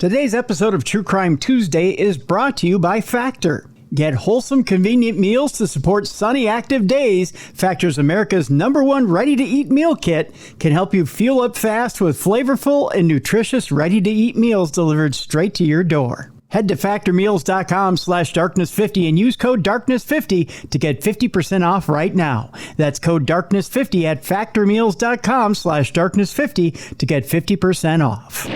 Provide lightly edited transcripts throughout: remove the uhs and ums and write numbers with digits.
Today's episode of True Crime Tuesday is brought to you by Factor. Get wholesome, convenient meals to support sunny, active days. Factor's America's #1 ready-to-eat meal kit can help you fuel up fast with flavorful and nutritious ready-to-eat meals delivered straight to your door. Head to factormeals.com/darkness50 and use code darkness50 to get 50% off right now. That's code darkness50 at factormeals.com/darkness50 to get 50% off.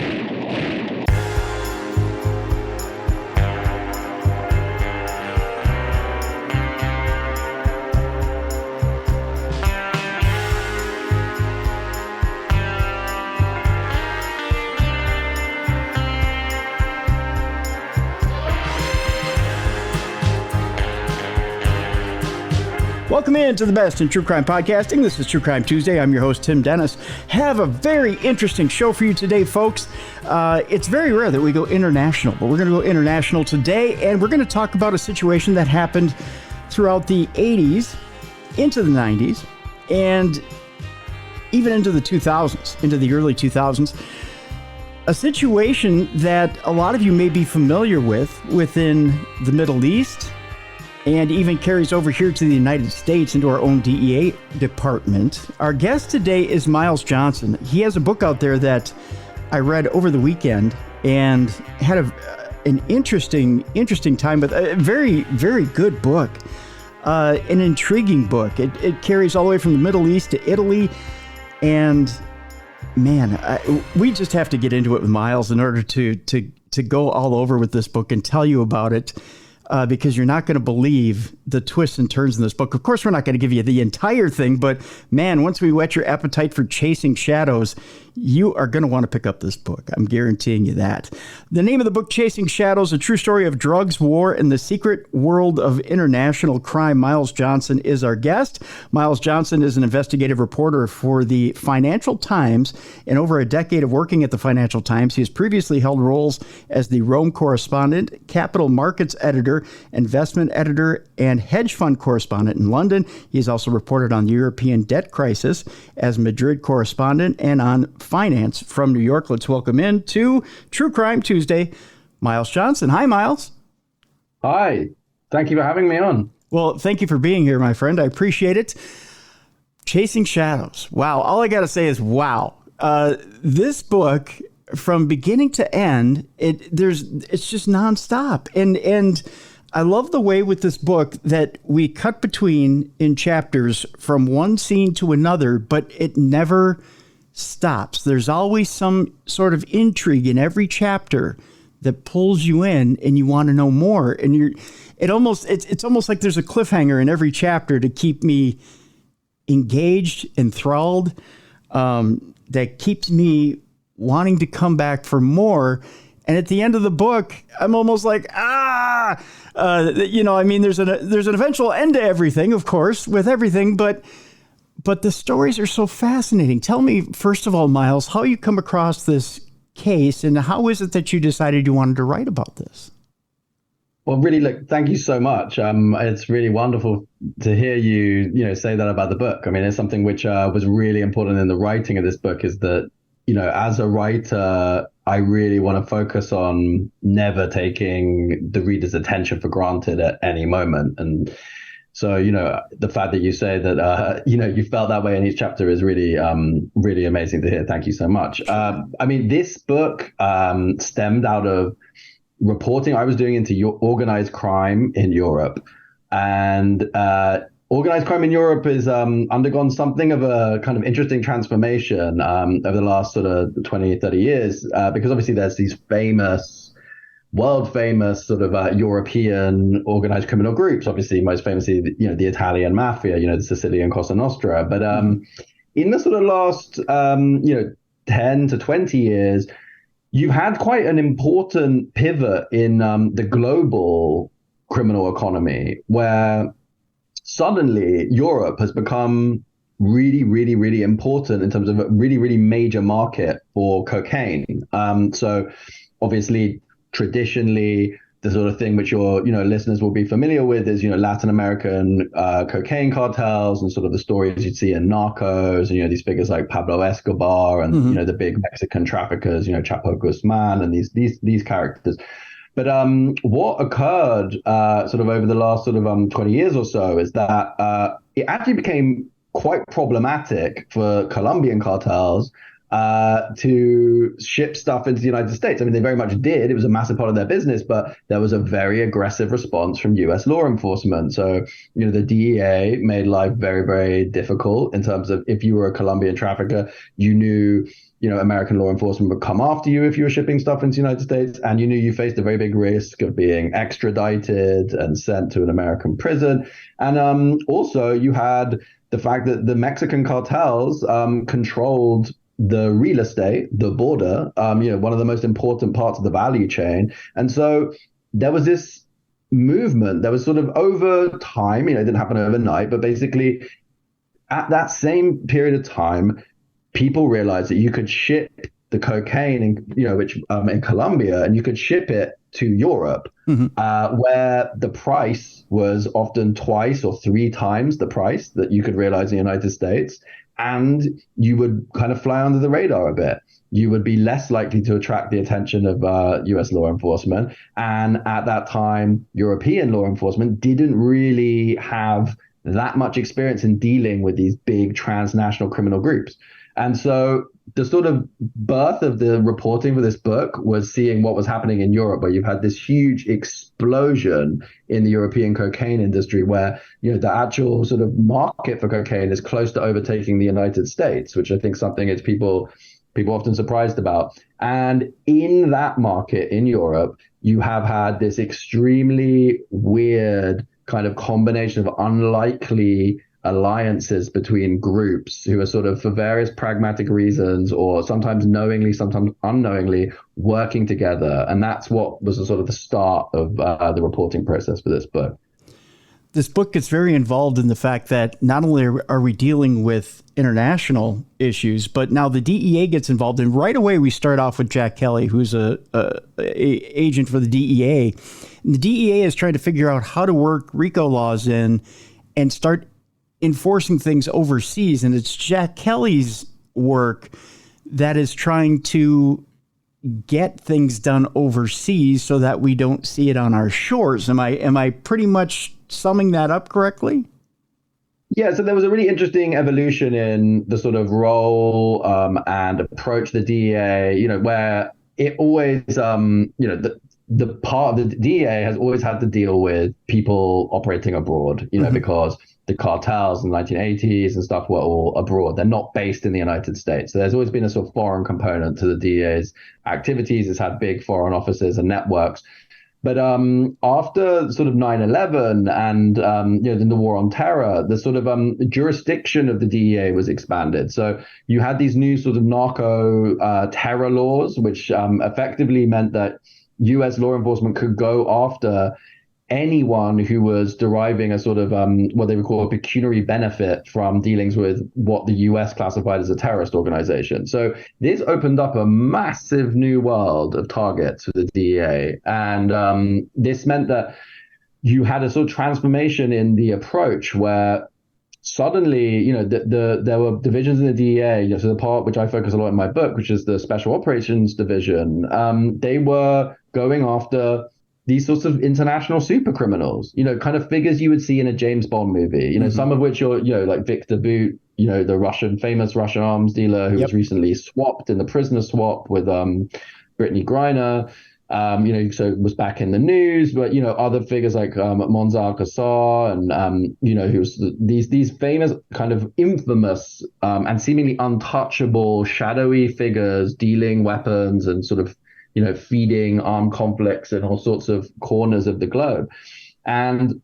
Welcome into the best in true crime podcasting. This is True Crime Tuesday. I'm your host, Tim Dennis. Have a very interesting show for you today, folks. It's very rare that we go international, but we're going to go international today, and we're going to talk about a situation that happened throughout the 80s, into the 90s, and even into the 2000s, into the early 2000s. A situation that a lot of you may be familiar with within the Middle East, and even carries over here to the United States into our own DEA department. Our guest today is Miles Johnson. He has a book out there that I read over the weekend and had an interesting time, but a very, very good book, an intriguing book. It carries all the way from the Middle East to Italy, and man, we just have to get into it with Miles in order to go all over with this book and tell you about it. Because you're not going to believe the twists and turns in this book. Of course, we're not going to give you the entire thing, but man, once we whet your appetite for chasing shadows, you are going to want to pick up this book. I'm guaranteeing you that. The name of the book, Chasing Shadows, a true story of drugs, war, and the secret world of international crime. Miles Johnson is our guest. Miles Johnson is an investigative reporter for the Financial Times, and over a decade of working at the Financial Times, he has previously held roles as the Rome correspondent, capital markets editor, investment editor, and hedge fund correspondent in London. He's also reported on the European debt crisis as Madrid correspondent and on finance from New York. Let's welcome in to True Crime Tuesday, Miles Johnson. Hi, Miles. Hi. Thank you for having me on. Well, thank you for being here, my friend. I appreciate it. Chasing Shadows. Wow. All I got to say is wow. This book, from beginning to end, it's just nonstop. And I love the way with this book that we cut between in chapters from one scene to another, but it never stops. There's always some sort of intrigue in every chapter that pulls you in and you want to know more. And it's almost like there's a cliffhanger in every chapter to keep me engaged, enthralled, that keeps me wanting to come back for more. And at the end of the book, I'm almost like, there's an eventual end to everything, of course, with everything, but the stories are so fascinating. Tell me, first of all, Miles, how you come across this case and how is it that you decided you wanted to write about this? Well, really, look, thank you so much. It's really wonderful to hear you say that about the book. I mean, it's something which was really important in the writing of this book is that, as a writer, I really want to focus on never taking the reader's attention for granted at any moment. And so, the fact that you say that, you felt that way in each chapter is really, really amazing to hear. Thank you so much. This book stemmed out of reporting I was doing into organized crime in Europe. And organized crime in Europe has undergone something of a kind of interesting transformation over the last sort of 20, 30 years, because obviously there's these world famous sort of European organized criminal groups, obviously most famously, the Italian Mafia, the Sicilian Cosa Nostra. But in the sort of last, 10 to 20 years, you've had quite an important pivot in the global criminal economy, where suddenly Europe has become really, really, really important in terms of a really, really major market for cocaine. So obviously, traditionally, the sort of thing which your, listeners will be familiar with is, Latin American cocaine cartels and sort of the stories you'd see in Narcos and, these figures like Pablo Escobar and, the big Mexican traffickers, Chapo Guzman and these characters. But what occurred sort of over the last sort of 20 years or so is that it actually became quite problematic for Colombian cartels to ship stuff into the United States. I mean, they very much did. It was a massive part of their business, but there was a very aggressive response from US law enforcement. So, the DEA made life very, very difficult in terms of if you were a Colombian trafficker, you knew, American law enforcement would come after you if you were shipping stuff into the United States, and you knew you faced a very big risk of being extradited and sent to an American prison. And also you had the fact that the Mexican cartels controlled the real estate, the border, one of the most important parts of the value chain. And so there was this movement that was sort of over time, it didn't happen overnight, but basically at that same period of time, people realized that you could ship the cocaine, which in Colombia, and you could ship it to Europe, where the price was often twice or three times the price that you could realize in the United States. And you would kind of fly under the radar a bit. You would be less likely to attract the attention of US law enforcement. And at that time, European law enforcement didn't really have that much experience in dealing with these big transnational criminal groups. And so the sort of birth of the reporting for this book was seeing what was happening in Europe, where you've had this huge explosion in the European cocaine industry, where the actual sort of market for cocaine is close to overtaking the United States, which I think something is people often surprised about. And in that market in Europe, you have had this extremely weird kind of combination of unlikely alliances between groups who are sort of, for various pragmatic reasons, or sometimes knowingly, sometimes unknowingly, working together. And that's what was sort of the start of the reporting process for this book. This book gets very involved in the fact that not only are we dealing with international issues, but now the DEA gets involved. And right away, we start off with Jack Kelly, who's a agent for the DEA. And the DEA is trying to figure out how to work RICO laws in and start enforcing things overseas. And it's Jack Kelly's work that is trying to get things done overseas so that we don't see it on our shores. Am I pretty much summing that up correctly? Yeah, so there was a really interesting evolution in the sort of role and approach the DEA, where it always, the part of the DEA has always had to deal with people operating abroad, because the cartels in the 1980s and stuff were all abroad. They're not based in the United States. So there's always been a sort of foreign component to the DEA's activities. It's had big foreign offices and networks. But after sort of 9/11 and then the war on terror, the sort of jurisdiction of the DEA was expanded. So you had these new sort of narco terror laws, which effectively meant that US law enforcement could go after anyone who was deriving a sort of what they would call a pecuniary benefit from dealings with what the US classified as a terrorist organization. So this opened up a massive new world of targets for the DEA. And this meant that you had a sort of transformation in the approach where suddenly, there were divisions in the DEA, so the part which I focus a lot in my book, which is the Special Operations Division, they were going after these sorts of international super criminals, kind of figures you would see in a James Bond movie, some of which are, like Victor Bout, the famous Russian arms dealer who was recently swapped in the prisoner swap with Brittany Griner, so was back in the news, but, other figures like Monzar Kassar and, who's these famous kind of infamous and seemingly untouchable shadowy figures dealing weapons and sort of, feeding armed conflicts in all sorts of corners of the globe. And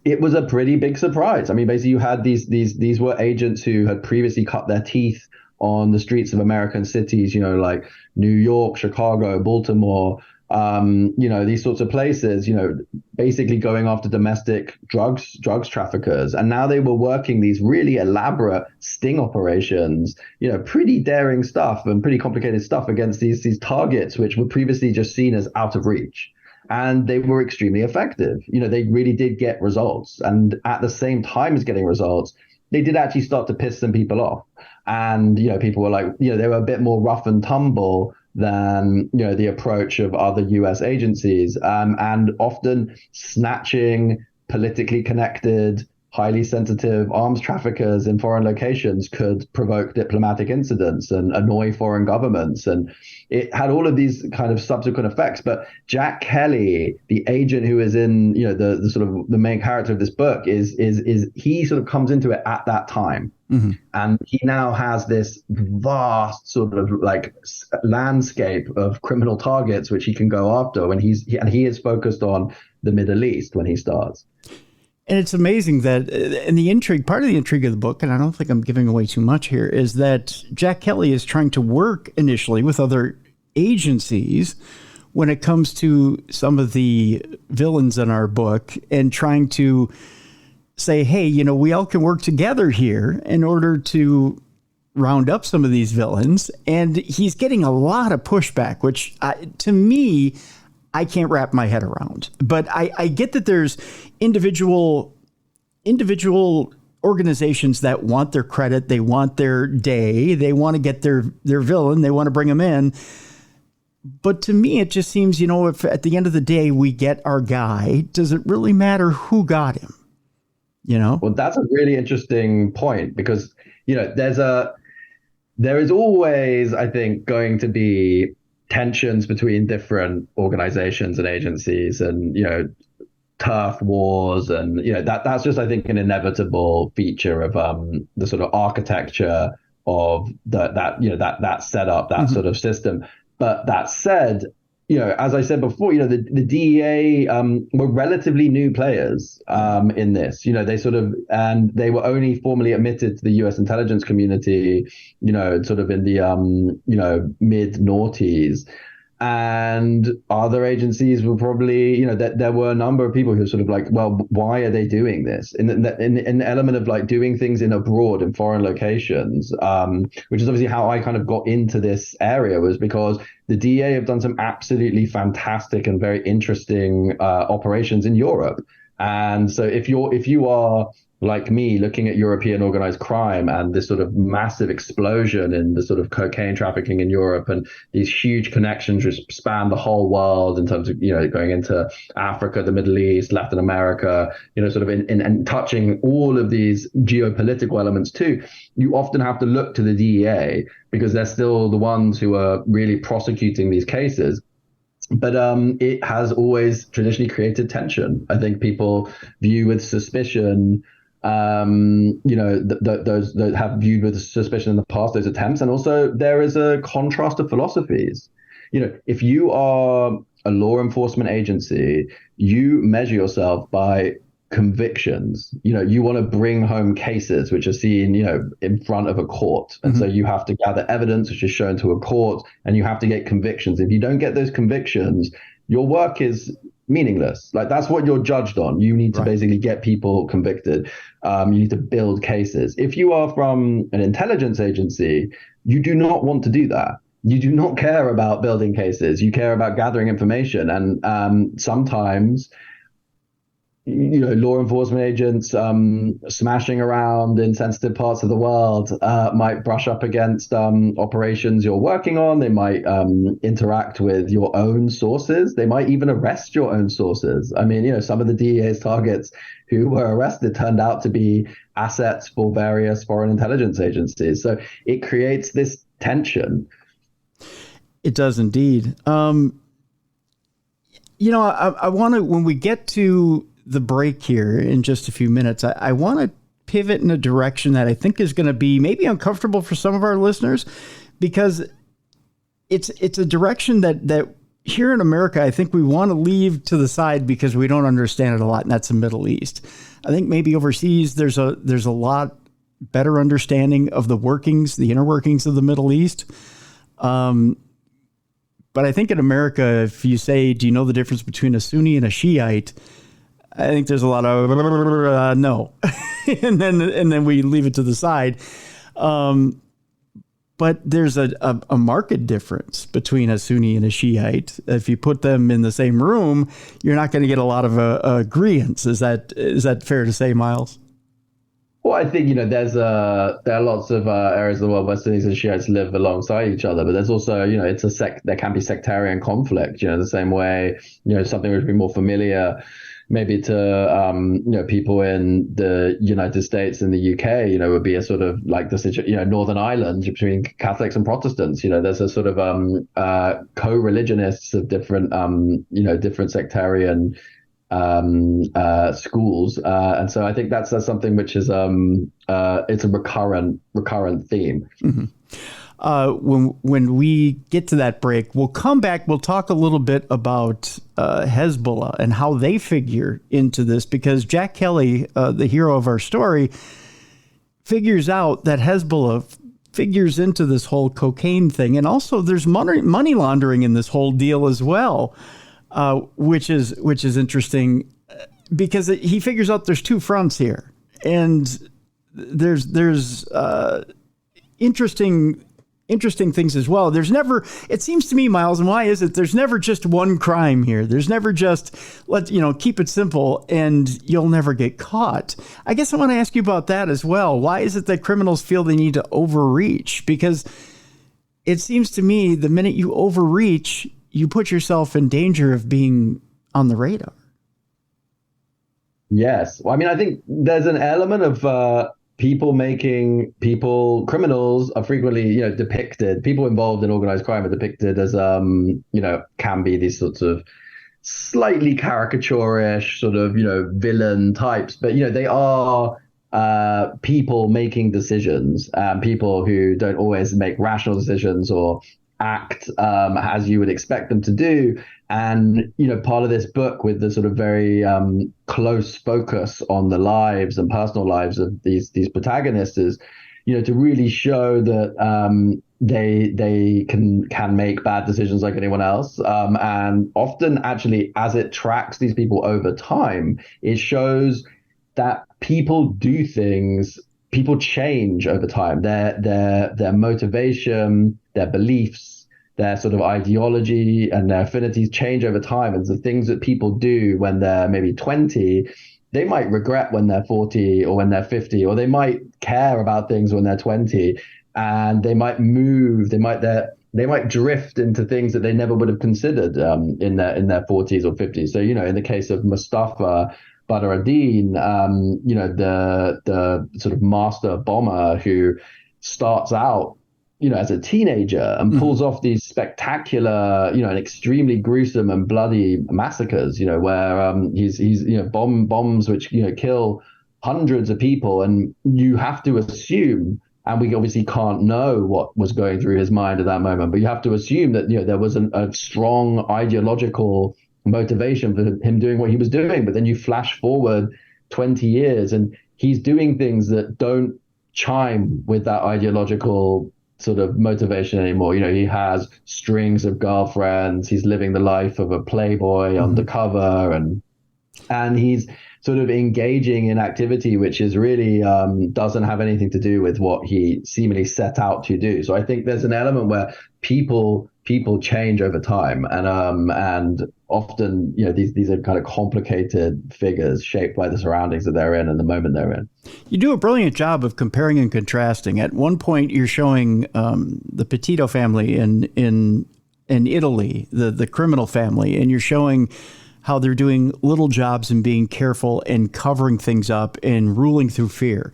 it was a pretty big surprise. I mean, basically you had these were agents who had previously cut their teeth on the streets of American cities, like New York, Chicago, Baltimore, these sorts of places, basically going after domestic drugs traffickers. And now they were working these really elaborate sting operations, pretty daring stuff and pretty complicated stuff against these targets, which were previously just seen as out of reach. and they were extremely effective. They really did get results. And at the same time as getting results, they did actually start to piss some people off. And, people were like, they were a bit more rough and tumble than, the approach of other US agencies, and often snatching politically connected, highly sensitive arms traffickers in foreign locations could provoke diplomatic incidents and annoy foreign governments. And it had all of these kind of subsequent effects. But Jack Kelly, the agent who is in, the sort of the main character of this book, is he sort of comes into it at that time. Mm-hmm. And he now has this vast sort of like landscape of criminal targets which he can go after when he is focused on the Middle East when he starts. And it's amazing that, and the intrigue, part of the intrigue of the book, and I don't think I'm giving away too much here, is that Jack Kelly is trying to work initially with other agencies when it comes to some of the villains in our book, and trying to say, hey, we all can work together here in order to round up some of these villains. And he's getting a lot of pushback, which to me, I can't wrap my head around. But I get that there's individual organizations that want their credit, they want their day, they want to get their villain, they want to bring them in. But to me, it just seems, if at the end of the day we get our guy, does it really matter who got him? Well, that's a really interesting point, because there is always, I think, going to be tensions between different organizations and agencies, and turf wars, and that's just, I think, an inevitable feature of the sort of architecture of that setup, that mm-hmm. sort of system. But that said, as I said before, the DEA were relatively new players in this. They sort of, and they were only formally admitted to the U.S. intelligence community, sort of in the mid noughties. And other agencies were probably, there were a number of people who were sort of like, well, why are they doing this? In the element of like doing things in abroad, in foreign locations, which is obviously how I kind of got into this area, was because the DEA have done some absolutely fantastic and very interesting operations in Europe. And so if you are like me, looking at European organized crime and this sort of massive explosion in the sort of cocaine trafficking in Europe, and these huge connections which span the whole world in terms of, going into Africa, the Middle East, Latin America, sort of in touching all of these geopolitical elements too, you often have to look to the DEA because they're still the ones who are really prosecuting these cases. But it has always traditionally created tension. I think people view with suspicion, those that have viewed with suspicion in the past, those attempts. And also there is a contrast of philosophies. If you are a law enforcement agency, you measure yourself by convictions. You want to bring home cases which are seen, in front of a court. And mm-hmm. so you have to gather evidence which is shown to a court, and you have to get convictions. If you don't get those convictions, your work is meaningless. Like, that's what you're judged on. You need to basically get people convicted. You need to build cases. If you are from an intelligence agency, you do not want to do that. You do not care about building cases. You care about gathering information. And sometimes, law enforcement agents smashing around in sensitive parts of the world might brush up against operations you're working on. They might interact with your own sources. They might even arrest your own sources. I mean, some of the DEA's targets who were arrested turned out to be assets for various foreign intelligence agencies. So it creates this tension. It does indeed. I want to, when we get to the break here in just a few minutes, I want to pivot in a direction that I think is going to be maybe uncomfortable for some of our listeners, because it's a direction that here in America, I think we want to leave to the side because we don't understand it a lot, and that's the Middle East. I think maybe overseas there's a lot better understanding of the inner workings of the Middle East. But I think in America, if you say, do you know the difference between a Sunni and a Shiite? I think there's a lot of no, and then we leave it to the side. But But there's a marked difference between a Sunni and a Shiite. If you put them in the same room, you're not going to get a lot of agreements. Is that fair to say, Miles? Well, I think, there are lots of areas of the world where Sunnis and Shiites live alongside each other, but there's also, there can be sectarian conflict, the same way, something which would be more familiar maybe to, people in the United States and the UK, would be a sort of like the Northern Ireland between Catholics and Protestants. There's a sort of co-religionists of different, different sectarian schools, and so I think that's something which is it's a recurrent theme. Mm-hmm. When we get to that break, we'll come back. We'll talk a little bit about Hezbollah and how they figure into this, because Jack Kelly, the hero of our story, figures out that Hezbollah figures into this whole cocaine thing, and also there's money laundering in this whole deal as well, which is interesting, because he figures out there's two fronts here, and there's interesting things as well. There's never, it seems to me, Miles, and why is it, there's never just one crime here. There's never just, keep it simple and you'll never get caught. I guess I want to ask you about that as well. Why is it that criminals feel they need to overreach? Because it seems to me the minute you overreach, you put yourself in danger of being on the radar. Yes. Well, I mean, I think there's an element of criminals are frequently, depicted, people involved in organized crime are depicted as, can be these sorts of slightly caricaturish sort of, villain types, but, they are people making decisions, people who don't always make rational decisions or act as you would expect them to do. And, part of this book, with the sort of very close focus on the lives and personal lives of these protagonists, is, to really show that they can make bad decisions like anyone else. And often, actually, as it tracks these people over time, it shows that people do things, people change over time. Their motivation, their beliefs, their sort of ideology and their affinities change over time. And the things that people do when they're maybe 20, they might regret when they're 40 or when they're 50, or they might care about things when they're 20, and they might move, they might drift into things that they never would have considered in their 40s or 50s. So, in the case of Mustafa Badreddine, the sort of master bomber who starts out, as a teenager and pulls off these spectacular, and extremely gruesome and bloody massacres, where he's bombs which, kill hundreds of people. And you have to assume, and we obviously can't know what was going through his mind at that moment, but you have to assume that, there was a strong ideological motivation for him doing what he was doing. But then you flash forward 20 years and he's doing things that don't chime with that ideological sort of motivation anymore. He has strings of girlfriends, he's living the life of a playboy undercover, and he's sort of engaging in activity which is really doesn't have anything to do with what he seemingly set out to do. So I think there's an element where people change over time, and often, these are kind of complicated figures shaped by the surroundings that they're in and the moment they're in. You do a brilliant job of comparing and contrasting. At one point, you're showing the Pititto family in Italy, the criminal family, and you're showing how they're doing little jobs and being careful and covering things up and ruling through fear.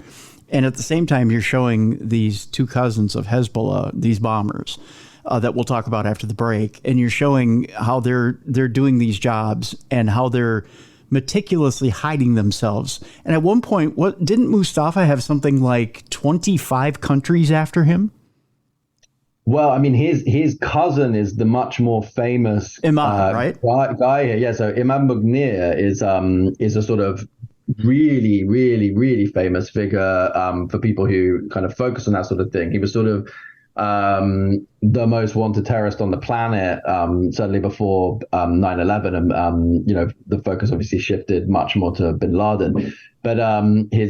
And at the same time, you're showing these two cousins of Hezbollah, these bombers, that we'll talk about after the break. And you're showing how they're doing these jobs and how they're meticulously hiding themselves. And at one point, didn't Mustafa have something like 25 countries after him? Well, I mean, his cousin is the much more famous right? guy here. Yeah, so Imam Munir is a sort of really, really, really famous figure for people who kind of focus on that sort of thing. He was sort of the most wanted terrorist on the planet, certainly before 9/11, and the focus obviously shifted much more to bin Laden. But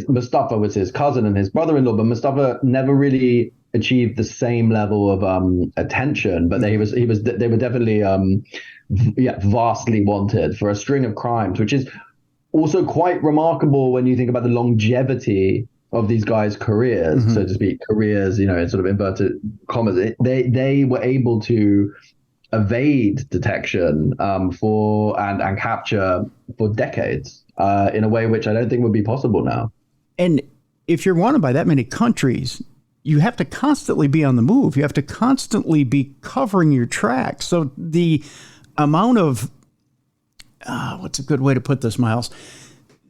Mustafa was his cousin and his brother-in-law, but Mustafa never really achieve the same level of attention, but they were definitely vastly wanted for a string of crimes, which is also quite remarkable when you think about the longevity of these guys' careers, so to speak, careers, in sort of inverted commas. They were able to evade detection and capture for decades in a way which I don't think would be possible now. And if you're wanted by that many countries, you have to constantly be on the move. You have to constantly be covering your tracks. So the amount of, what's a good way to put this, Miles?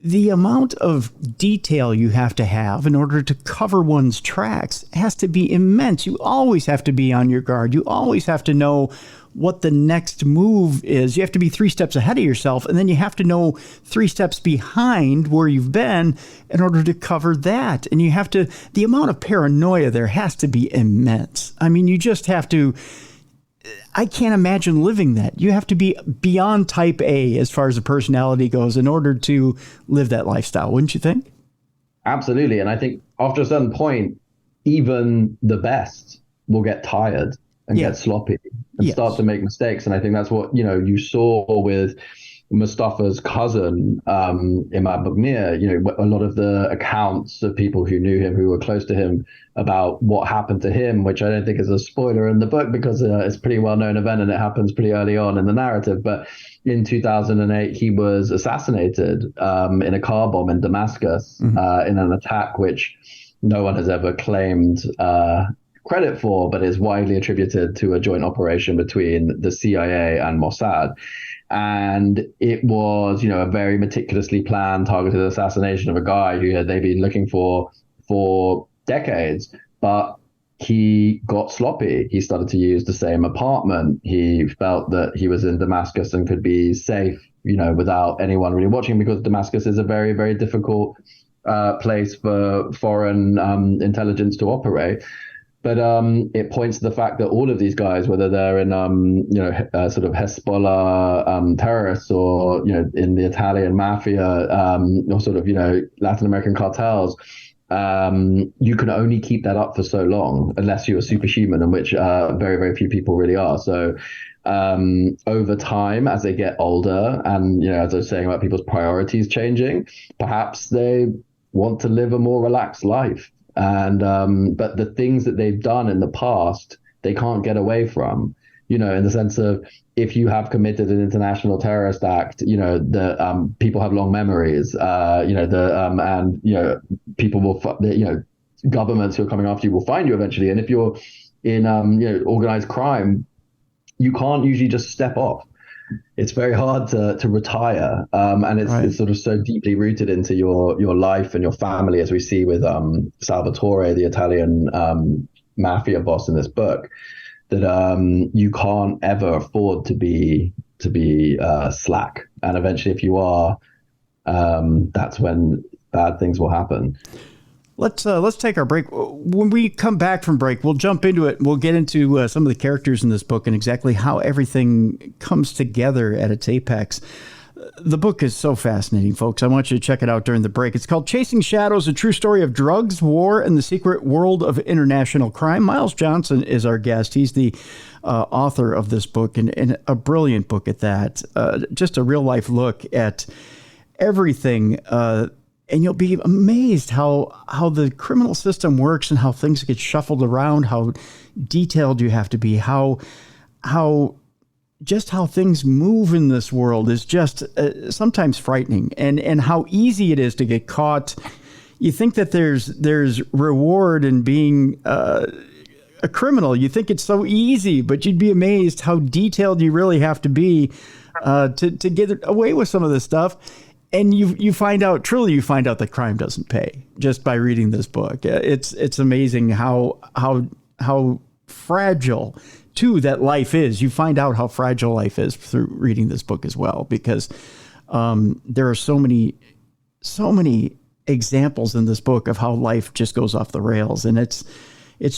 The amount of detail you have to have in order to cover one's tracks has to be immense. You always have to be on your guard. You always have to know what the next move is. You have to be 3 steps ahead of yourself, and then you have to know 3 steps behind where you've been in order to cover that. And you have to, the amount of paranoia there has to be immense. I mean, you just have to, I can't imagine living that. You have to be beyond type A as far as the personality goes in order to live that lifestyle, wouldn't you think? Absolutely. And I think after a certain point, even the best will get tired and get sloppy and start to make mistakes. And I think that's what, you saw with Mustafa's cousin, Imad Bugmir. A lot of the accounts of people who knew him, who were close to him, about what happened to him, which I don't think is a spoiler in the book because it's a pretty well-known event and it happens pretty early on in the narrative. But in 2008, he was assassinated in a car bomb in Damascus in an attack which no one has ever claimed credit for, but is widely attributed to a joint operation between the CIA and Mossad. And it was, a very meticulously planned, targeted assassination of a guy who they'd been looking for decades. But he got sloppy. He started to use the same apartment. He felt that he was in Damascus and could be safe, without anyone really watching, because Damascus is a very, very difficult place for foreign intelligence to operate. But it points to the fact that all of these guys, whether they're in, sort of Hezbollah terrorists or, in the Italian Mafia or sort of, Latin American cartels, you can only keep that up for so long unless you're superhuman, in which very, very few people really are. So over time, as they get older and, as I was saying about people's priorities changing, perhaps they want to live a more relaxed life. And but the things that they've done in the past, they can't get away from, in the sense of, if you have committed an international terrorist act, the people have long memories, and people will, governments who are coming after you will find you eventually. And if you're in, organized crime, you can't usually just step off. It's very hard to retire, and it's sort of so deeply rooted into your life and your family, as we see with Salvatore, the Italian mafia boss in this book, that you can't ever afford to be slack. And eventually, if you are, that's when bad things will happen. Let's take our break. When we come back from break, we'll jump into it. We'll get into some of the characters in this book and exactly how everything comes together at its apex. The book is so fascinating, folks. I want you to check it out during the break. It's called Chasing Shadows, a true story of drugs, war, and the secret world of international crime. Miles Johnson is our guest. He's the author of this book, and a brilliant book at that. Just a real-life look at everything. And you'll be amazed how the criminal system works and how things get shuffled around, how detailed you have to be, how things move in this world is just sometimes frightening, and how easy it is to get caught. You think that there's reward in being a criminal. You think it's so easy, but you'd be amazed how detailed you really have to be to get away with some of this stuff. And you find out that crime doesn't pay just by reading this book. It's amazing how fragile too that life is. You find out how fragile life is through reading this book as well, because there are so many examples in this book of how life just goes off the rails, and it's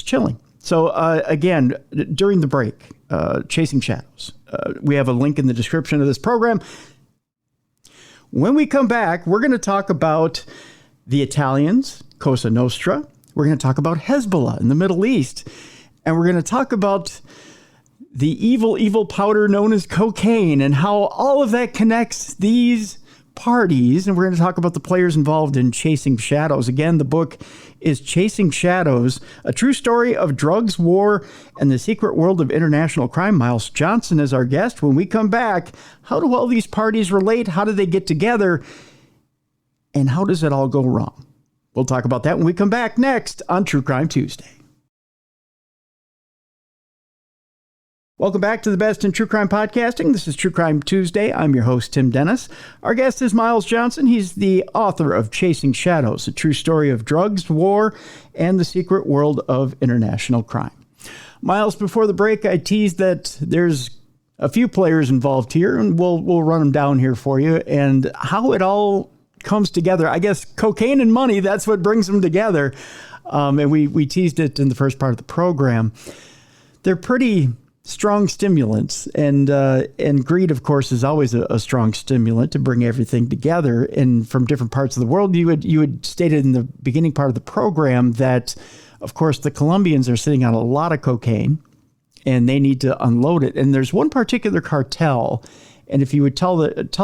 chilling. So again, during the break, Chasing Shadows, we have a link in the description of this program. When we come back, we're going to talk about the Italians, Cosa Nostra. We're going to talk about Hezbollah in the Middle East. And we're going to talk about the evil powder known as cocaine and how all of that connects these parties. And we're going to talk about the players involved in Chasing Shadows. Again, the book is Chasing Shadows, a true story of drugs, war, and the secret world of international crime. Miles Johnson is our guest. When we come back, how do all these parties relate? How do they get together? And how does it all go wrong? We'll talk about that when we come back next on True Crime Tuesday. Welcome back to the best in true crime podcasting. This is True Crime Tuesday. I'm your host, Tim Dennis. Our guest is Miles Johnson. He's the author of Chasing Shadows, a true story of drugs, war, and the secret world of international crime. Miles, before the break, I teased that there's a few players involved here, and we'll run them down here for you, and how it all comes together. I guess cocaine and money, that's what brings them together. And we teased it in the first part of the program. They're pretty strong stimulants, and greed, of course, is always a strong stimulant to bring everything together. And from different parts of the world, you had stated in the beginning part of the program that, of course, the Colombians are sitting on a lot of cocaine, and they need to unload it. And there's one particular cartel, and if you would tell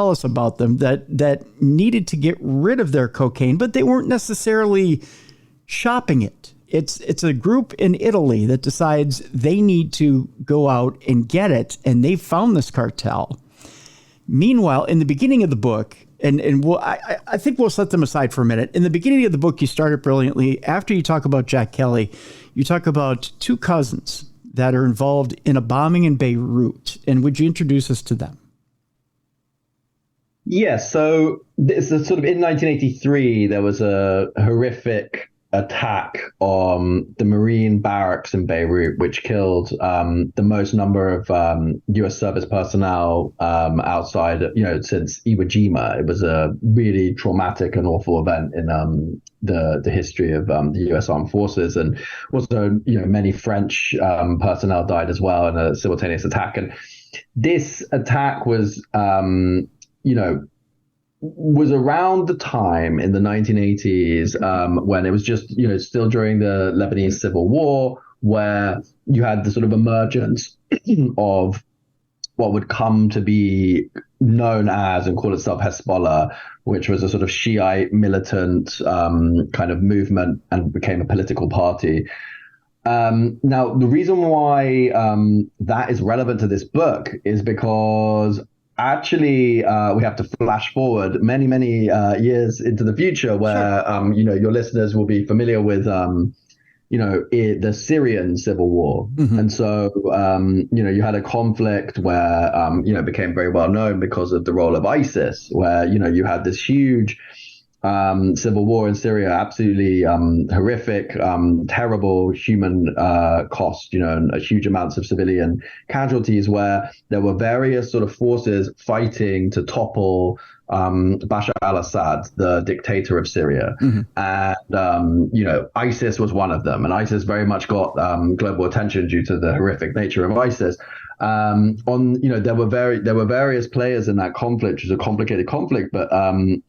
us about them, that needed to get rid of their cocaine, but they weren't necessarily shopping it. It's a group in Italy that decides they need to go out and get it, and they found this cartel. Meanwhile, in the beginning of the book, and I think we'll set them aside for a minute. In the beginning of the book, you started brilliantly. After you talk about Jack Kelly, you talk about two cousins that are involved in a bombing in Beirut. And would you introduce us to them? Yes. So this is sort of in 1983, there was a horrific attack on the Marine barracks in Beirut, which killed the most number of U.S. service personnel outside, since Iwo Jima. It was a really traumatic and awful event in the history of the U.S. Armed Forces, and also, many French personnel died as well in a simultaneous attack. And this attack was around the time in the 1980s when it was just, still during the Lebanese civil war, where you had the sort of emergence of what would come to be known as and call itself Hezbollah, which was a sort of Shiite militant kind of movement and became a political party. Now, the reason why that is relevant to this book is because actually, we have to flash forward many, many years into the future where, sure. Your listeners will be familiar with, the Syrian civil war. Mm-hmm. And so, you had a conflict where, it became very well known because of the role of ISIS, where, you had this huge civil war in Syria, absolutely horrific, terrible human cost, and huge amounts of civilian casualties, where there were various sort of forces fighting to topple Bashar al-Assad, the dictator of Syria. Mm-hmm. And, ISIS was one of them. And ISIS very much got global attention due to the horrific nature of ISIS. There were various players in that conflict, which was a complicated conflict, but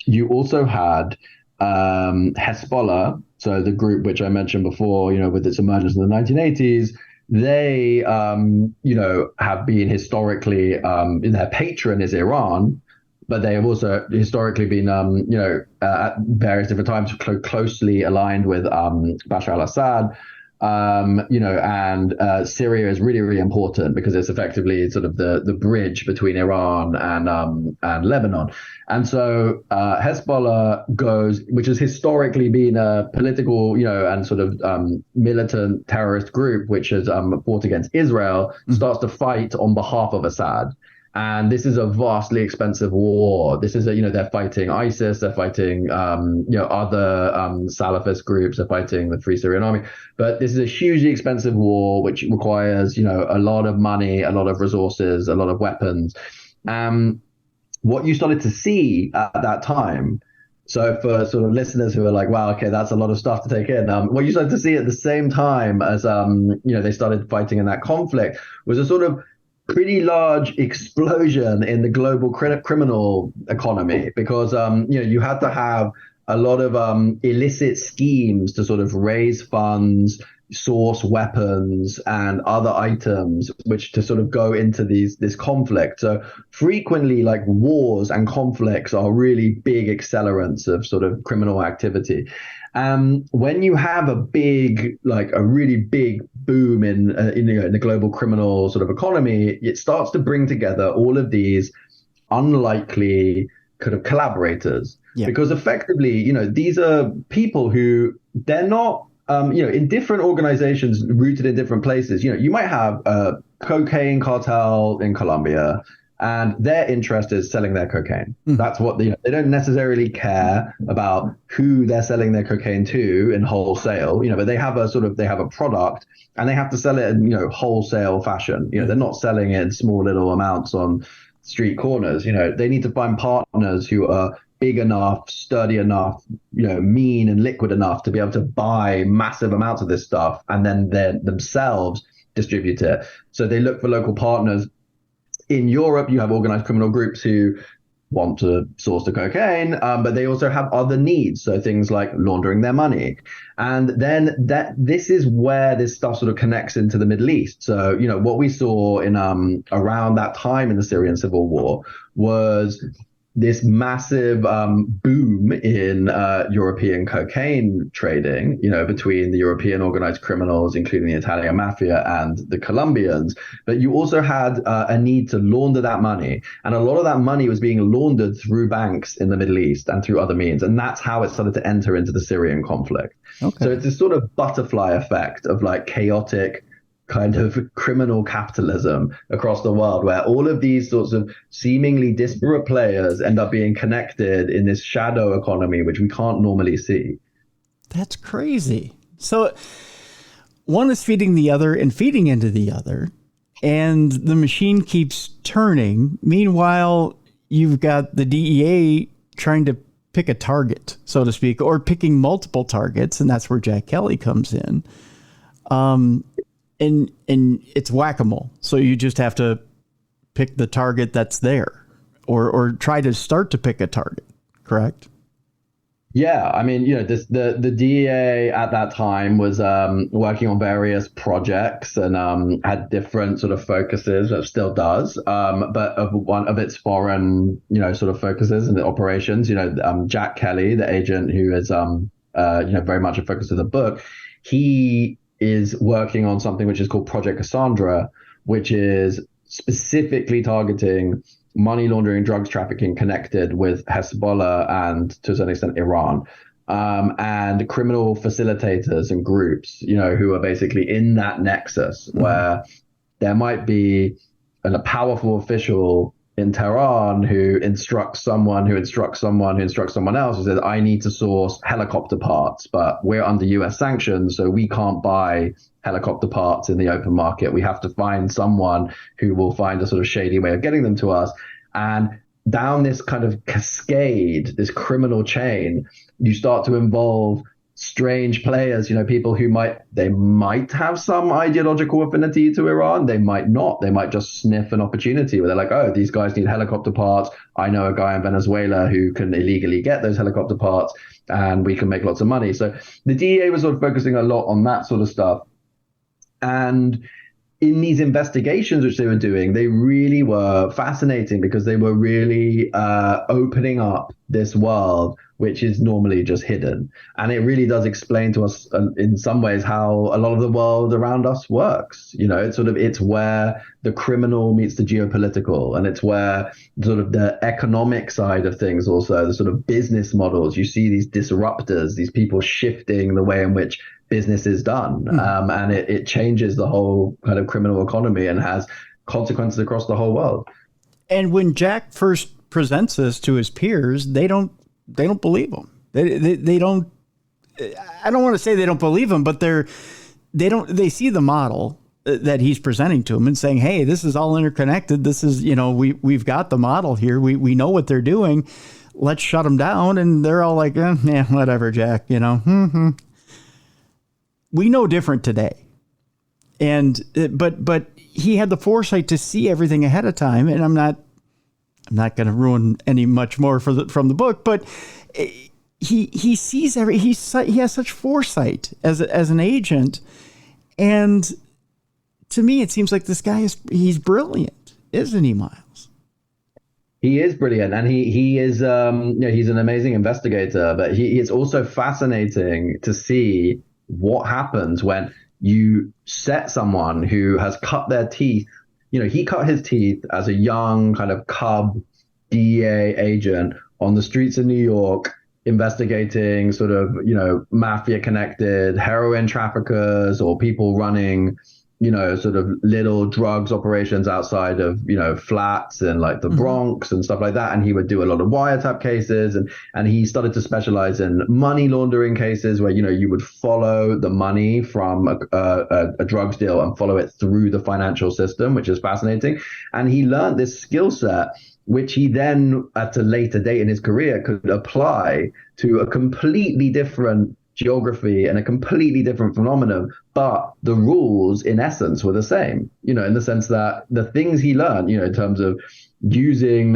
you also had Hezbollah, so the group which I mentioned before, with its emergence in the 1980s. They, have been historically, their patron is Iran, but they have also historically been, at various different times closely aligned with Bashar al-Assad. And Syria is really, really important because it's effectively sort of the bridge between Iran and Lebanon. And so Hezbollah which has historically been a political, and sort of militant terrorist group, which has fought against Israel, starts to fight on behalf of Assad. And this is a vastly expensive war. This is they're fighting ISIS, they're fighting, other Salafist groups, they're fighting the Free Syrian Army. But this is a hugely expensive war, which requires, a lot of money, a lot of resources, a lot of weapons. What you started to see at that time, so for sort of listeners who are like, wow, okay, that's a lot of stuff to take in. What you started to see at the same time as, they started fighting in that conflict was a sort of pretty large explosion in the global criminal economy, because you had to have a lot of illicit schemes to sort of raise funds, source weapons and other items which to sort of go into this conflict. So frequently, like, wars and conflicts are really big accelerants of sort of criminal activity. When you have a really big boom in the global criminal sort of economy, it starts to bring together all of these unlikely kind of collaborators. Yeah. Because effectively, these are people who they're not in different organizations rooted in different places. You might have a cocaine cartel in Colombia, and their interest is selling their cocaine. That's what they don't necessarily care about who they're selling their cocaine to in wholesale, but they have a product and they have to sell it in, wholesale fashion. They're not selling it in small little amounts on street corners. They need to find partners who are big enough, sturdy enough, mean and liquid enough to be able to buy massive amounts of this stuff and then themselves distribute it. So they look for local partners. In Europe, you have organized criminal groups who want to source the cocaine, but they also have other needs. So things like laundering their money. And then this is where this stuff sort of connects into the Middle East. So, what we saw in around that time in the Syrian civil war was this massive boom in European cocaine trading, between the European organized criminals, including the Italian Mafia and the Colombians. But you also had a need to launder that money. And a lot of that money was being laundered through banks in the Middle East and through other means. And that's how it started to enter into the Syrian conflict. Okay. So it's this sort of butterfly effect of like chaotic kind of criminal capitalism across the world, where all of these sorts of seemingly disparate players end up being connected in this shadow economy, which we can't normally see. That's crazy. So one is feeding the other and feeding into the other, and the machine keeps turning. Meanwhile, you've got the DEA trying to pick a target, so to speak, or picking multiple targets, and that's where Jack Kelly comes in. And it's whack-a-mole. So you just have to pick the target that's there, or try to start to pick a target, correct? Yeah, I mean, the DEA at that time was working on various projects and had different sort of focuses. It still does, but one of its foreign, sort of focuses and operations. Jack Kelly, the agent who is very much a focus of the book, he is working on something which is called Project Cassandra, which is specifically targeting money laundering, drugs trafficking connected with Hezbollah and, to a certain extent, Iran, and criminal facilitators and groups, who are basically in that nexus where there might be a powerful official in Tehran who instructs someone else who says, I need to source helicopter parts, but we're under US sanctions, so we can't buy helicopter parts in the open market. We have to find someone who will find a sort of shady way of getting them to us. And down this kind of cascade, this criminal chain, you start to involve strange players, people who might have some ideological affinity to Iran. They might not. They might just sniff an opportunity where they're like, oh, these guys need helicopter parts. I know a guy in Venezuela who can illegally get those helicopter parts and we can make lots of money. So the DEA was sort of focusing a lot on that sort of stuff. And in these investigations which they were doing, they really were fascinating because they were really opening up this world which is normally just hidden. And it really does explain to us in some ways how a lot of the world around us works. It's where the criminal meets the geopolitical, and it's where sort of the economic side of things, also the sort of business models. You see these disruptors, these people shifting the way in which business is done. And it changes the whole kind of criminal economy and has consequences across the whole world. And when Jack first presents this to his peers, they don't believe him. They don't, I don't want to say they don't believe him, but they see the model that he's presenting to them and saying, hey, this is all interconnected. This is, we've got the model here. We know what they're doing. Let's shut them down. And they're all like, whatever, Jack, We know different today. And, but he had the foresight to see everything ahead of time. And I'm not going to ruin any much more from the book, but he sees he has such foresight as an agent, and to me it seems like this guy he's brilliant, isn't he, Miles? He is brilliant, and he is he's an amazing investigator, but it's also fascinating to see what happens when you set someone who has cut their teeth. He cut his teeth as a young kind of cub DEA agent on the streets of New York, investigating sort of, mafia connected heroin traffickers or people running, sort of little drugs operations outside of, flats in like the Bronx and stuff like that. And he would do a lot of wiretap cases, and he started to specialize in money laundering cases where, you would follow the money from a drugs deal and follow it through the financial system, which is fascinating. And he learned this skill set, which he then, at a later date in his career, could apply to a completely different geography and a completely different phenomenon. But the rules, in essence, were the same, in the sense that the things he learned, in terms of using,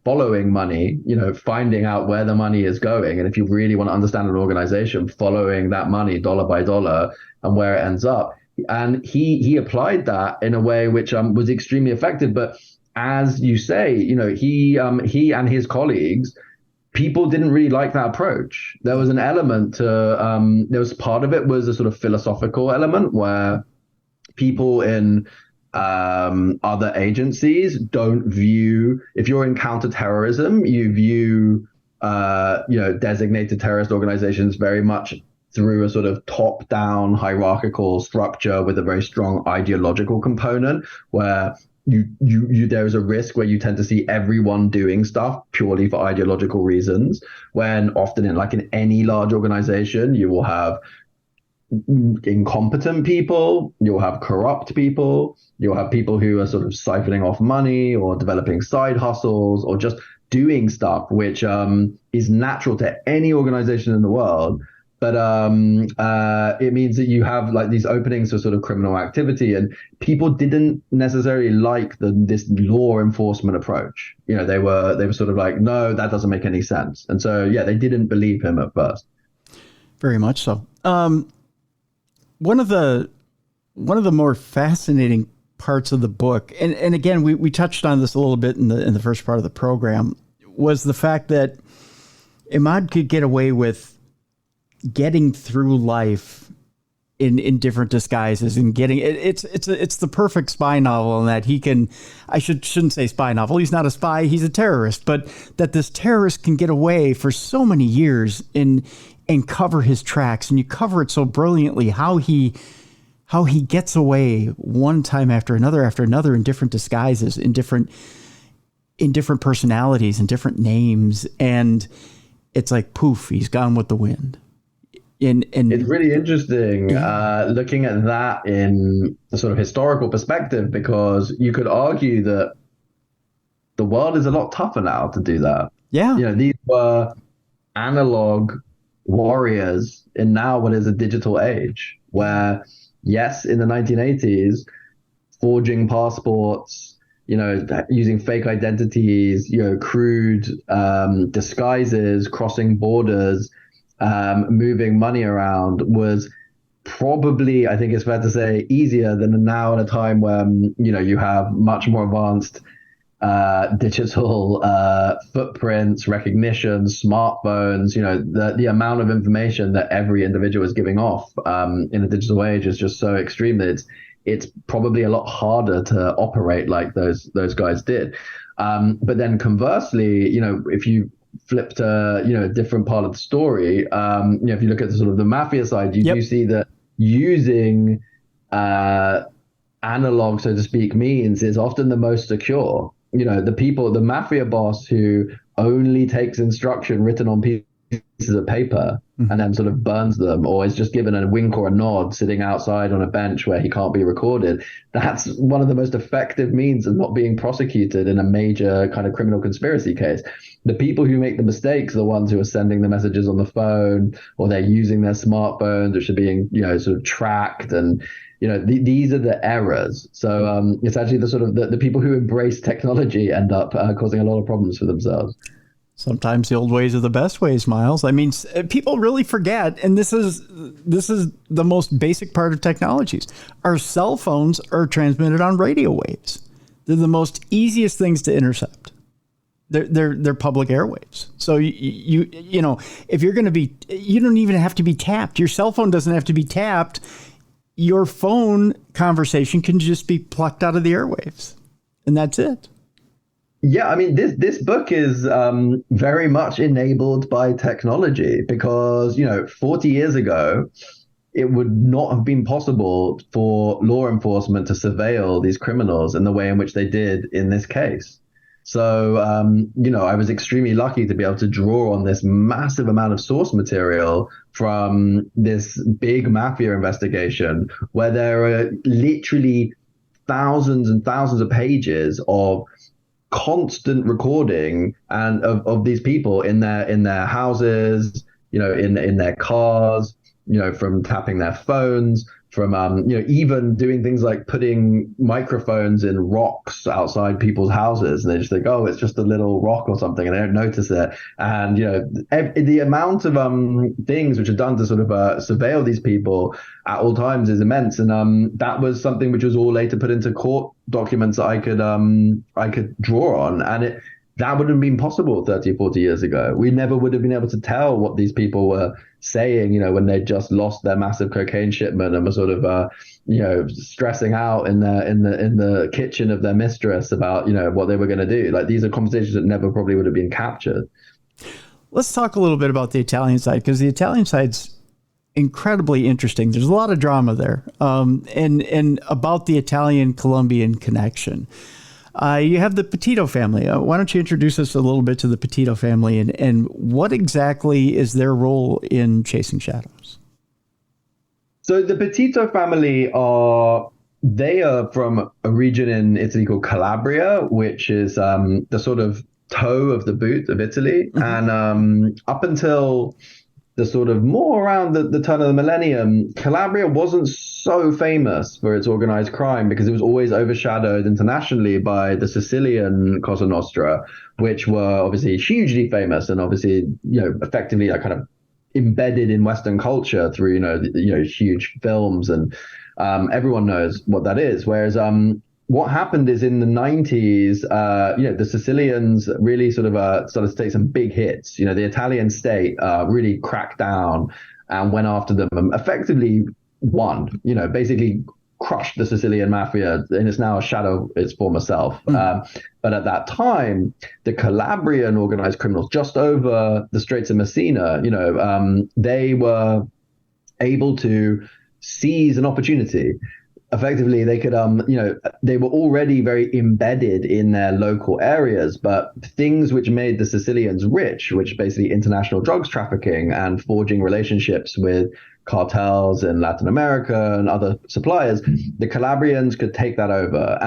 following money, finding out where the money is going. And if you really want to understand an organization, following that money dollar by dollar and where it ends up. And he applied that in a way which was extremely effective. But as you say, he and his colleagues, people didn't really like that approach. There was an element to, part of it was a sort of philosophical element where people in other agencies don't view, if you're in counterterrorism, you view, designated terrorist organizations very much through a sort of top-down hierarchical structure with a very strong ideological component, where there is a risk where you tend to see everyone doing stuff purely for ideological reasons, when often in any large organization, you will have incompetent people, you'll have corrupt people, you'll have people who are sort of siphoning off money or developing side hustles or just doing stuff which is natural to any organization in the world. But it means that you have these openings for sort of criminal activity, and people didn't necessarily like this law enforcement approach. They were sort of like, no, that doesn't make any sense. And so, they didn't believe him at first. Very much so. One of the more fascinating parts of the book, and again, we touched on this a little bit in the first part of the program, was the fact that Imad could get away with getting through life in different disguises and getting it's the perfect spy novel in that he can, shouldn't say spy novel. He's not a spy. He's a terrorist, but that this terrorist can get away for so many years and cover his tracks. And you cover it so brilliantly, how he gets away one time after another in different disguises, in different personalities and different names. And it's like, poof, he's gone with the wind. It's really interesting looking at that in a sort of historical perspective, because you could argue that the world is a lot tougher now to do that. Yeah. These were analog warriors in now what is a digital age, where, yes, in the 1980s, forging passports, using fake identities, crude disguises, crossing borders, moving money around was probably, I think it's fair to say, easier than now in a time when, you have much more advanced digital footprints, recognition, smartphones. The amount of information that every individual is giving off in a digital age is just so extreme that it's probably a lot harder to operate like those guys did. But then conversely, if you flip to a different part of the story, if you look at the sort of the mafia side, you do see that using analog, so to speak, means is often the most secure. The mafia boss who only takes instruction written on pieces of paper and then sort of burns them, or is just given a wink or a nod sitting outside on a bench where he can't be recorded. That's one of the most effective means of not being prosecuted in a major kind of criminal conspiracy case. The people who make the mistakes are the ones who are sending the messages on the phone, or they're using their smartphones, which are being, sort of tracked. And, these are the errors. So it's actually the sort of the people who embrace technology end up causing a lot of problems for themselves. Sometimes the old ways are the best ways, Miles. I mean, people really forget, and this is the most basic part of technologies. Our cell phones are transmitted on radio waves. They're the most easiest things to intercept. They're public airwaves. So you know, if you're going to be, you don't even have to be tapped. Your cell phone doesn't have to be tapped. Your phone conversation can just be plucked out of the airwaves, and that's it. Yeah, I mean, this book is very much enabled by technology because, 40 years ago, it would not have been possible for law enforcement to surveil these criminals in the way in which they did in this case. So, I was extremely lucky to be able to draw on this massive amount of source material from this big mafia investigation where there are literally thousands and thousands of pages of constant recording and of these people in their houses, in their cars, from tapping their phones, from even doing things like putting microphones in rocks outside people's houses, and they just think, oh, it's just a little rock or something, and they don't notice it. And the amount of things which are done to sort of surveil these people at all times is immense. And that was something which was all later put into court documents that I could draw on, and that wouldn't have been possible 30 or 40 years ago. We never would have been able to tell what these people were saying, when they just lost their massive cocaine shipment and were sort of, stressing out in the kitchen of their mistress about, what they were going to do. Like, these are conversations that never probably would have been captured. Let's talk a little bit about the Italian side, because the Italian side's incredibly interesting. There's a lot of drama there, and about the Italian-Colombian connection. You have the Pititto family. Why don't you introduce us a little bit to the Pititto family and what exactly is their role in Chasing Shadows? So the Pititto family are from a region in Italy called Calabria, which is the sort of toe of the boot of Italy. Mm-hmm. And up until the sort of more around the turn of the millennium, Calabria wasn't so famous for its organized crime because it was always overshadowed internationally by the Sicilian Cosa Nostra, which were obviously hugely famous and obviously, effectively kind of embedded in Western culture through, huge films, and everyone knows what that is. Whereas what happened is in the 90s, the Sicilians really sort of started to take some big hits. The Italian state really cracked down and went after them and effectively won, basically crushed the Sicilian mafia, and it's now a shadow of its former self. But at that time, the Calabrian organized criminals just over the Straits of Messina, they were able to seize an opportunity. Effectively, they could, they were already very embedded in their local areas, but things which made the Sicilians rich, which basically international drugs trafficking and forging relationships with cartels in Latin America and other suppliers, the Calabrians could take that over.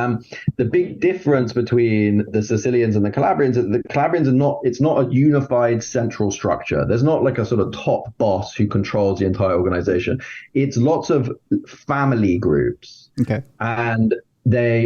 The big difference between the Sicilians and the Calabrians is that the Calabrians it's not a unified central structure. There's not like a sort of top boss who controls the entire organization. It's lots of family groups. Okay. And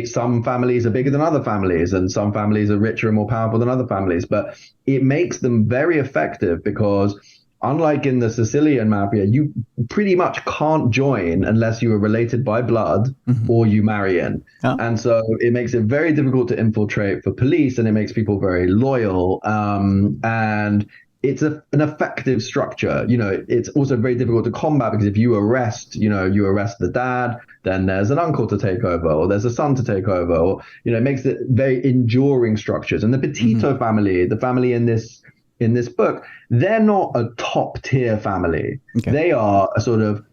some families are bigger than other families, and some families are richer and more powerful than other families. But it makes them very effective because unlike in the Sicilian mafia, you pretty much can't join unless you are related by blood or you marry in. Oh. And so it makes it very difficult to infiltrate for police, and it makes people very loyal. And it's an effective structure. It's also very difficult to combat because if you arrest the dad, then there's an uncle to take over, or there's a son to take over, or, it makes it very enduring structures. And the Pititto family, the family in this book, they're not a top tier family. Okay. They are a sort of,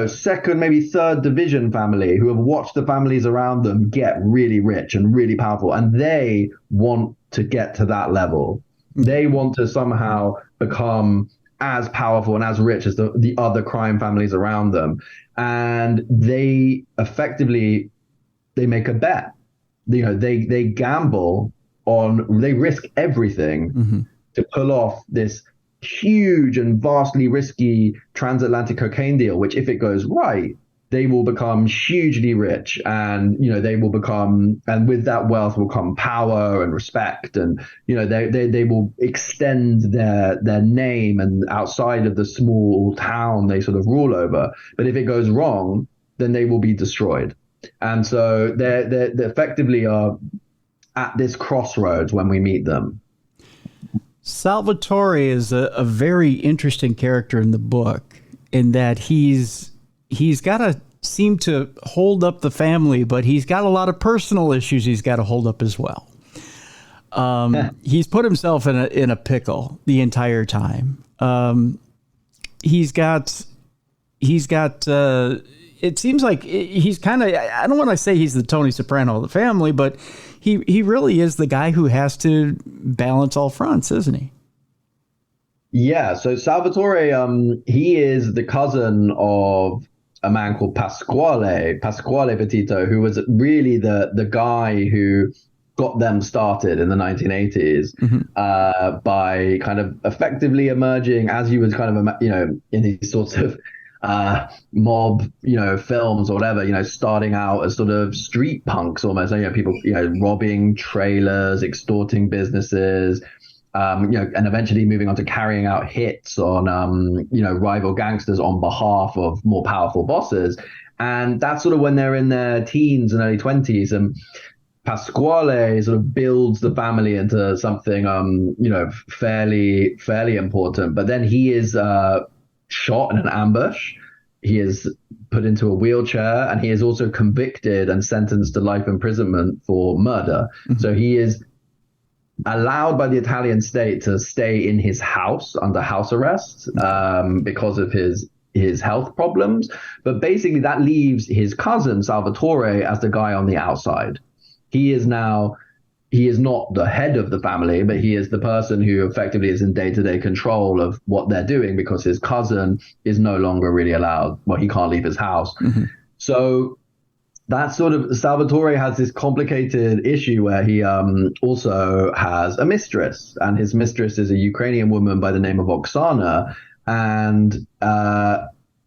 second, maybe third division family who have watched the families around them get really rich and really powerful. And they want to get to that level. They want to somehow become as powerful and as rich as the other crime families around them. And they effectively, they make a bet. They gamble on, they risk everything to pull off this huge and vastly risky transatlantic cocaine deal, which if it goes right, they will become hugely rich, and they will become, and with that wealth will come power and respect, and they will extend their name and outside of the small town they sort of rule over. But if it goes wrong, then they will be destroyed. And so they effectively are at this crossroads when we meet them. Salvatore is a very interesting character in the book, in that he's got to seem to hold up the family, but he's got a lot of personal issues he's got to hold up as well. He's put himself in a pickle the entire time. He's got it seems like he's kind of, I don't want to say he's the Tony Soprano of the family, but he really is the guy who has to balance all fronts, isn't he? Yeah, so Salvatore, he is the cousin of a man called Pasquale Pititto, who was really the guy who got them started in the 1980s, by kind of effectively emerging, as you would kind of, in these sorts of mob, films or whatever, starting out as sort of street punks almost, people, robbing trailers, extorting businesses, and eventually moving on to carrying out hits on, rival gangsters on behalf of more powerful bosses. And that's sort of when they're in their teens and early 20s. And Pasquale sort of builds the family into something, fairly important. But then he is shot in an ambush. He is put into a wheelchair, and he is also convicted and sentenced to life imprisonment for murder. So he is allowed by the Italian state to stay in his house under house arrest because of his health problems. But basically that leaves his cousin Salvatore as the guy on the outside. He is not the head of the family, but he is the person who effectively is in day-to-day control of what they're doing, because his cousin is no longer really allowed. Well, he can't leave his house. So that's sort of, Salvatore has this complicated issue where he also has a mistress, and his mistress is a Ukrainian woman by the name of Oksana. And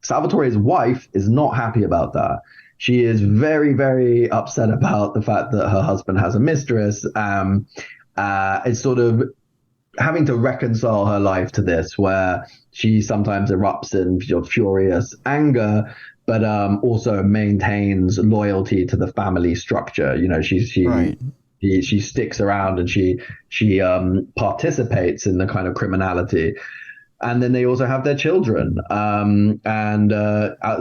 Salvatore's wife is not happy about that. She is very, very upset about the fact that her husband has a mistress. It's sort of having to reconcile her life to this, where she sometimes erupts in furious anger, but also maintains loyalty to the family structure. She sticks around, and she participates in the kind of criminality. And then they also have their children.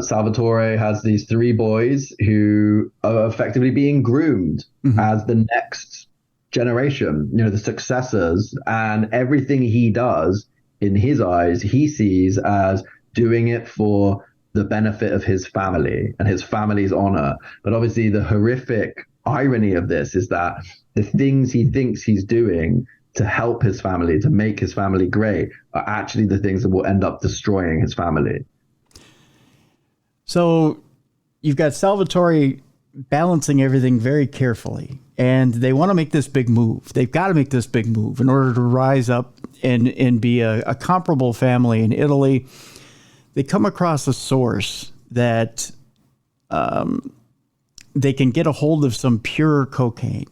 Salvatore has these 3 boys who are effectively being groomed as the next generation, the successors. And everything he does, in his eyes, he sees as doing it for the benefit of his family and his family's honor. But obviously the horrific irony of this is that the things he thinks he's doing to help his family, to make his family great, are actually the things that will end up destroying his family. So you've got Salvatore balancing everything very carefully, and they want to make this big move. They've got to make this big move in order to rise up and be a comparable family in Italy. They come across a source that they can get a hold of some pure cocaine,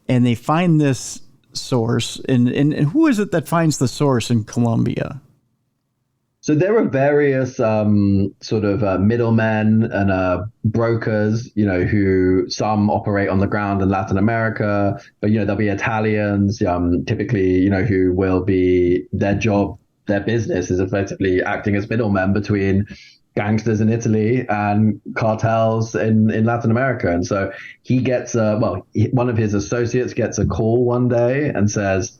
and they find this source. And who is it that finds the source in Colombia? So there are various sort of middlemen and brokers, who some operate on the ground in Latin America, but, there'll be Italians, typically, who will be, their business is effectively acting as middlemen between gangsters in Italy and cartels in Latin America. And so he gets one of his associates gets a call one day and says,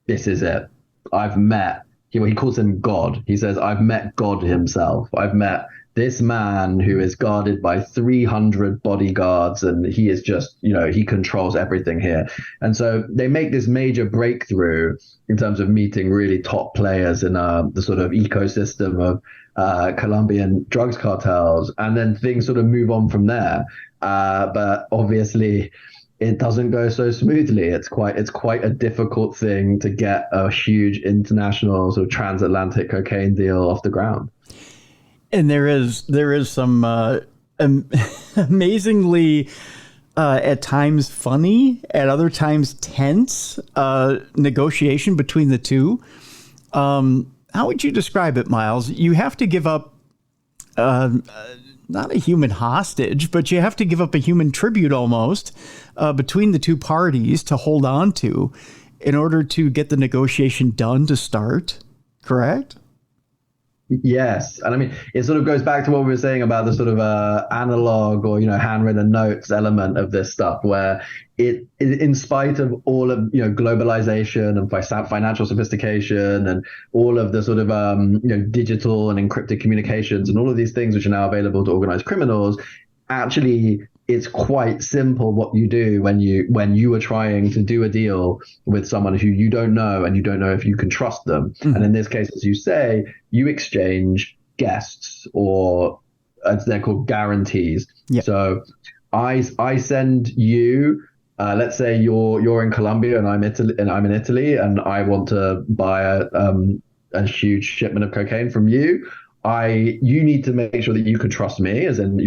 "This is it. I've met," he calls him God. He says, "I've met God himself. I've met this man who is guarded by 300 bodyguards, and he is just, he controls everything here." And so they make this major breakthrough in terms of meeting really top players in the sort of ecosystem of Colombian drugs cartels, and then things sort of move on from there. But obviously it doesn't go so smoothly. It's quite a difficult thing to get a huge international sort of transatlantic cocaine deal off the ground. And there is some amazingly at times funny, at other times tense negotiation between the two. How would you describe it, Miles? You have to give up not a human hostage, but you have to give up a human tribute almost between the two parties to hold on to in order to get the negotiation done to start, correct? Yes. And I mean, it sort of goes back to what we were saying about the sort of analog or, handwritten notes element of this stuff, where in spite of all of, globalization and financial sophistication and all of the sort of, digital and encrypted communications and all of these things which are now available to organized criminals, actually, it's quite simple what you do when you are trying to do a deal with someone who you don't know and you don't know if you can trust them. Mm-hmm. And in this case, as you say, you exchange guests, or as they're called, guarantees. Yep. So I send you, let's say you're in Colombia and I'm in Italy, and I want to buy a huge shipment of cocaine from you. You need to make sure that you can trust me, as in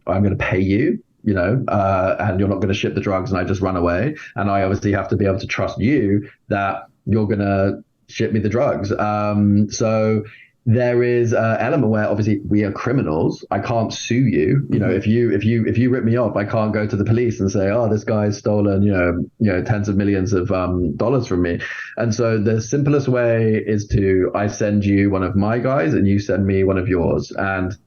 I'm gonna pay you, and you're not going to ship the drugs and I just run away. And I obviously have to be able to trust you that you're going to ship me the drugs. So there is an element where obviously we are criminals. I can't sue you. If you rip me off, I can't go to the police and say, oh, this guy's stolen, tens of millions of dollars from me. And so the simplest way is I send you one of my guys and you send me one of yours. And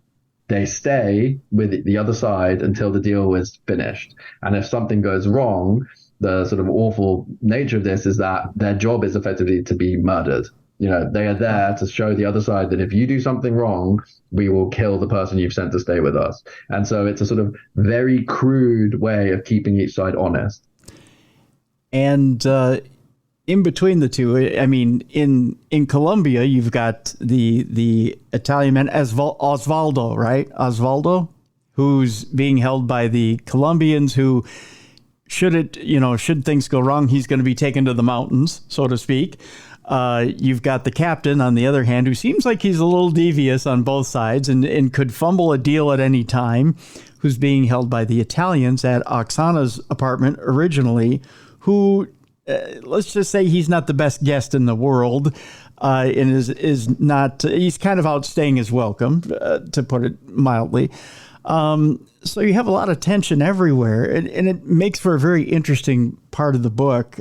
they stay with the other side until the deal is finished. And if something goes wrong, the sort of awful nature of this is that their job is effectively to be murdered. They are there to show the other side that if you do something wrong, we will kill the person you've sent to stay with us. And so it's a sort of very crude way of keeping each side honest. And in between the two, I mean, in Colombia, you've got the Italian man Osvaldo, right? Osvaldo, who's being held by the Colombians, who should things go wrong, he's going to be taken to the mountains, so to speak. You've got the captain, on the other hand, who seems like he's a little devious on both sides and could fumble a deal at any time, who's being held by the Italians at Oksana's apartment originally, who... let's just say he's not the best guest in the world, and is not. He's kind of outstaying his welcome, to put it mildly. So you have a lot of tension everywhere, and it makes for a very interesting part of the book.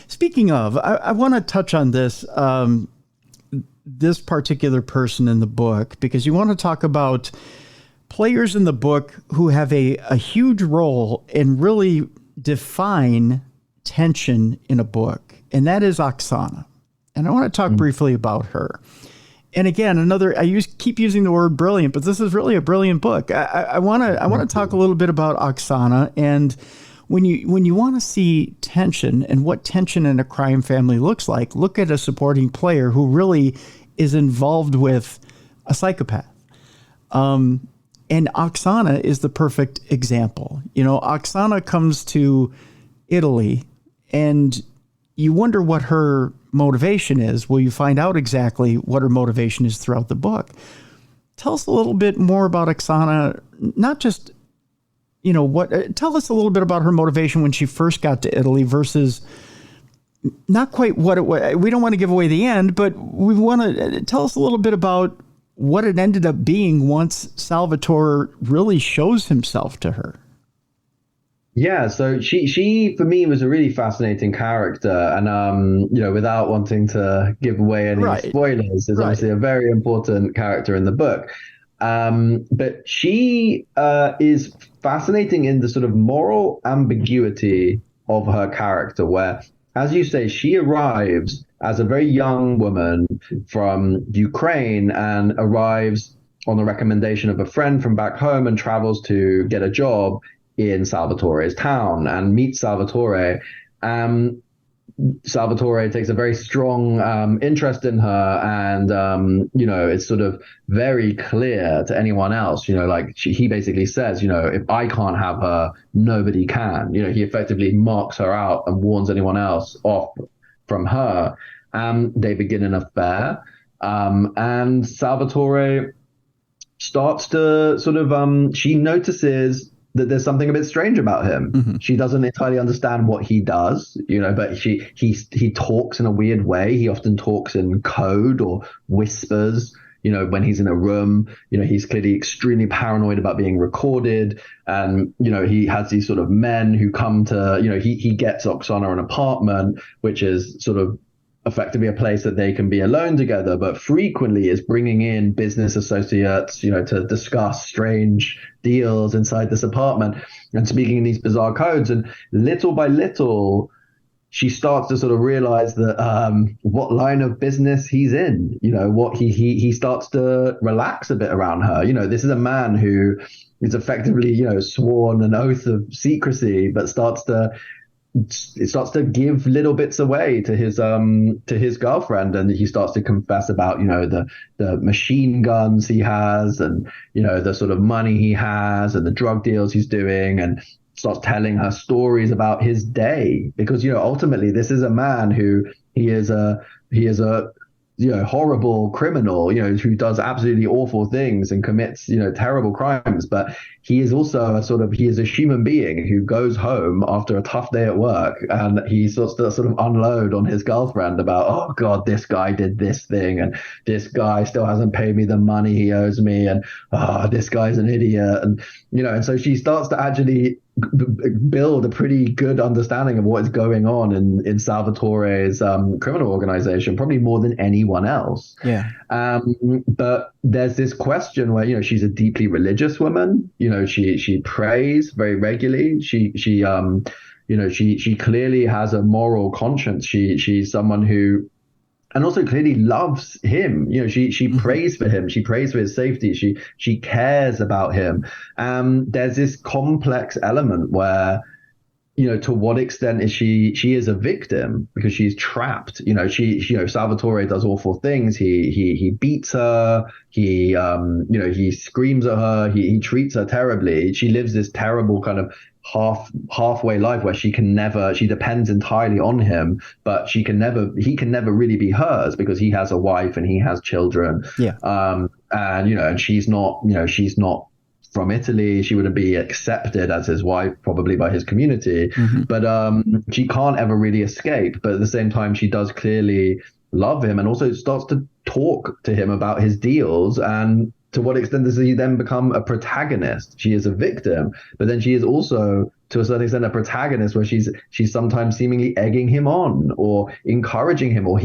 Speaking of, I want to touch on this particular person in the book, because you want to talk about players in the book who have a huge role and really define tension in a book, and that is Oksana. And I want to talk briefly about her. And again, keep using the word brilliant, but this is really a brilliant book. I want to talk a little bit about Oksana, and when you want to see tension and what tension in a crime family looks like, look at a supporting player who really is involved with a psychopath. And Oksana is the perfect example. Oksana comes to Italy, and you wonder what her motivation is. Well, you find out exactly what her motivation is throughout the book. Tell us a little bit more about Oksana, not just, tell us a little bit about her motivation when she first got to Italy versus not quite what it was. We don't want to give away the end, but we want to tell us a little bit about what it ended up being once Salvatore really shows himself to her. Yeah, so she for me was a really fascinating character, and without wanting to give away any spoilers, is obviously a very important character in the book. But she is fascinating in the sort of moral ambiguity of her character, where, as you say, she arrives as a very young woman from Ukraine and arrives on the recommendation of a friend from back home and travels to get a job in Salvatore's town and meets Salvatore. Salvatore takes a very strong interest in her, and it's sort of very clear to anyone else, he basically says, if I can't have her, nobody can. He effectively marks her out and warns anyone else off from her. They begin an affair, and Salvatore starts to sort of she notices that there's something a bit strange about him. Mm-hmm. She doesn't entirely understand what he does, but he talks in a weird way. He often talks in code or whispers. When he's in a room, he's clearly extremely paranoid about being recorded. And, he has these sort of men who come to, he gets Oksana an apartment, which is sort of effectively a place that they can be alone together, but frequently is bringing in business associates, to discuss strange deals inside this apartment and speaking in these bizarre codes. And little by little, she starts to sort of realize that what line of business he's in, what he starts to relax a bit around her. This is a man who is effectively, sworn an oath of secrecy, but starts to give little bits away to his girlfriend, and he starts to confess about the machine guns he has, and the sort of money he has, and the drug deals he's doing, and starts telling her stories about his day, because ultimately this is a man who he is a horrible criminal, who does absolutely awful things and commits terrible crimes, but he is also he is a human being who goes home after a tough day at work, and he starts to sort of unload on his girlfriend about, oh god, this guy did this thing, and this guy still hasn't paid me the money he owes me, and this guy's an idiot, and so she starts to actually build a pretty good understanding of what is going on in Salvatore's criminal organization, probably more than anyone else. Yeah. But there's this question where she's a deeply religious woman. She prays very regularly. She clearly has a moral conscience. She's someone who, and also clearly loves him. She prays for him. She prays for his safety. She cares about him. There's this complex element where, to what extent is she is a victim because she's trapped. Salvatore does awful things. He beats her. He screams at her. He treats her terribly. She lives this terrible kind of halfway life where she depends entirely on him, but he can never really be hers because he has a wife and he has children. Yeah. And she's not from Italy. She wouldn't be accepted as his wife probably by his community. Mm-hmm. But she can't ever really escape. But at the same time, she does clearly love him and also starts to talk to him about his deals. And to what extent does he then become a protagonist? She is a victim, but then she is also, to a certain extent, a protagonist where she's sometimes seemingly egging him on or encouraging him or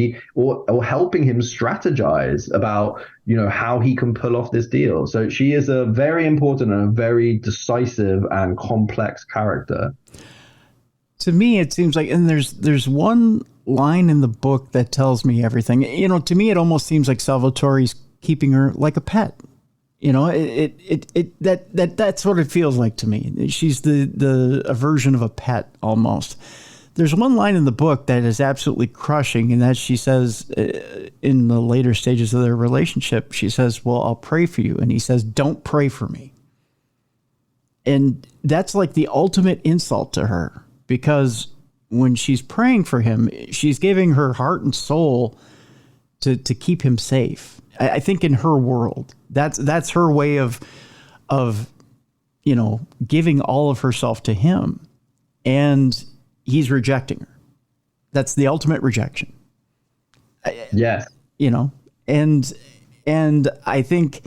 helping him strategize about, how he can pull off this deal. So she is a very important and a very decisive and complex character. To me, it seems like, and there's one line in the book that tells me everything. To me, it almost seems like Salvatore's keeping her like a pet. That's what it feels like to me. She's a version of a pet almost. There's one line in the book that is absolutely crushing, and that she says in the later stages of their relationship, she says, well, I'll pray for you. And he says, don't pray for me. And that's like the ultimate insult to her, because when she's praying for him, she's giving her heart and soul to keep him safe. I think in her world, that's her way of giving all of herself to him, and he's rejecting her. That's the ultimate rejection. Yes. And I think,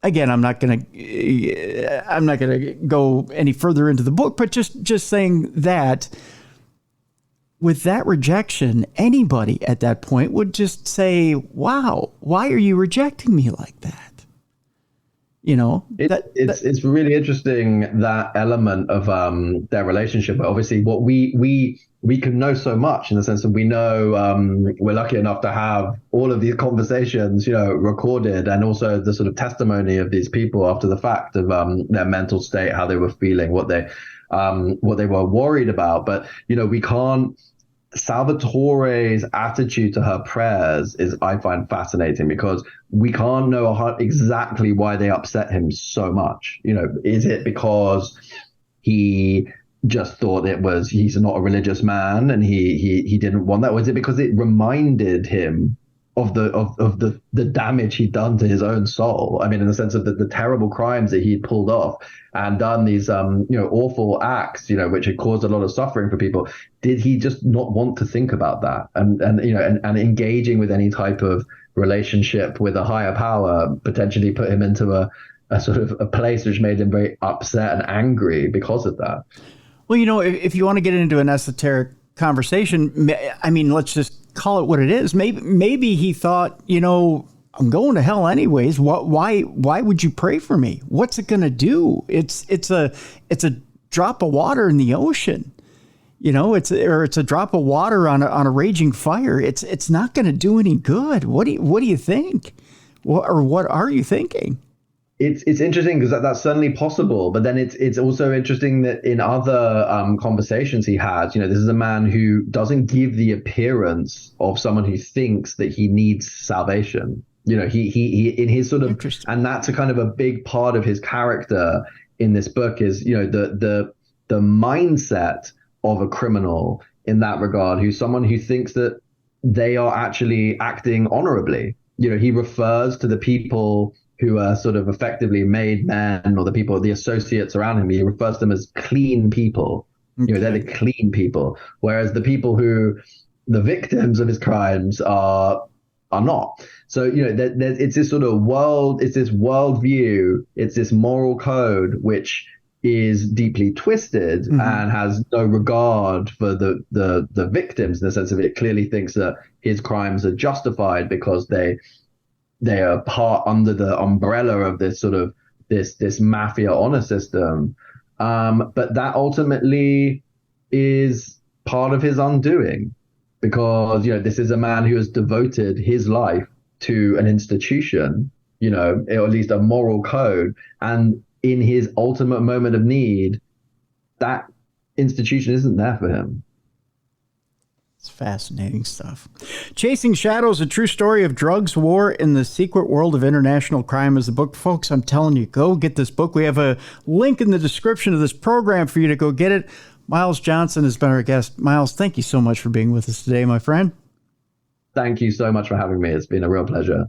again, I'm not going to go any further into the book, but just saying that with that rejection, anybody at that point would just say, wow, why are you rejecting me like that? It's really interesting, that element of their relationship. Obviously, what we can know so much, in the sense that we know we're lucky enough to have all of these conversations, recorded, and also the sort of testimony of these people after the fact of their mental state, how they were feeling, what they were worried about. But we can't. Salvatore's attitude to her prayers I find fascinating, because we can't know exactly why they upset him so much. Is it because he just thought he's not a religious man and he didn't want that? Or is it because it reminded him the damage he'd done to his own soul. I mean, in the sense of the terrible crimes that he'd pulled off and done these awful acts, which had caused a lot of suffering for people. Did he just not want to think about that? And engaging with any type of relationship with a higher power potentially put him into a sort of a place which made him very upset and angry because of that. Well, if you want to get into an esoteric conversation, I mean, let's just call it what it is. Maybe he thought, I'm going to hell anyways. Why would you pray for me? What's it going to do? It's a drop of water in the ocean. It's a drop of water on a raging fire. It's not going to do any good. What do you think? What are you thinking? It's interesting because that's certainly possible, but then it's also interesting that in other conversations he has, this is a man who doesn't give the appearance of someone who thinks that he needs salvation. He in his sort of, and that's a kind of a big part of his character in this book is the mindset of a criminal in that regard, who's someone who thinks that they are actually acting honorably. He refers to the people who are sort of effectively made men, or the associates around him. He refers to them as clean people. Okay. They're the clean people. Whereas the people the victims of his crimes are not. So, it's this sort of it's this worldview, it's this moral code, which is deeply twisted and has no regard for the victims, in the sense of it clearly thinks that his crimes are justified because they are part under the umbrella of this sort of this mafia honor system. But that ultimately is part of his undoing, because, this is a man who has devoted his life to an institution, or at least a moral code. And in his ultimate moment of need, that institution isn't there for him. It's fascinating stuff. Chasing Shadows, a true story of drugs, war, and the secret world of international crime is the book. Folks, I'm telling you, go get this book. We have a link in the description of this program for you to go get it. Miles Johnson has been our guest. Miles, thank you so much for being with us today, my friend. Thank you so much for having me. It's been a real pleasure.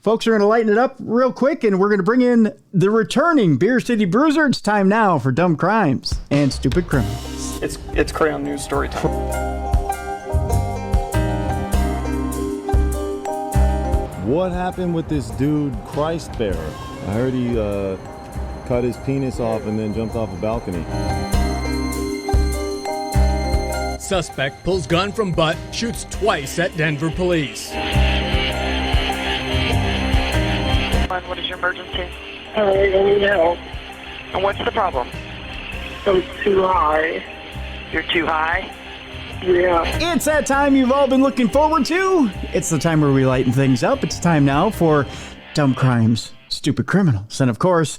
Folks, we're going to lighten it up real quick, and we're going to bring in the returning Beer City Bruiser. It's time now for Dumb Crimes and Stupid Criminals. It's Crayon News story time. What happened with this dude, Christ Bearer? I heard he cut his penis off and then jumped off a balcony. Suspect pulls gun from butt, shoots twice at Denver police. What is your emergency? I need help. And what's the problem? I'm too high. You're too high? Yeah. It's that time you've all been looking forward to. It's the time where we lighten things up. It's time now for Dumb Crimes, Stupid Criminals. And of course,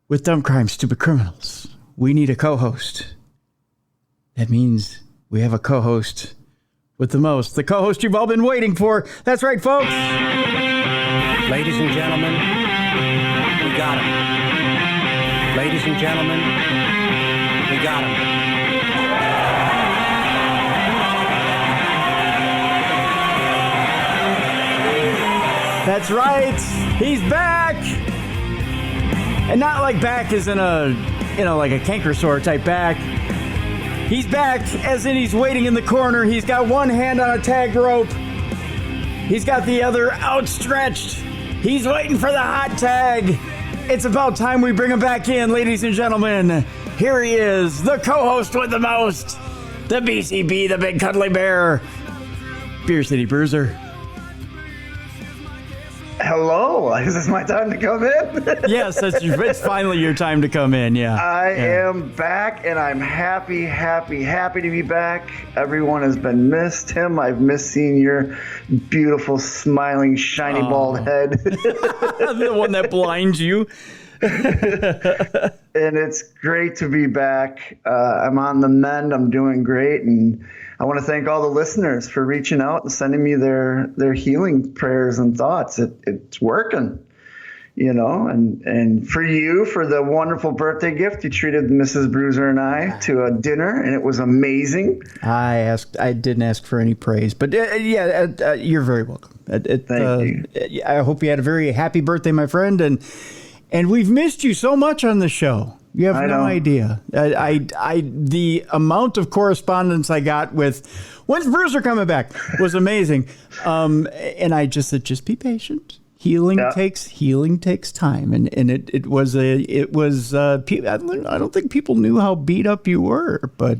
with Dumb Crimes, Stupid Criminals, we need a co-host. That means we have a co-host with the most. The co-host you've all been waiting for. That's right, folks. Ladies and gentlemen, we got him. Ladies and gentlemen, we got him. That's right. He's back. And not like back as in like a canker sore type back. He's back as in he's waiting in the corner. He's got one hand on a tag rope. He's got the other outstretched. He's waiting for the hot tag. It's about time we bring him back in, ladies and gentlemen. Here he is, the co-host with the most, the BCB, the Big Cuddly Bear, Beer City Bruiser. Hello, is this my time to come in? Yes, it's finally your time to come in, yeah. I am back, and I'm happy to be back. Everyone has been missed. Tim, I've missed seeing your beautiful, smiling, shiny, bald head. The one that blinds you. And it's great to be back. I'm on the mend. I'm doing great, and I want to thank all the listeners for reaching out and sending me their healing prayers and thoughts. It's working. and for you, for the wonderful birthday gift, you treated Mrs. Bruiser and I to a dinner, and it was amazing. I didn't ask for any praise, but you're very welcome. Thank you. I hope you had a very happy birthday, my friend, and we've missed you so much on the show. You have no idea. The amount of correspondence I got with when's Bruiser coming back was amazing. And I just said, just be patient. Healing takes time, and it was I don't think people knew how beat up you were, but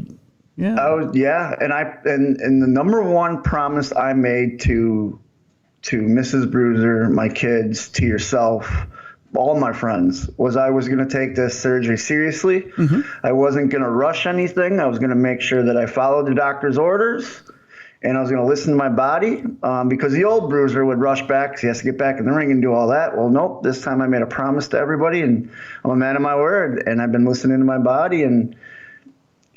yeah. And the number one promise I made to Mrs. Bruiser, my kids, to yourself, all my friends, was I was going to take this surgery seriously. Mm-hmm. I wasn't going to rush anything. I was going to make sure that I followed the doctor's orders. And I was going to listen to my body because the old Bruiser would rush back because he has to get back in the ring and do all that. Well, nope. This time I made a promise to everybody, and I'm a man of my word. And I've been listening to my body, and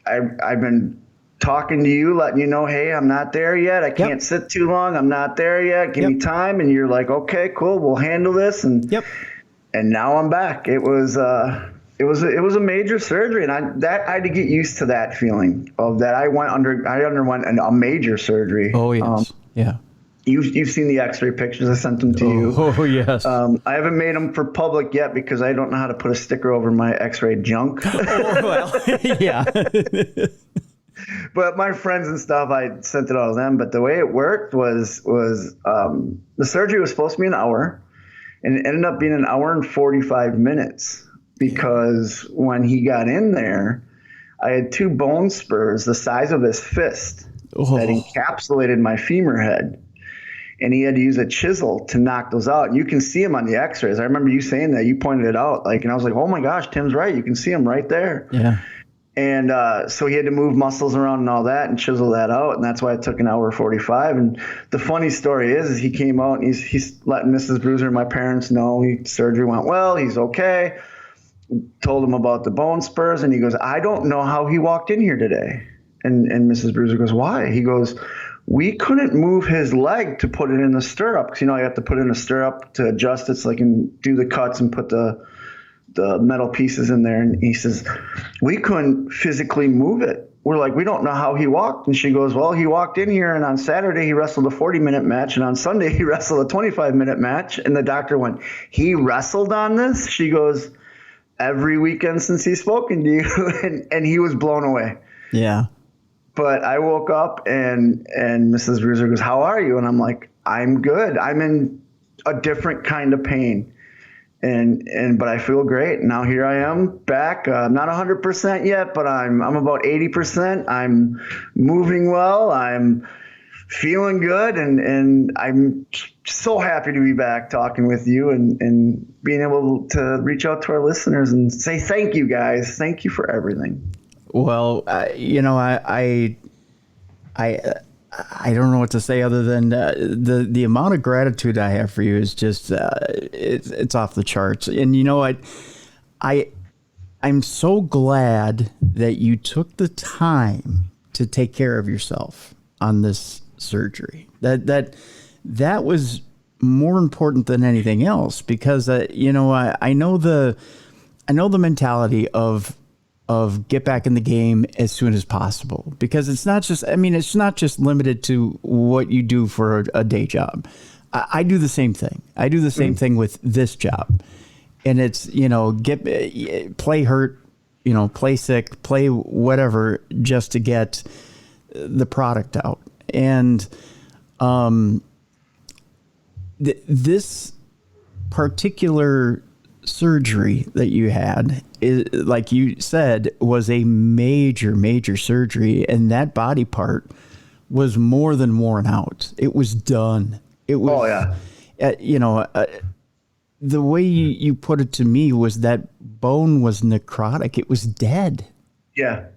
I've been talking to you, letting you know, hey, I'm not there yet. I can't sit too long. I'm not there yet. Give me time. And you're like, okay, cool. We'll handle this. And now I'm back. It was a major surgery, and I had to get used to that feeling of that. I underwent a major surgery. Oh yes, You've seen the X-ray pictures. I sent them to you. Oh yes. I haven't made them for public yet because I don't know how to put a sticker over my X-ray junk. Yeah. But my friends and stuff, I sent it all to them. But the way it worked was the surgery was supposed to be an hour, and it ended up being an hour and 45 minutes. Because when he got in there, I had 2 bone spurs the size of his fist that encapsulated my femur head. And he had to use a chisel to knock those out. And you can see them on the x-rays. I remember you saying that. You pointed it out. And I was like, oh, my gosh, Tim's right. You can see them right there. Yeah. And so he had to move muscles around and all that and chisel that out. And that's why it took an hour 45. And the funny story is he came out and he's letting Mrs. Bruiser and my parents know surgery went well. He's okay. Told him about the bone spurs, and he goes, I don't know how he walked in here today. And Mrs. Bruiser goes, why? He goes, we couldn't move his leg to put it in the stirrup. Because, you have to put in a stirrup to adjust it so I can do the cuts and put the metal pieces in there. And he says, we couldn't physically move it. We're like, we don't know how he walked. And she goes, well, he walked in here, and on Saturday he wrestled a 40-minute match, and on Sunday he wrestled a 25-minute match. And the doctor went, he wrestled on this? She goes, every weekend since he's spoken to you. and he was blown away. Yeah. But I woke up and Mrs. Bruiser goes, how are you? And I'm like, I'm good. I'm in a different kind of pain. But I feel great. Now here I am back. I'm not 100% yet, but I'm about 80%. I'm moving well. I'm feeling good, and I'm so happy to be back talking with you and being able to reach out to our listeners and say thank you, guys. Thank you for everything. Well, I don't know what to say other than the amount of gratitude I have for you is just it's off the charts. And I'm so glad that you took the time to take care of yourself on this surgery. That was more important than anything else, because I know the mentality of get back in the game as soon as possible, because it's not just limited to what you do for a day job. I do the same thing. I do the same thing with this job, and it's play hurt, play sick, play whatever, just to get the product out. And this particular surgery that you had, like you said, was a major surgery, and that body part was more than worn out. It was done. It was, the way you put it to me was that bone was necrotic. It was dead. Yeah.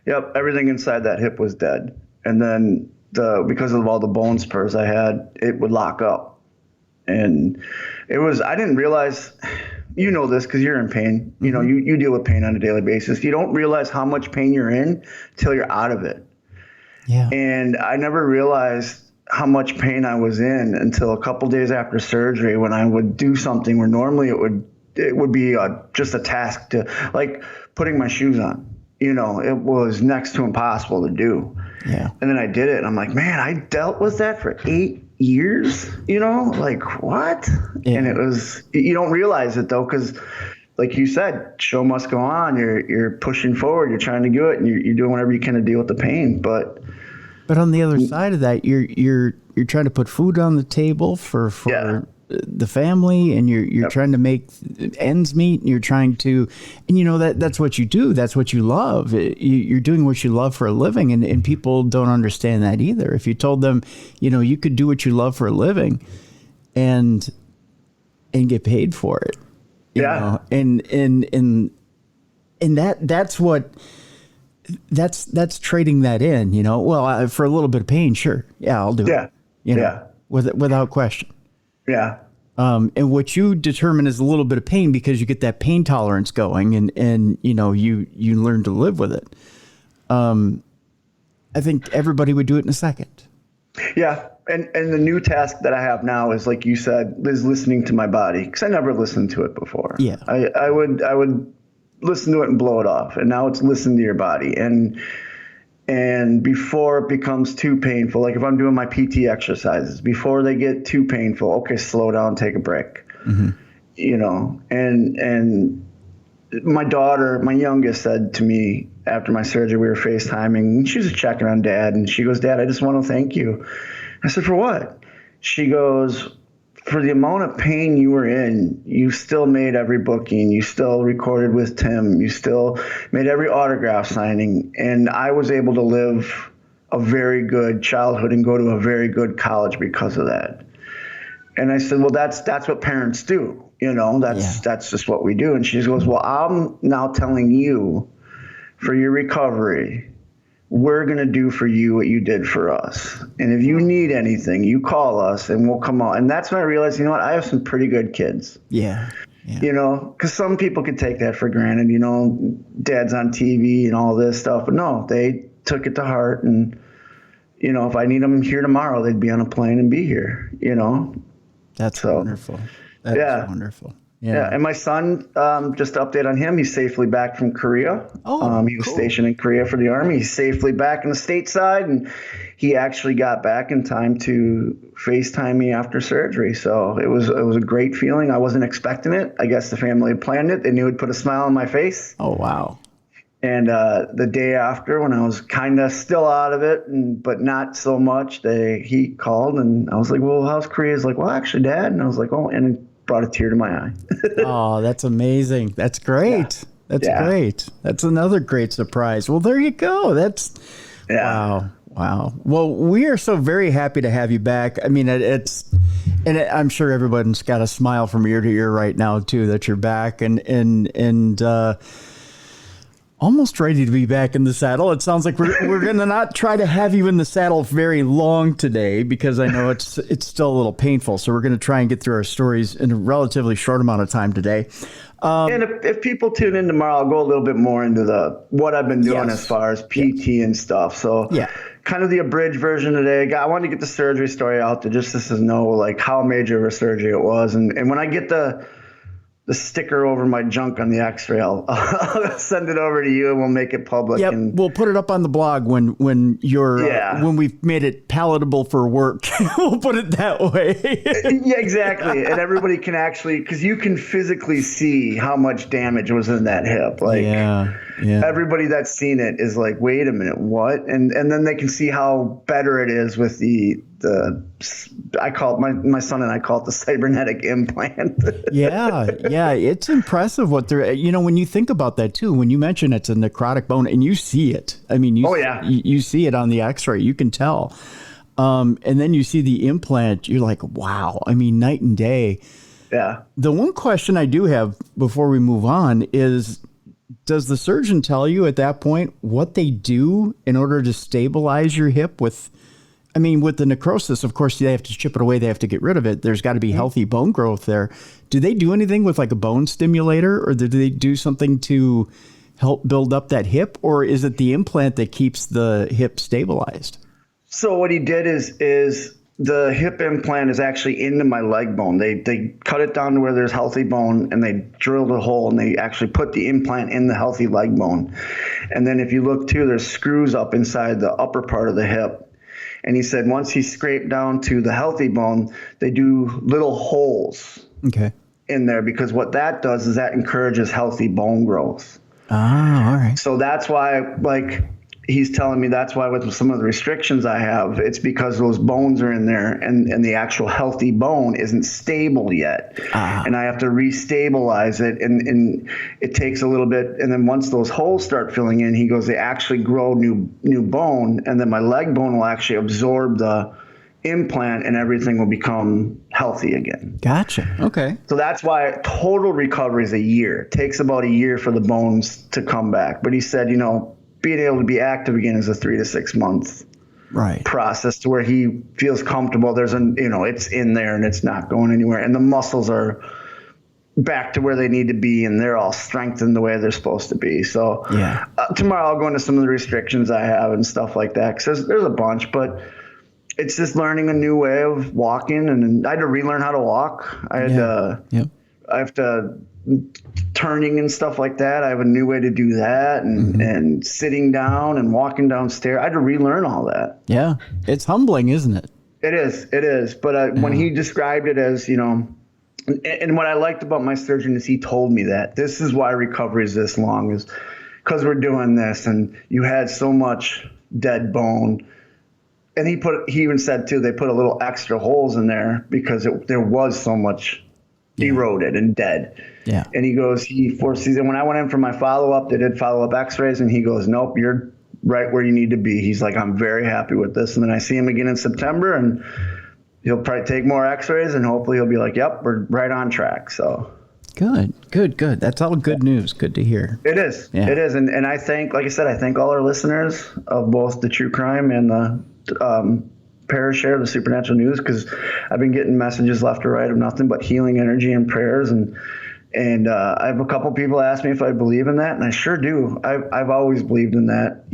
Yep. Everything inside that hip was dead. And then because of all the bone spurs I had, it would lock up. And I didn't realize, this because you're in pain. You deal with pain on a daily basis. You don't realize how much pain you're in till you're out of it. Yeah. And I never realized how much pain I was in until a couple days after surgery, when I would do something where normally it would be just a task to, like putting my shoes on. You know, it was next to impossible to do. Yeah. And then I did it, and I'm like, man, I dealt with that for 8 years. You know, like what? Yeah. And it was, you don't realize it though, because like you said, show must go on. You're pushing forward. You're trying to do it, and you're doing whatever you can to deal with the pain. But on the other side of that, you're trying to put food on the table for the family, and you're trying to make ends meet, and you're trying to, and you know, that's what you do. That's what you love. You're doing what you love for a living, and people don't understand that either. If you told them, you know, you could do what you love for a living and get paid for it, you know, and that's trading that in, you know, well, for a little bit of pain. Sure. Yeah, I'll do it. You know, without question. Yeah. And what you determine is a little bit of pain because you get that pain tolerance going, and you know, you learn to live with it. I think everybody would do it in a second. Yeah. And the new task that I have now is, like you said, is listening to my body, because I never listened to it before. Yeah. I would listen to it and blow it off. And now it's listen to your body. And before it becomes too painful, like if I'm doing my PT exercises, before they get too painful, okay, slow down, take a break. Mm-hmm. You know, and my daughter, my youngest, said to me after my surgery, we were FaceTiming, and she was checking on Dad, and she goes, Dad, I just want to thank you. I said, for what? She goes, for the amount of pain you were in, you still made every booking. You still recorded with Tim. You still made every autograph signing. And I was able to live a very good childhood and go to a very good college because of that. And I said, well, that's what parents do. You know, that's just what we do. And she goes, well, I'm now telling you, for your recovery, we're going to do for you what you did for us. And if you need anything, you call us and we'll come on. And that's when I realized, you know what, I have some pretty good kids. Yeah. You know, because some people could take that for granted, you know, Dad's on TV and all this stuff. But no, they took it to heart. And, you know, if I need them here tomorrow, they'd be on a plane and be here, you know. That's wonderful. That is wonderful. Yeah. And my son, just to update on him, he's safely back from Korea. He was stationed in Korea for the Army. He's safely back in the stateside, and he actually got back in time to FaceTime me after surgery. So it was a great feeling. I wasn't expecting it. I guess the family had planned it. They knew it'd put a smile on my face. Oh, wow. And the day after, when I was kind of still out of it, but not so much, he called, and I was like, well, how's Korea? He's like, well, actually, Dad. And I was like, oh, and it brought a tear to my eye. Oh, that's amazing. That's great. Yeah. That's great. That's another great surprise. Well, there you go. Wow. Well, we are so very happy to have you back. I mean, I'm sure everyone's got a smile from ear to ear right now too, that you're back and almost ready to be back in the saddle. It sounds like we're going to not try to have you in the saddle very long today, because I know it's still a little painful. So we're going to try and get through our stories in a relatively short amount of time today. And if people tune in tomorrow, I'll go a little bit more into what I've been doing as far as PT and stuff. So kind of the abridged version today. I wanted to get the surgery story out there just to know like how major of a surgery it was. And when I get the sticker over my junk on the X-ray, I'll send it over to you and we'll make it public. Yep, we'll put it up on the blog when when we've made it palatable for work. We'll put it that way. Yeah, exactly. And everybody can actually, because you can physically see how much damage was in that hip. Like, everybody that's seen it is like, wait a minute, what? And then they can see how better it is with the I call it, my son and I call it the cybernetic implant. Yeah, it's impressive what they're, when you think about that too, when you mention it's a necrotic bone and you see it, I mean, you see it on the X-ray, you can tell. And then you see the implant, you're like, wow, I mean, night and day. Yeah. The one question I do have before we move on is, does the surgeon tell you at that point what they do in order to stabilize your hip with the necrosis? Of course, they have to chip it away. They have to get rid of it. There's got to be healthy bone growth there. Do they do anything with like a bone stimulator, or do they do something to help build up that hip, or is it the implant that keeps the hip stabilized? So what he did is the hip implant is actually into my leg bone. They cut it down to where there's healthy bone, and they drilled a hole, and they actually put the implant in the healthy leg bone. And then if you look too, there's screws up inside the upper part of the hip. And he said once he scraped down to the healthy bone, they do little holes in there, because what that does is that encourages healthy bone growth. Ah, all right. So that's why, like, he's telling me that's why with some of the restrictions I have, it's because those bones are in there, and the actual healthy bone isn't stable yet. And I have to restabilize it, and it takes a little bit. And then once those holes start filling in, he goes, they actually grow new bone, and then my leg bone will actually absorb the implant, and everything will become healthy again. Gotcha. Okay. So that's why total recovery is a year. It takes about a year for the bones to come back. But he said, being able to be active again is a 3 to 6 month process, to where he feels comfortable. There's it's in there and it's not going anywhere, and the muscles are back to where they need to be, and they're all strengthened the way they're supposed to be. So tomorrow I'll go into some of the restrictions I have and stuff like that, because there's a bunch, but it's just learning a new way of walking, and I had to relearn how to walk. I have to turning and stuff like that. I have a new way to do that, and sitting down and walking downstairs. I had to relearn all that. Yeah. It's humbling, isn't it? It is. But when he described it as, and what I liked about my surgeon is he told me that this is why recovery is this long, is because we're doing this, and you had so much dead bone. And he even said too, they put a little extra holes in there because there was so much eroded and dead. Yeah. And he goes, he foresees it. When I went in for my follow-up, they did follow-up x-rays, and he goes, nope, you're right where you need to be. He's like, I'm very happy with this. And then I see him again in September, and he'll probably take more x-rays, and hopefully he'll be like, yep, we're right on track. So good. That's all good news. Good to hear. It is. Yeah. It is. And I thank, like I said, I thank all our listeners of both the true crime and the Parashare, the supernatural news, because I've been getting messages left or right of nothing but healing energy and prayers, and I have a couple people ask me if I believe in that, and I sure do. I've always believed in that,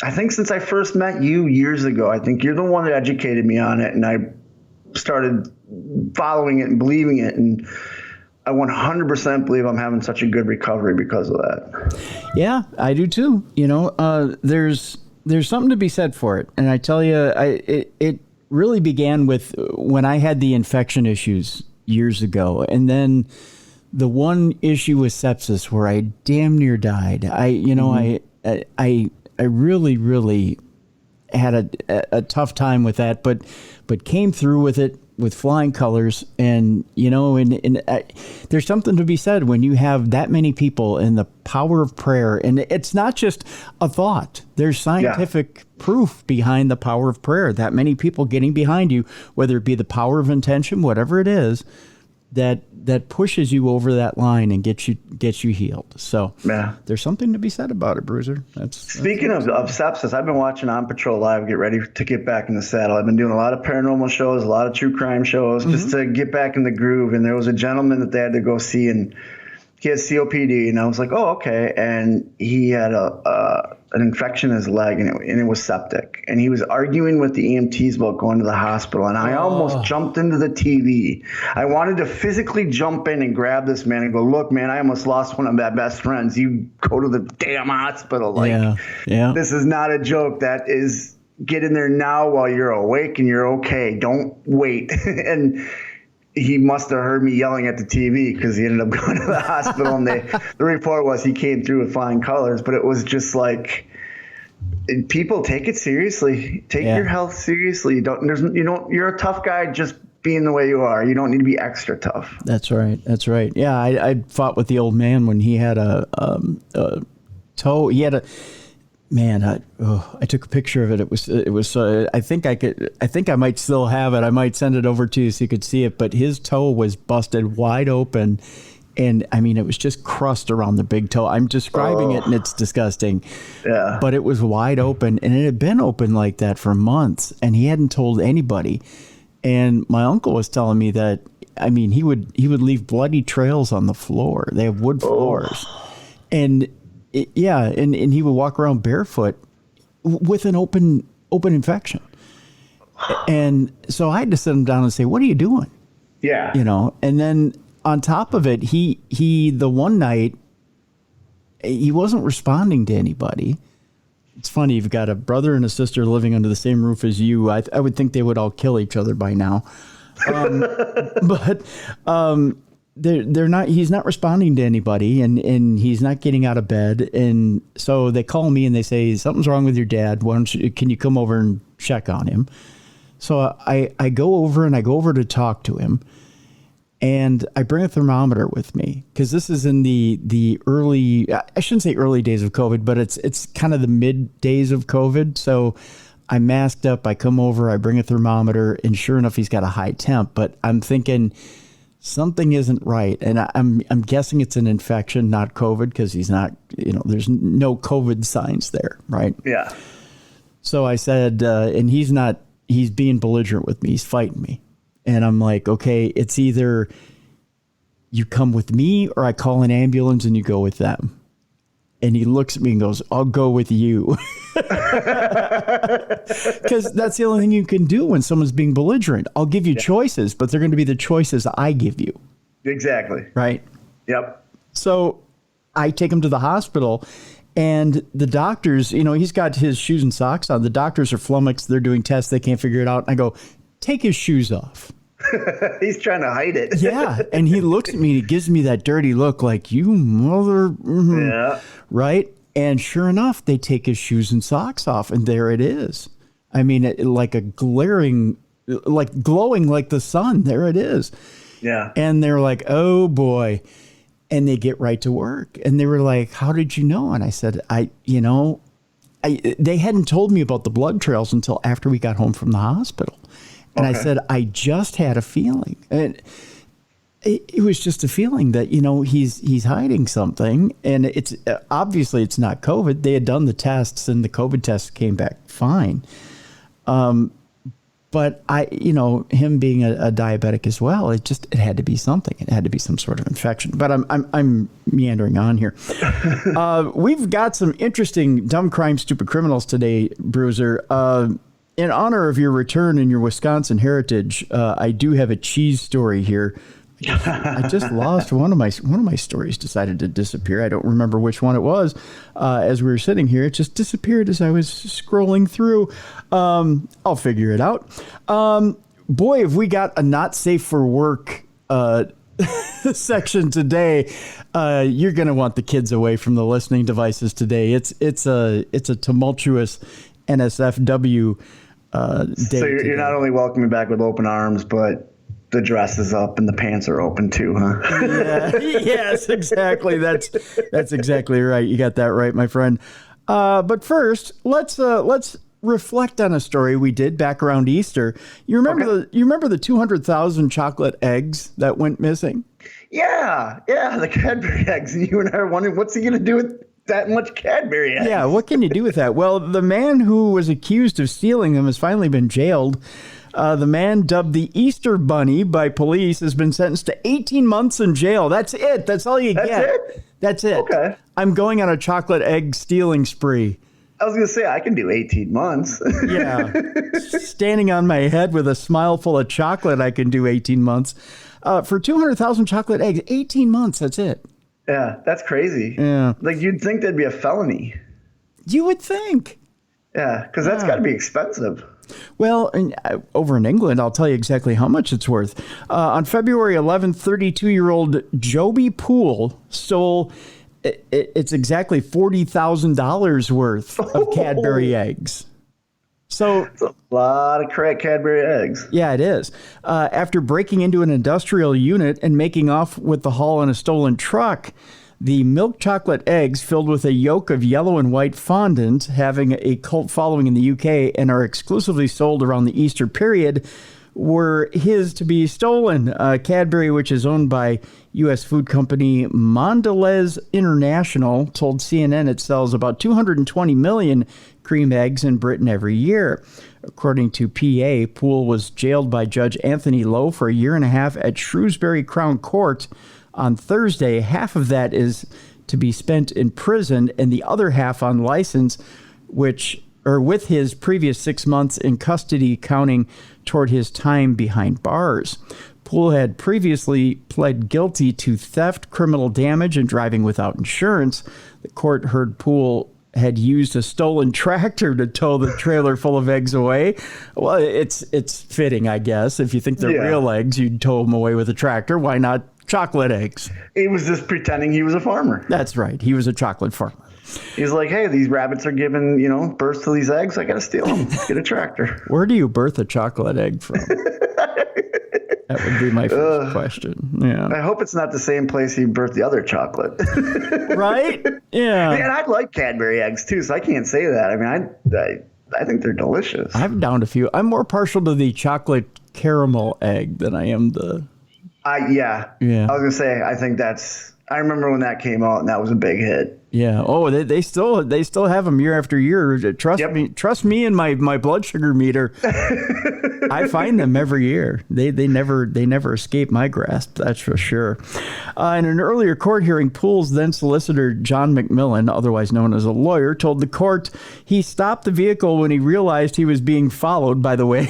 I think since I first met you years ago. I think you're the one that educated me on it, and I started following it and believing it, and I 100% believe I'm having such a good recovery because of that. Yeah, I do too. There's something to be said for it. And I tell you, it really began with when I had the infection issues years ago. And then the one issue with sepsis where I damn near died. I really, really had a tough time with that, but came through with it with flying colors. And, there's something to be said when you have that many people in the power of prayer. And it's not just a thought. There's scientific proof behind the power of prayer. That many people getting behind you, whether it be the power of intention, whatever it is, that pushes you over that line and gets you healed. So there's something to be said about it, Bruiser. Speaking of sepsis, I've been watching On Patrol Live, get ready to get back in the saddle. I've been doing a lot of paranormal shows, a lot of true crime shows, just to get back in the groove. And there was a gentleman that they had to go see, and he had COPD, and I was like, oh, okay. And he had an infection in his leg, and it was septic. And he was arguing with the EMTs about going to the hospital, and I almost jumped into the TV. I wanted to physically jump in and grab this man and go, look, man, I almost lost one of my best friends. You go to the damn hospital. This is not a joke. That is, get in there now while you're awake and you're okay. Don't wait. And he must have heard me yelling at the TV, because he ended up going to the hospital, and the report was he came through with flying colors. But it was just like, people take it seriously. Take your health seriously. You're a tough guy just being the way you are. You don't need to be extra tough. That's right. Yeah, I fought with the old man when he had a toe. He had a. Man, I took a picture of it. It was. I think I might still have it. I might send it over to you so you could see it. But his toe was busted wide open, and I mean, it was just crust around the big toe. I'm describing it, and it's disgusting. Yeah. But it was wide open, and it had been open like that for months, and he hadn't told anybody. And my uncle was telling me that, I mean, he would leave bloody trails on the floor. They have wood floors, and. And he would walk around barefoot with an open open infection. And so I had to sit him down and say, what are you doing? Yeah. You know, and then on top of it, he the one night, he wasn't responding to anybody. It's funny, you've got a brother and a sister living under the same roof as you. I would think they would all kill each other by now. But they're not. He's not responding to anybody, and he's not getting out of bed. And so they call me and they say, something's wrong with your dad. Can you come over and check on him? So I go over to talk to him, and I bring a thermometer with me because this is in the early, I shouldn't say early days of COVID, but it's kind of the mid days of COVID. So I'm masked up. I come over, I bring a thermometer, and sure enough, he's got a high temp. But I'm thinking something isn't right, and I'm guessing it's an infection, not COVID, because he's not. There's no COVID signs there, right? Yeah. So I said, and he's not. He's being belligerent with me. He's fighting me. And I'm like, okay, it's either you come with me or I call an ambulance and you go with them. And he looks at me and goes, I'll go with you. Because that's the only thing you can do when someone's being belligerent. I'll give you choices, but they're going to be the choices I give you. Exactly. Right? Yep. So I take him to the hospital. And the doctors, he's got his shoes and socks on. The doctors are flummoxed. They're doing tests. They can't figure it out. And I go, take his shoes off. He's trying to hide it. Yeah. And he looks at me and he gives me that dirty look like, you mother. Mm-hmm. Yeah. Right. And sure enough, they take his shoes and socks off. And there it is. I mean, like a glowing like the sun. There it is. Yeah. And they're like, oh, boy. And they get right to work. And they were like, how did you know? And I said, they hadn't told me about the blood trails until after we got home from the hospital. And I said, I just had a feeling. And it was just a feeling that, he's hiding something. And it's obviously it's not COVID. They had done the tests and the COVID tests came back fine. But him being a diabetic as well, it had to be something. It had to be some sort of infection. But I'm meandering on here. We've got some interesting dumb crime, stupid criminals today, Bruiser. In honor of your return and your Wisconsin heritage, I do have a cheese story here. I just lost one of my stories. Decided to disappear. I don't remember which one it was. As we were sitting here, it just disappeared as I was scrolling through. I'll figure it out. Boy, have we got a not safe for work section today. You're going to want the kids away from the listening devices today. It's a tumultuous NSFW day. So you're not only welcoming back with open arms, but the dress is up and the pants are open too, huh? Yeah, yes, exactly. That's exactly right. You got that right, my friend. But first, let's reflect on a story we did back around Easter. You remember the 200,000 chocolate eggs that went missing? Yeah, the Cadbury eggs. And you and I are wondering, what's he going to do with that much Cadbury eggs? Yeah, what can you do with that? Well, the man who was accused of stealing them has finally been jailed. The man, dubbed the Easter Bunny by police, has been sentenced to 18 months in jail. That's it. That's all you get. That's it. Okay. I'm going on a chocolate egg stealing spree. I was going to say, I can do 18 months. Yeah. Standing on my head with a smile full of chocolate, I can do 18 months. For 200,000 chocolate eggs, 18 months, that's it. Yeah, that's crazy. Yeah. Like, you'd think that'd be a felony. You would think. Yeah, because that's got to be expensive. Well, over in England, I'll tell you exactly how much it's worth. On February 11th, 32-year-old Joby Poole stole, it's exactly $40,000 worth of Cadbury eggs. So it's a lot of Cadbury eggs. Yeah, it is. After breaking into an industrial unit and making off with the haul in a stolen truck, the milk chocolate eggs filled with a yolk of yellow and white fondant, having a cult following in the UK and are exclusively sold around the Easter period, were his to be stolen. Cadbury, which is owned by U.S. food company Mondelez International, told CNN it sells about 220 million cream eggs in Britain every year. According to PA, Poole was jailed by Judge Anthony Lowe for a year and a half at Shrewsbury Crown Court on Thursday. Half of that is to be spent in prison and the other half on license, which with his previous 6 months in custody counting toward his time behind bars. Poole had previously pled guilty to theft, criminal damage, and driving without insurance. The court heard Poole had used a stolen tractor to tow the trailer full of eggs away. Well, it's fitting, I guess. If you think they're real eggs, you'd tow them away with a tractor. Why not chocolate eggs? He was just pretending he was a farmer. That's right. He was a chocolate farmer. He's like, hey, these rabbits are giving, birth to these eggs. I got to steal them. Get a tractor. Where do you birth a chocolate egg from? That would be my first question. Yeah. I hope it's not the same place he birthed the other chocolate. Right? Yeah. And I like Cadbury eggs too, so I can't say that. I mean, I think they're delicious. I've downed a few. I'm more partial to the chocolate caramel egg than I am the. Yeah. I was gonna say I think that's. I remember when that came out and that was a big hit. Yeah. Oh, they still have them year after year. Trust me and my blood sugar meter. I find them every year. They never escape my grasp. That's for sure. In an earlier court hearing, Poole's then solicitor John McMillan, otherwise known as a lawyer, told the court he stopped the vehicle when he realized he was being followed. By the way.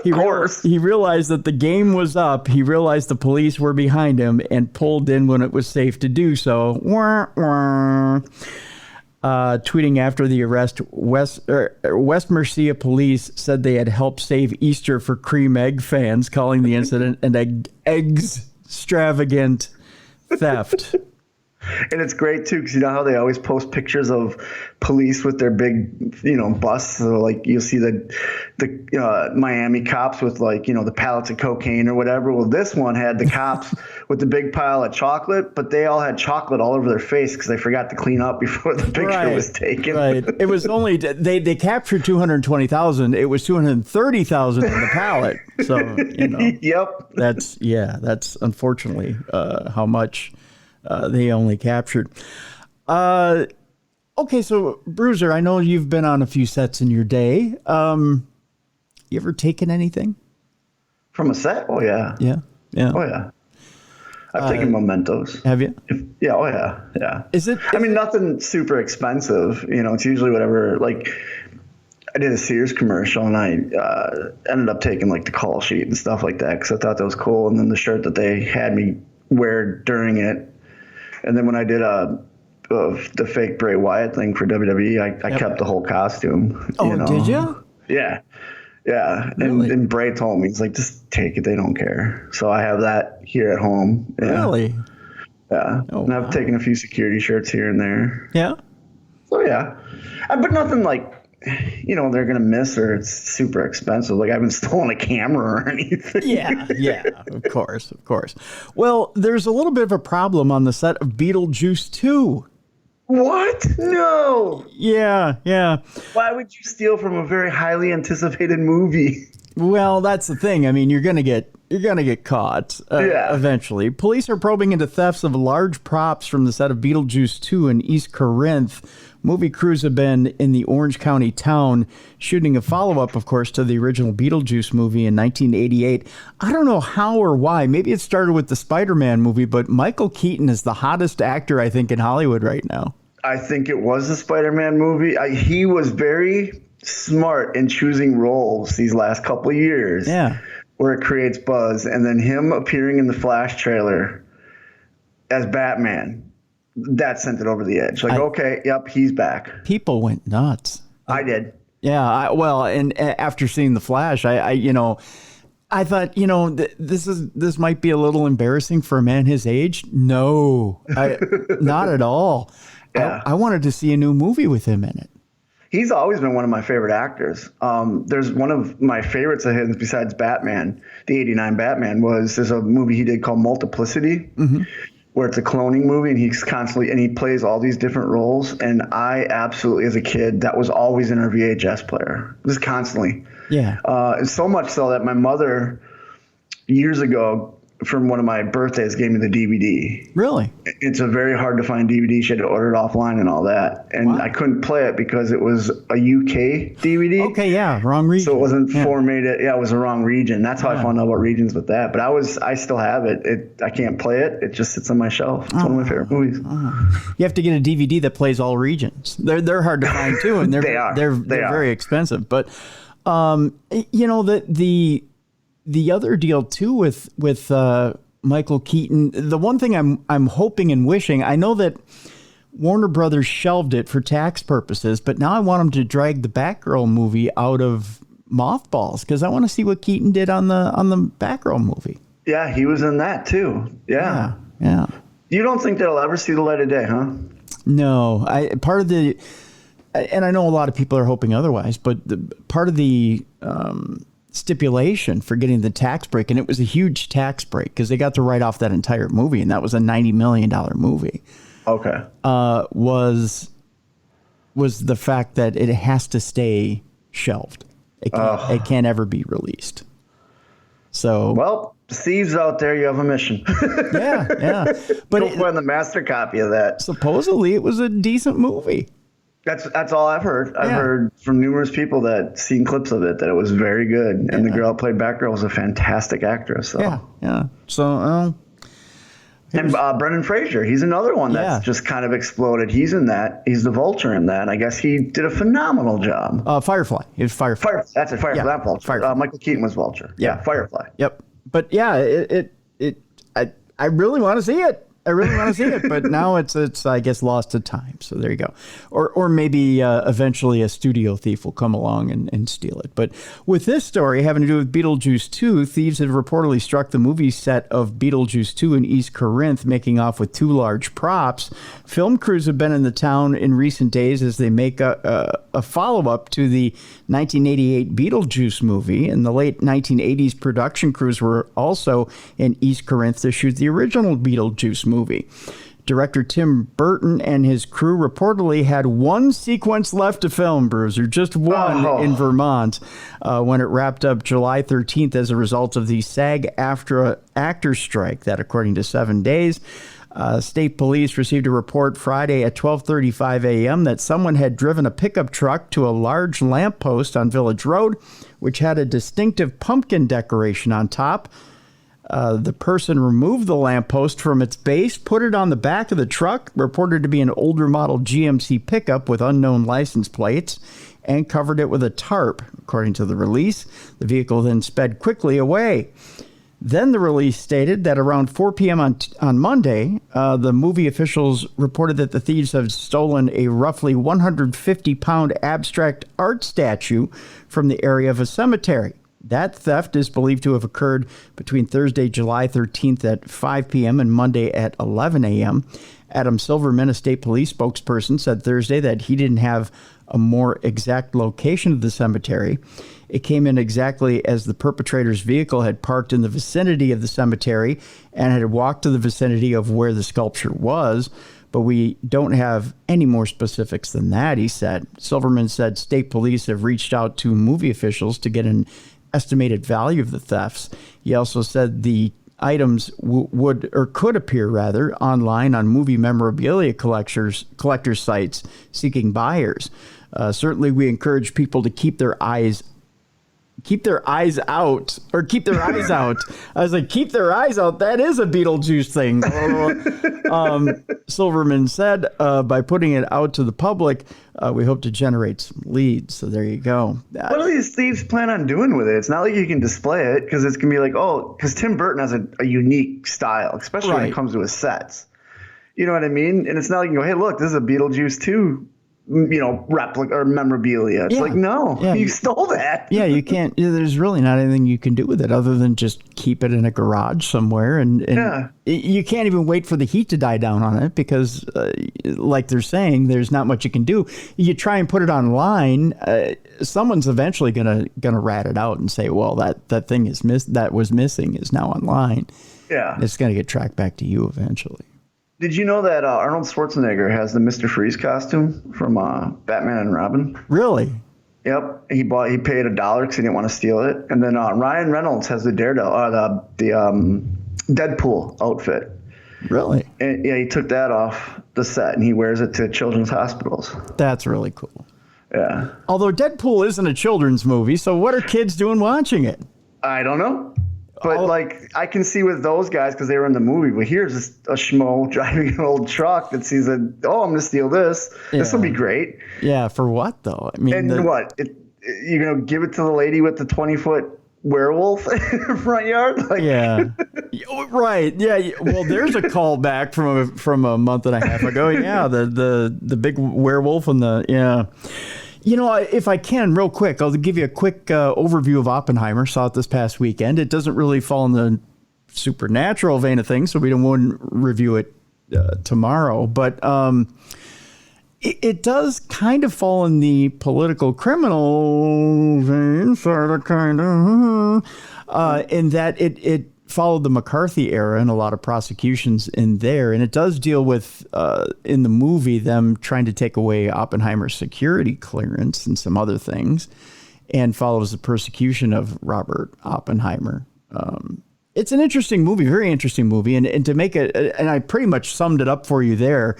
He realized that the game was up. He realized the police were behind him and pulled in when it was safe to do so. Tweeting after the arrest, West Mercia police said they had helped save Easter for cream egg fans, calling the incident an extravagant theft. And it's great too, because you know how they always post pictures of police with their big, busts. So like you'll see the Miami cops with the pallets of cocaine or whatever. Well, this one had the cops with the big pile of chocolate, but they all had chocolate all over their face because they forgot to clean up before the picture was taken. Right. It was only they captured 220,000. It was 230,000 in the pallet. So Yep. That's unfortunately how much. They only captured. Okay, so Bruiser, I know you've been on a few sets in your day. You ever taken anything from a set? Oh yeah. Yeah. Oh yeah. I've taken mementos. Have you? Oh yeah. Is it? I mean, nothing super expensive. It's usually whatever. Like, I did a Sears commercial and I ended up taking the call sheet and stuff like that because I thought that was cool. And then the shirt that they had me wear during it. And then when I did the fake Bray Wyatt thing for WWE, I kept the whole costume. Oh, did you? Yeah. Really? And Bray told me, he's like, just take it. They don't care. So I have that here at home. Yeah. Really? Yeah. Oh, and I've taken a few security shirts here and there. Yeah. So yeah. But nothing they're going to miss or it's super expensive. Like I haven't stolen a camera or anything. Yeah, of course. Well, there's a little bit of a problem on the set of Beetlejuice 2. What? No. Yeah. Why would you steal from a very highly anticipated movie? Well, that's the thing. I mean, you're going to get caught eventually. Police are probing into thefts of large props from the set of Beetlejuice 2 in East Corinth. Movie crews have been in the Orange County town shooting a follow-up, of course, to the original Beetlejuice movie in 1988. I don't know how or why. Maybe it started with the Spider-Man movie, but Michael Keaton is the hottest actor, I think, in Hollywood right now. I think it was the Spider-Man movie. He was very smart in choosing roles these last couple of years. Yeah. Where it creates buzz. And then him appearing in the Flash trailer as Batman. That sent it over the edge. Okay, yep, he's back. People went nuts. I did. Yeah, and after seeing The Flash, I thought, this might be a little embarrassing for a man his age. No, not at all. Yeah. I wanted to see a new movie with him in it. He's always been one of my favorite actors. There's one of my favorites of his besides Batman, the 89 Batman, there's a movie he did called Multiplicity. Mm-hmm. Where it's a cloning movie and he plays all these different roles. And I absolutely, as a kid, that was always in our VHS player. Just constantly. Yeah. So much so that my mother years ago from one of my birthdays gave me the DVD. Really? It's a very hard to find DVD. She had to order it offline and all that. And I couldn't play it because it was a UK DVD. Okay, yeah, wrong region. So it wasn't formatted. Yeah, it was the wrong region. That's how I found out about regions with that. But I still have it. I can't play it. It just sits on my shelf. It's one of my favorite movies. You have to get a DVD that plays all regions. They're hard to find too, and they're very expensive. But the other deal too with Michael Keaton, the one thing I'm hoping and wishing, I know that Warner Brothers shelved it for tax purposes, but now I want them to drag the Batgirl movie out of mothballs because I want to see what Keaton did on the Batgirl movie. Yeah, he was in that too. Yeah. You don't think they'll ever see the light of day, huh? No, and I know a lot of people are hoping otherwise, but part of the stipulation for getting the tax break, and it was a huge tax break because they got to write off that entire movie, and that was a $90 million movie. Okay. Was the fact that it has to stay shelved. It can't ever be released. So well, Steve's out there. You have a mission. yeah. But go find the master copy of that. Supposedly, it was a decent movie. That's all I've heard. I've heard from numerous people that seen clips of it that it was very good, and the girl who played Batgirl was a fantastic actress. So. Yeah. So, and Brendan Fraser, he's another one that's just kind of exploded. He's in that. He's the Vulture in that. I guess he did a phenomenal job. Firefly. He was Firefly. That's it. Firefly. Yeah. That Vulture. Firefly. Michael Keaton was Vulture. Yeah. Firefly. Yep. But yeah, I really want to see it. But now it's I guess lost to time. So there you go. Or maybe eventually a studio thief will come along and steal it. But with this story having to do with Beetlejuice 2, thieves have reportedly struck the movie set of Beetlejuice 2 in East Corinth, making off with 2 large props. Film crews have been in the town in recent days as they make a follow-up to the 1988 Beetlejuice movie. In the late 1980s, production crews were also in East Corinth to shoot the original Beetlejuice movie. Director Tim Burton and his crew reportedly had one sequence left to film, Bruiser, just one in Vermont, when it wrapped up July 13th as a result of the SAG-AFTRA actors strike. That, according to 7 Days, state police received a report Friday at 12:35 a.m. that someone had driven a pickup truck to a large lamppost on Village Road, which had a distinctive pumpkin decoration on top. The person removed the lamppost from its base, put it on the back of the truck, reported to be an older model GMC pickup with unknown license plates, and covered it with a tarp. According to the release, the vehicle then sped quickly away. Then the release stated that around 4 p.m. on Monday, the movie officials reported that the thieves have stolen a roughly 150-pound abstract art statue from the area of a cemetery. That theft is believed to have occurred between Thursday, July 13th at 5 p.m. and Monday at 11 a.m. Adam Silverman, a state police spokesperson, said Thursday that he didn't have a more exact location of the cemetery. It came in exactly as the perpetrator's vehicle had parked in the vicinity of the cemetery and had walked to the vicinity of where the sculpture was. But we don't have any more specifics than that, he said. Silverman said state police have reached out to movie officials to get an estimated value of the thefts. He also said the items would or could appear rather online on movie memorabilia collectors sites seeking buyers. Certainly, we encourage people to keep their eyes out. I was like, keep their eyes out. That is a Beetlejuice thing. Silverman said, by putting it out to the public, we hope to generate some leads. So there you go. What do these thieves plan on doing with it? It's not like you can display it because it's going to be like, because Tim Burton has a unique style, especially when it comes to his sets. You know what I mean? And it's not like you go, hey, look, this is a Beetlejuice 2 replica or memorabilia. It's like, no, you stole that. Yeah, you can't. There's really not anything you can do with it other than just keep it in a garage somewhere. And you can't even wait for the heat to die down on it because, like they're saying, there's not much you can do. You try and put it online, someone's eventually gonna rat it out and say, well, that thing that was missing is now online. Yeah, it's gonna get tracked back to you eventually. Did you know that Arnold Schwarzenegger has the Mr. Freeze costume from Batman and Robin? Really? Yep. He paid $1 because he didn't want to steal it. And then Ryan Reynolds has the Daredevil, Deadpool outfit. Really? And, yeah, he took that off the set and he wears it to children's hospitals. That's really cool. Yeah. Although Deadpool isn't a children's movie, so what are kids doing watching it? I don't know. But, I can see with those guys because they were in the movie. But here's a schmo driving an old truck that sees I'm going to steal this. Yeah. This will be great. Yeah, for what, though? I mean, and what? You're going to give it to the lady with the 20-foot werewolf in her front yard? Yeah. Right. Yeah. Well, there's a callback from a month and a half ago. Yeah, the big werewolf and if I can, real quick, I'll give you a quick overview of Oppenheimer. Saw it this past weekend. It doesn't really fall in the supernatural vein of things, so we won't review it tomorrow. But it does kind of fall in the political criminal vein, sort of, kind of, in that it followed the McCarthy era and a lot of prosecutions in there. And it does deal with, in the movie, them trying to take away Oppenheimer's security clearance and some other things, and follows the persecution of Robert Oppenheimer. It's an interesting movie, very interesting movie. And to make it, and I pretty much summed it up for you there,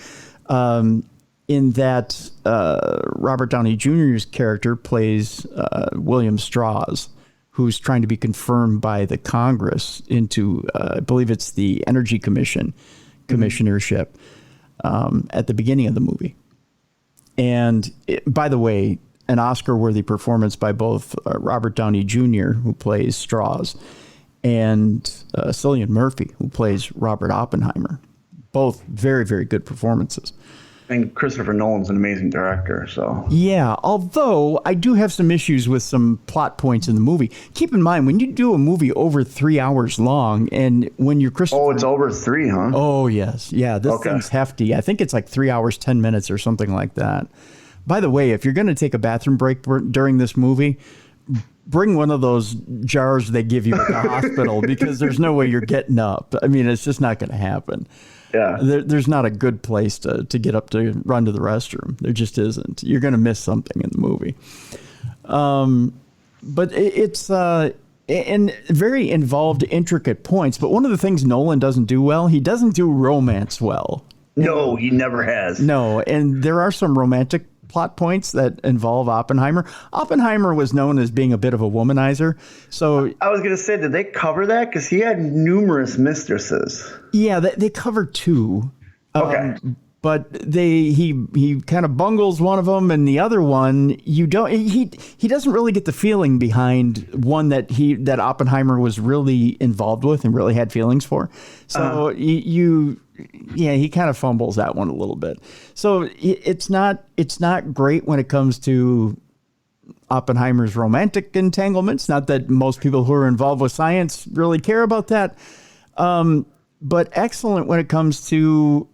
in that Robert Downey Jr.'s character plays William Strauss, who's trying to be confirmed by the Congress into, I believe it's the Energy Commissionership at the beginning of the movie. And by the way, an Oscar-worthy performance by both Robert Downey Jr., who plays Strauss, and Cillian Murphy, who plays Robert Oppenheimer. Both very, very good performances. And Christopher Nolan's an amazing director, so. Yeah, although I do have some issues with some plot points in the movie. Keep in mind, when you do a movie over 3 hours long, and when you're Christopher... Oh, it's over 3, huh? Oh, yes. Yeah, this thing's hefty. I think it's like 3 hours, 10 minutes or something like that. By the way, if you're going to take a bathroom break during this movie, bring one of those jars they give you at the hospital, because there's no way you're getting up. I mean, it's just not going to happen. Yeah. There's not a good place to get up to run to the restroom. There just isn't. You're going to miss something in the movie. But it's and very involved, intricate points. But one of the things Nolan doesn't do well, he doesn't do romance well. No, he never has. No, and there are some romantic plot points that involve Oppenheimer. Oppenheimer was known as being a bit of a womanizer. So I was going to say, did they cover that? Because he had numerous mistresses. Yeah, they cover two. Okay. But he kind of bungles one of them, and the other one he doesn't really get the feeling behind one that Oppenheimer was really involved with and really had feelings for. So he kind of fumbles that one a little bit. So it's not great when it comes to Oppenheimer's romantic entanglements. Not that most people who are involved with science really care about that, but excellent when it comes to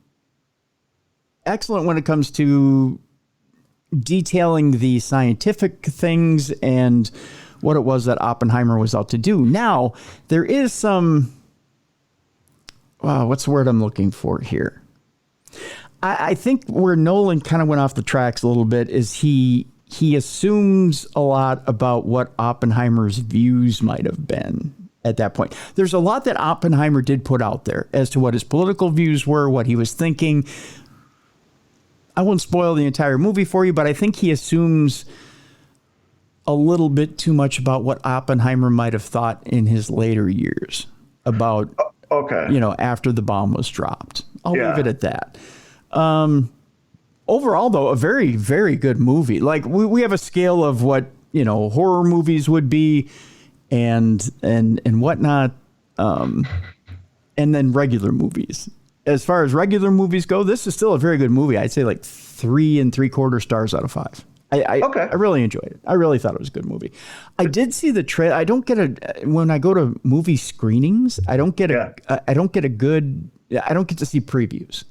detailing the scientific things and what it was that Oppenheimer was out to do. Now, there is some, what's the word I'm looking for here? I think where Nolan kind of went off the tracks a little bit is he assumes a lot about what Oppenheimer's views might have been at that point. There's a lot that Oppenheimer did put out there as to what his political views were, what he was thinking. I won't spoil the entire movie for you, but I think he assumes a little bit too much about what Oppenheimer might have thought in his later years about, after the bomb was dropped. I'll leave it at that. Overall, though, a very, very good movie. Like we have a scale of what, horror movies would be and whatnot, and then regular movies. As far as regular movies go, this is still a very good movie. I'd say like 3 3/4 stars out of 5. I really enjoyed it. I really thought it was a good movie. I did see the trailer. I don't get when I go to movie screenings, I don't get to see previews.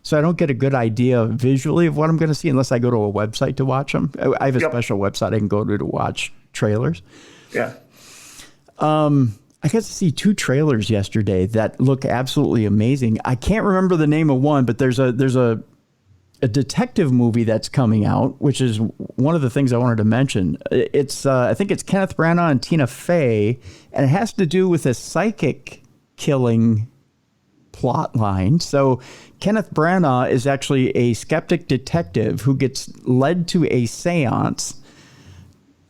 So I don't get a good idea visually of what I'm going to see unless I go to a website to watch them. I have a special website I can go to watch trailers. Yeah. I got to see 2 trailers yesterday that look absolutely amazing. I can't remember the name of one, but there's a detective movie that's coming out, which is one of the things I wanted to mention. It's I think it's Kenneth Branagh and Tina Fey, and it has to do with a psychic killing plot line. So Kenneth Branagh is actually a skeptic detective who gets led to a seance.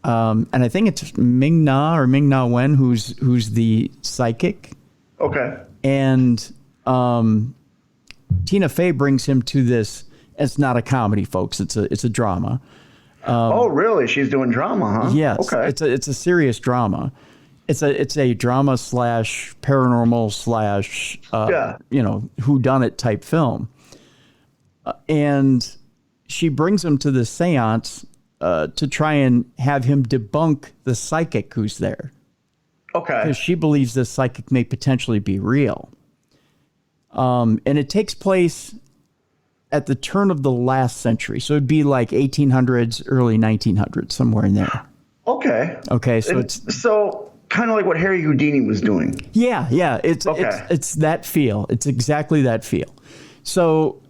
And I think it's Ming-Na Wen who's the psychic. Okay. And Tina Fey brings him to this. It's not a comedy, folks. It's a drama. Oh, really? She's doing drama, huh? Yes. Okay. It's a serious drama. It's a drama / paranormal / whodunit type film. And she brings him to the seance to try and have him debunk the psychic who's there. Okay. Because she believes this psychic may potentially be real. And it takes place at the turn of the last century. So it'd be like 1800s, early 1900s, somewhere in there. Okay. Okay, so so kind of like what Harry Houdini was doing. Yeah. It's that feel. It's exactly that feel. So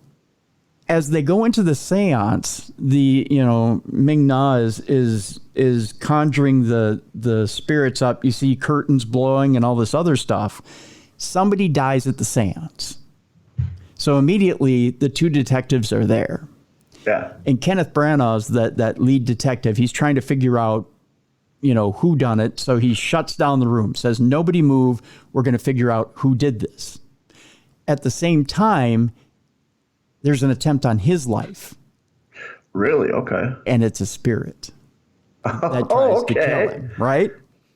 as they go into the seance, Ming-Na is conjuring the spirits up. You see curtains blowing and all this other stuff. Somebody dies at the seance. So immediately the two detectives are there. Yeah. And Kenneth Branagh's that lead detective. He's trying to figure out, who done it. So he shuts down the room, says, nobody move. We're going to figure out who did this. At the same time, there's an attempt on his life. Really? Okay. And it's a spirit that tries to kill him, right?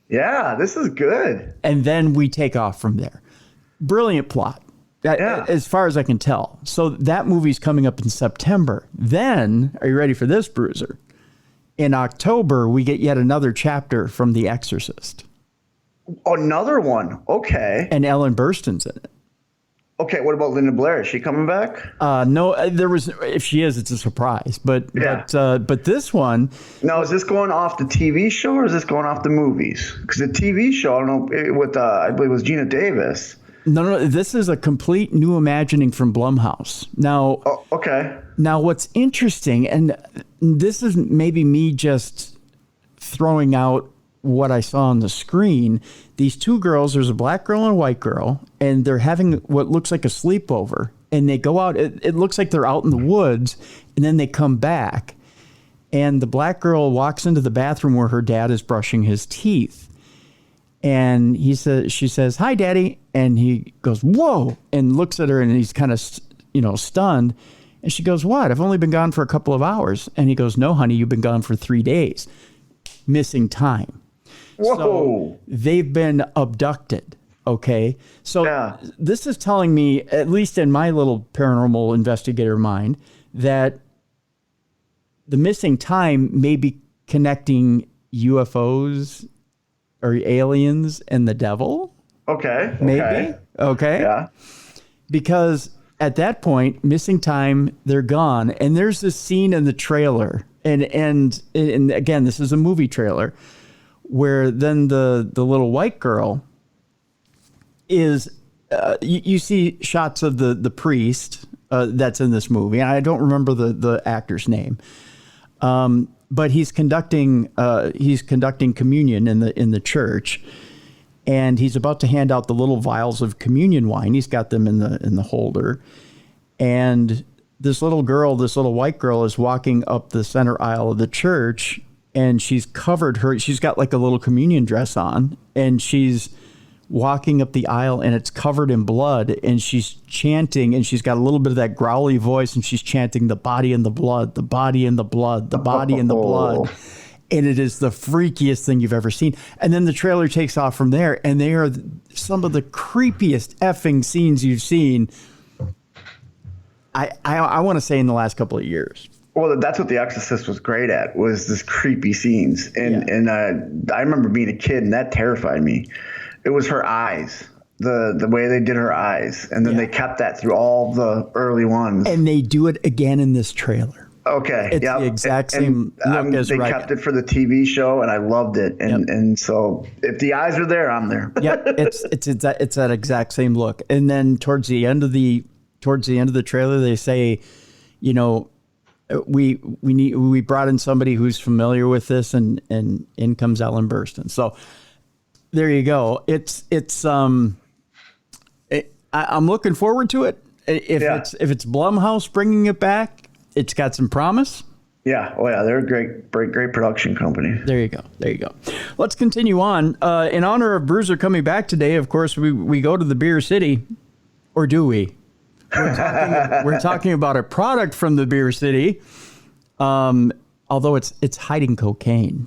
Yeah, this is good. And then we take off from there. Brilliant plot. As far as I can tell. So that movie's coming up in September. Then, are you ready for this, Bruiser? In October, we get yet another chapter from The Exorcist. Another one. Okay. And Ellen Burstyn's in it. Okay, what about Linda Blair? Is she coming back? No, if she is, it's a surprise. But this one. Now, is this going off the TV show or is this going off the movies? Because the TV show, I don't know, with I believe it was Gina Davis. No, this is a complete new imagining from Blumhouse. Now, okay. Now, what's interesting, and this is maybe me just throwing out what I saw on the screen. These two girls, there's a black girl and a white girl, and they're having what looks like a sleepover. And they go out, it looks like they're out in the woods, and then they come back. And the black girl walks into the bathroom where her dad is brushing his teeth. And she says, "Hi, Daddy." And he goes, "Whoa," and looks at her, and he's kind of, stunned. And she goes, "What? I've only been gone for a couple of hours." And he goes, "No, honey, you've been gone for 3 days." Missing time. Whoa. So they've been abducted. Okay. So this is telling me, at least in my little paranormal investigator mind, that the missing time may be connecting UFOs or aliens and the devil. Okay. Maybe. Okay. Yeah. Because at that point, missing time, they're gone. And there's this scene in the trailer. And again, this is a movie trailer where then the little white girl is, you see shots of the priest that's in this movie. And I don't remember the actor's name. But he's conducting communion in the church, and he's about to hand out the little vials of communion wine. He's got them in the holder, and this little white girl is walking up the center aisle of the church, and she's got like a little communion dress on, and she's walking up the aisle, and it's covered in blood, and she's chanting, and she's got a little bit of that growly voice, and she's chanting, "The body and the blood, the body and the blood, the body and the blood." And it is the freakiest thing you've ever seen. And then the trailer takes off from there, and they are some of the creepiest effing scenes you've seen, I want to say, in the last couple of years. Well, that's what The Exorcist was great at, was this creepy scenes. And I remember being a kid, and that terrified me. It was her eyes, the way they did her eyes. And then they kept that through all the early ones. And they do it again in this trailer. Okay. It's the exact same look as they kept it for the TV show, and I loved it. And so if the eyes are there, I'm there. Yeah, it's that exact same look. And then towards the end of the trailer, they say, we brought in somebody who's familiar with this, and in comes Ellen Burstyn. So there you go. It's I'm looking forward to it. If it's Blumhouse bringing it back, it's got some promise. Yeah. Oh, yeah. They're a great production company. There you go. Let's continue on. In honor of Bruiser coming back today, of course, we go to the Beer City. Or do we? We're talking about a product from the Beer City, although it's hiding cocaine.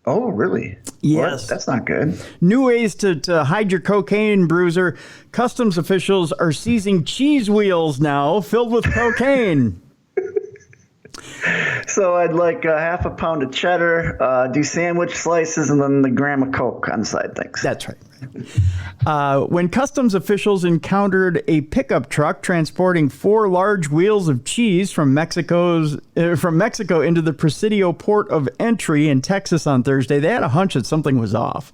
Oh, really? Yes. What? That's not good. New ways to hide your cocaine, Bruiser. Customs officials are seizing cheese wheels now filled with cocaine. So I'd like half a pound of cheddar, do sandwich slices, and then the gram of Coke on the side. Thanks. That's right. When customs officials encountered a pickup truck transporting 4 large wheels of cheese from Mexico into the Presidio port of entry in Texas on Thursday, they had a hunch that something was off.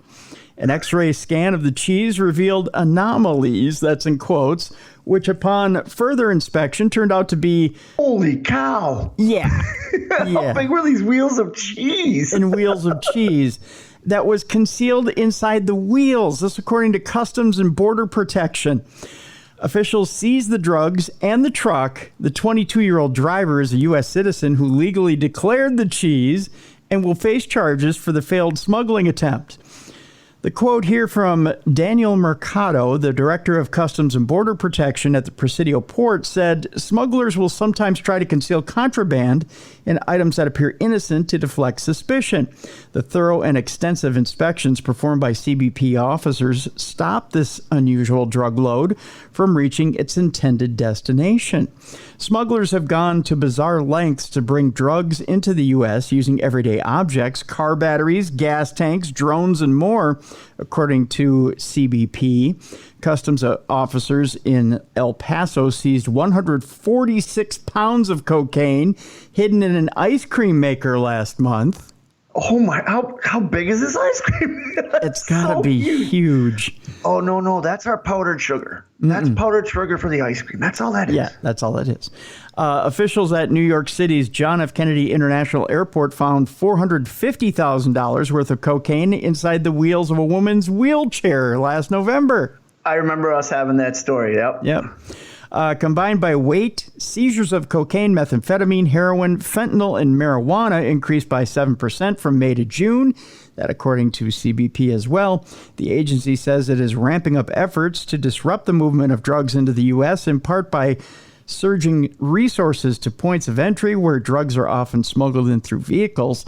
An X-ray scan of the cheese revealed anomalies, that's in quotes, which upon further inspection turned out to be... Holy cow! Yeah. How big were these wheels of cheese? And wheels of cheese that was concealed inside the wheels. This according to Customs and Border Protection. Officials seized the drugs and the truck. The 22-year-old driver is a U.S. citizen who legally declared the cheese and will face charges for the failed smuggling attempt. The quote here from Daniel Mercado, the director of Customs and Border Protection at the Presidio port, said smugglers will sometimes try to conceal contraband and items that appear innocent to deflect suspicion. The thorough and extensive inspections performed by CBP officers stopped this unusual drug load from reaching its intended destination. Smugglers have gone to bizarre lengths to bring drugs into the U.S. using everyday objects, car batteries, gas tanks, drones, and more, according to CBP. Customs officers in El Paso seized 146 pounds of cocaine hidden in an ice cream maker last month. Oh my, how big is this ice cream? It's got to be huge. Oh, no, that's our powdered sugar. That's powdered sugar for the ice cream. That's all that is. Yeah, that's all it is. Officials at New York City's John F. Kennedy International Airport found $450,000 worth of cocaine inside the wheels of a woman's wheelchair last November. I remember us having that story, Yep. Combined by weight, seizures of cocaine, methamphetamine, heroin, fentanyl, and marijuana increased by 7% from May to June. That according to CBP as well. The agency says it is ramping up efforts to disrupt the movement of drugs into the U.S., in part by surging resources to points of entry where drugs are often smuggled in through vehicles.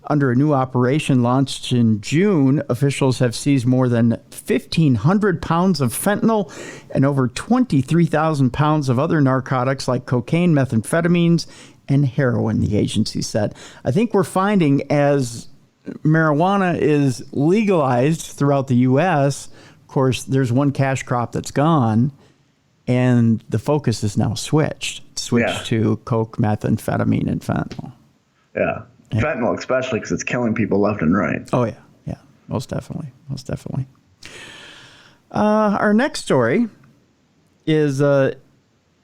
Under a new operation launched in June, officials have seized more than 1,500 pounds of fentanyl and over 23,000 pounds of other narcotics like cocaine, methamphetamines, and heroin, the agency said. I think we're finding as marijuana is legalized throughout the U.S., of course, there's one cash crop that's gone, and the focus is now switched to coke, methamphetamine, and fentanyl. Yeah. Fentanyl, especially because it's killing people left and right. Oh, yeah, most definitely. Our next story is, okay,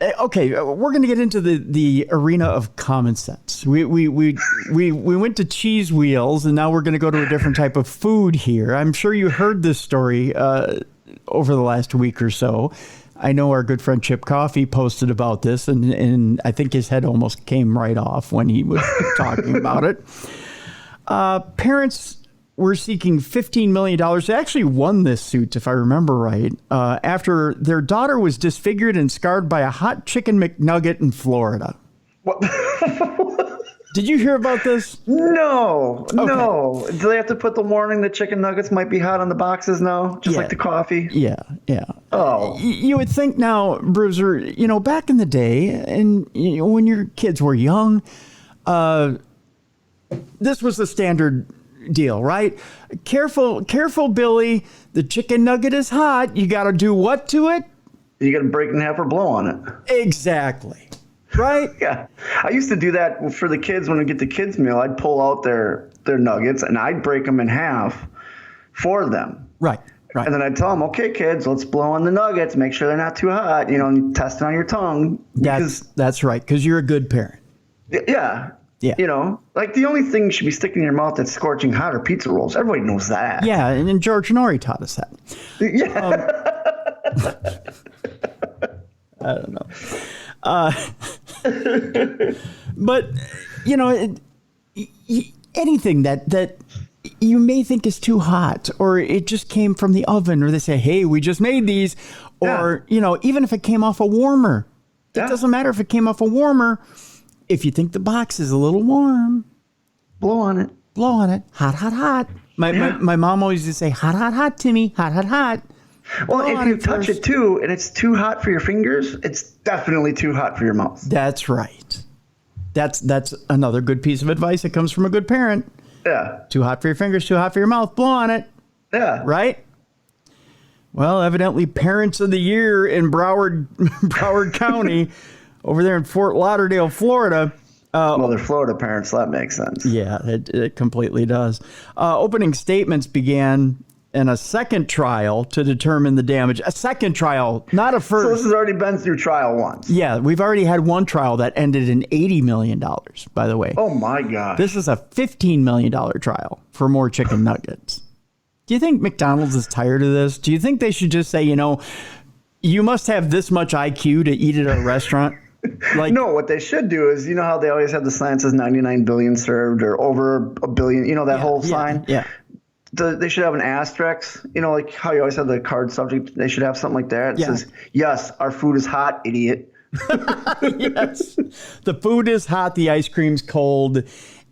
we're going to get into the arena of common sense. We went to cheese wheels, and now we're going to go to a different type of food here. I'm sure you heard this story over the last week or so. I know our good friend Chip Coffey posted about this, and I think his head almost came right off when he was talking about it. Parents were seeking $15 million. They actually won this suit, if I remember right, after their daughter was disfigured and scarred by a hot chicken McNugget in Florida. What? Did you hear about this? No. Do they have to put the warning that chicken nuggets might be hot on the boxes now? Just like the coffee? Yeah. Oh. You would think now, Bruiser, back in the day, and when your kids were young, this was the standard deal, right? Careful, Billy. The chicken nugget is hot. You got to do what to it? You got to break it in half or blow on it. Exactly. Right? Yeah. I used to do that for the kids when I get the kids' meal. I'd pull out their nuggets and I'd break them in half for them. Right. And then I'd tell them, okay, kids, let's blow on the nuggets. Make sure they're not too hot. And test it on your tongue. That's right. Because you're a good parent. Yeah. Like the only thing you should be sticking in your mouth that's scorching hot are pizza rolls. Everybody knows that. Yeah. And George Norrie taught us that. Yeah. I don't know. But, you know, anything that you may think is too hot, or it just came from the oven, or they say, hey, we just made these, or, you know, even if it came off a warmer, it doesn't matter if it came off a warmer. If you think the box is a little warm, blow on it. Blow on it. Hot, hot, hot. My mom always used to say, hot, hot, hot, Timmy. Hot, hot, hot. Well, if you touch it too, and it's too hot for your fingers, it's definitely too hot for your mouth. That's right. That's another good piece of advice that comes from a good parent. Yeah. Too hot for your fingers, too hot for your mouth. Blow on it. Yeah. Right? Well, evidently, Parents of the Year in Broward County, over there in Fort Lauderdale, Florida. Well, they're Florida parents, so that makes sense. Yeah, it completely does. Opening statements began in a second trial to determine the damage. A second trial, not a first. So this has already been through trial once. Yeah, we've already had one trial that ended in $80 million, by the way. Oh, my gosh. This is a $15 million trial for more chicken nuggets. Do you think McDonald's is tired of this? Do you think they should just say, you know, you must have this much IQ to eat at a restaurant? Like, no, what they should do is, you know how they always have the sign that says 99 billion served or over a billion, you know, that whole sign? Yeah. They should have an asterisk, you know, like how you always have the card subject. They should have something like that. It says, yes, our food is hot, idiot. Yes. The food is hot, the ice cream's cold,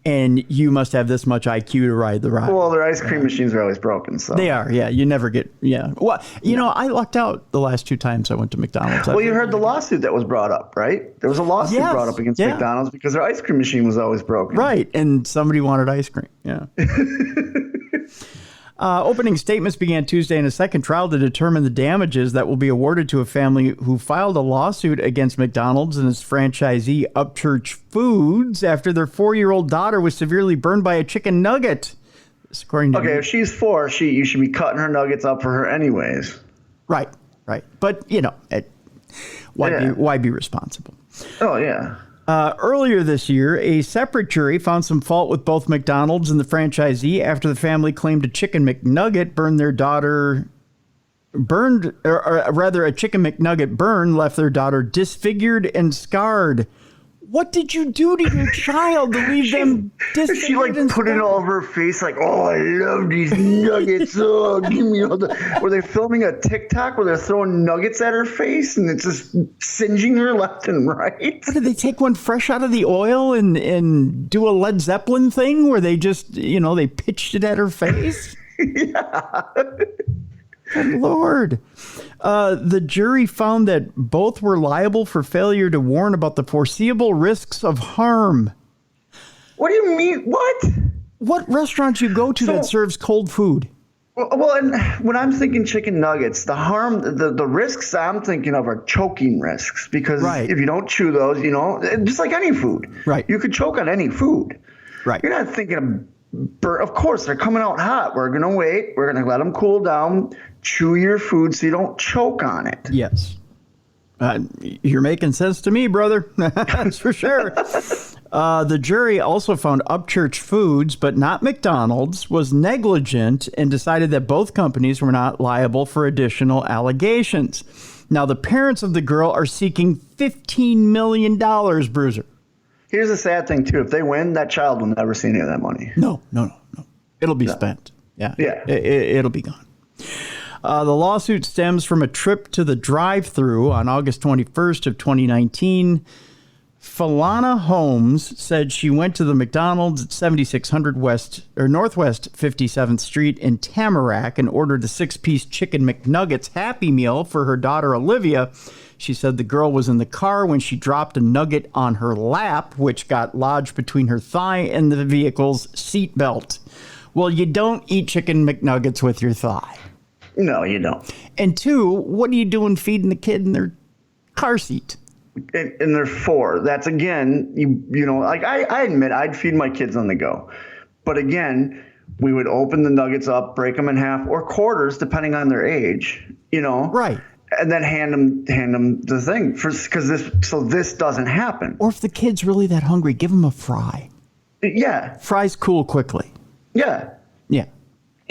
and you must have this much IQ to ride the ride. Well, their ice cream machines are always broken. So they are, yeah. You never get, Well, you know, I lucked out the last 2 times I went to McDonald's. Well, you heard the lawsuit that was brought up, right? There was a lawsuit brought up against McDonald's because their ice cream machine was always broken. Right, and somebody wanted ice cream, yeah. Opening statements began Tuesday in a second trial to determine the damages that will be awarded to a family who filed a lawsuit against McDonald's and its franchisee Upchurch Foods after their 4-year-old daughter was severely burned by a chicken nugget. According to if she's 4, you should be cutting her nuggets up for her anyways. Right. But, you know, why be responsible? Oh, yeah. Earlier this year, a separate jury found some fault with both McDonald's and the franchisee after the family claimed a chicken McNugget a chicken McNugget burn left their daughter disfigured and scarred. What did you do to your child to leave them disfigured? She put it all over her face, like, oh, I love these nuggets. Oh, give me all the. Were they filming a TikTok where they're throwing nuggets at her face and it's just singeing her left and right? What, did they take one fresh out of the oil and do a Led Zeppelin thing where they just, they pitched it at her face? Yeah. Good Lord. The jury found that both were liable for failure to warn about the foreseeable risks of harm. What do you mean? What? What restaurant you go to that serves cold food? Well, and when I'm thinking chicken nuggets, the harm, the risks I'm thinking of are choking risks because if you don't chew those, just like any food, you could choke on any food. Right. You're not thinking of course, they're coming out hot. We're going to wait. We're going to let them cool down. Chew your food so you don't choke on it. Yes. You're making sense to me, brother. That's for sure. The jury also found Upchurch Foods, but not McDonald's, was negligent and decided that both companies were not liable for additional allegations. Now, the parents of the girl are seeking $15 million, Bruiser. Here's the sad thing, too. If they win, that child will never see any of that money. No. It'll be spent. Yeah. It'll be gone. The lawsuit stems from a trip to the drive-thru on August 21st of 2019. Falana Holmes said she went to the McDonald's at 7600 Northwest 57th Street in Tamarack and ordered the 6-piece chicken McNuggets Happy Meal for her daughter Olivia. She said the girl was in the car when she dropped a nugget on her lap, which got lodged between her thigh and the vehicle's seatbelt. Well, you don't eat chicken McNuggets with your thigh. No, you don't. And 2, what are you doing feeding the kid in their car seat? And they're 4. That's, again, I admit I'd feed my kids on the go. But again, we would open the nuggets up, break them in half or quarters, depending on their age, Right. And then hand them the thing because this doesn't happen. Or if the kid's really that hungry, give them a fry. Yeah. Fries cool quickly. Yeah. Yeah.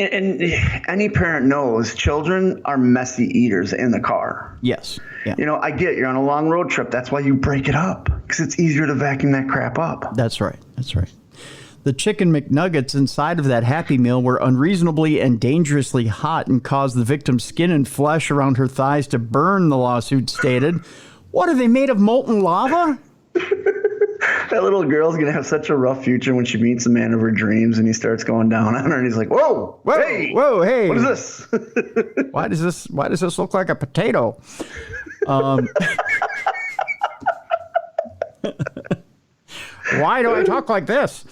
And any parent knows children are messy eaters in the car. Yes. Yeah. You know, I get you're on a long road trip. That's why you break it up, because it's easier to vacuum that crap up. That's right. That's right. The chicken McNuggets inside of that Happy Meal were unreasonably and dangerously hot and caused the victim's skin and flesh around her thighs to burn, the lawsuit stated. What, are they made of molten lava? That little girl's going to have such a rough future when she meets the man of her dreams and he starts going down on her and he's like, whoa, hey, whoa, hey. What is this? Why does this look like a potato? Why do I talk like this?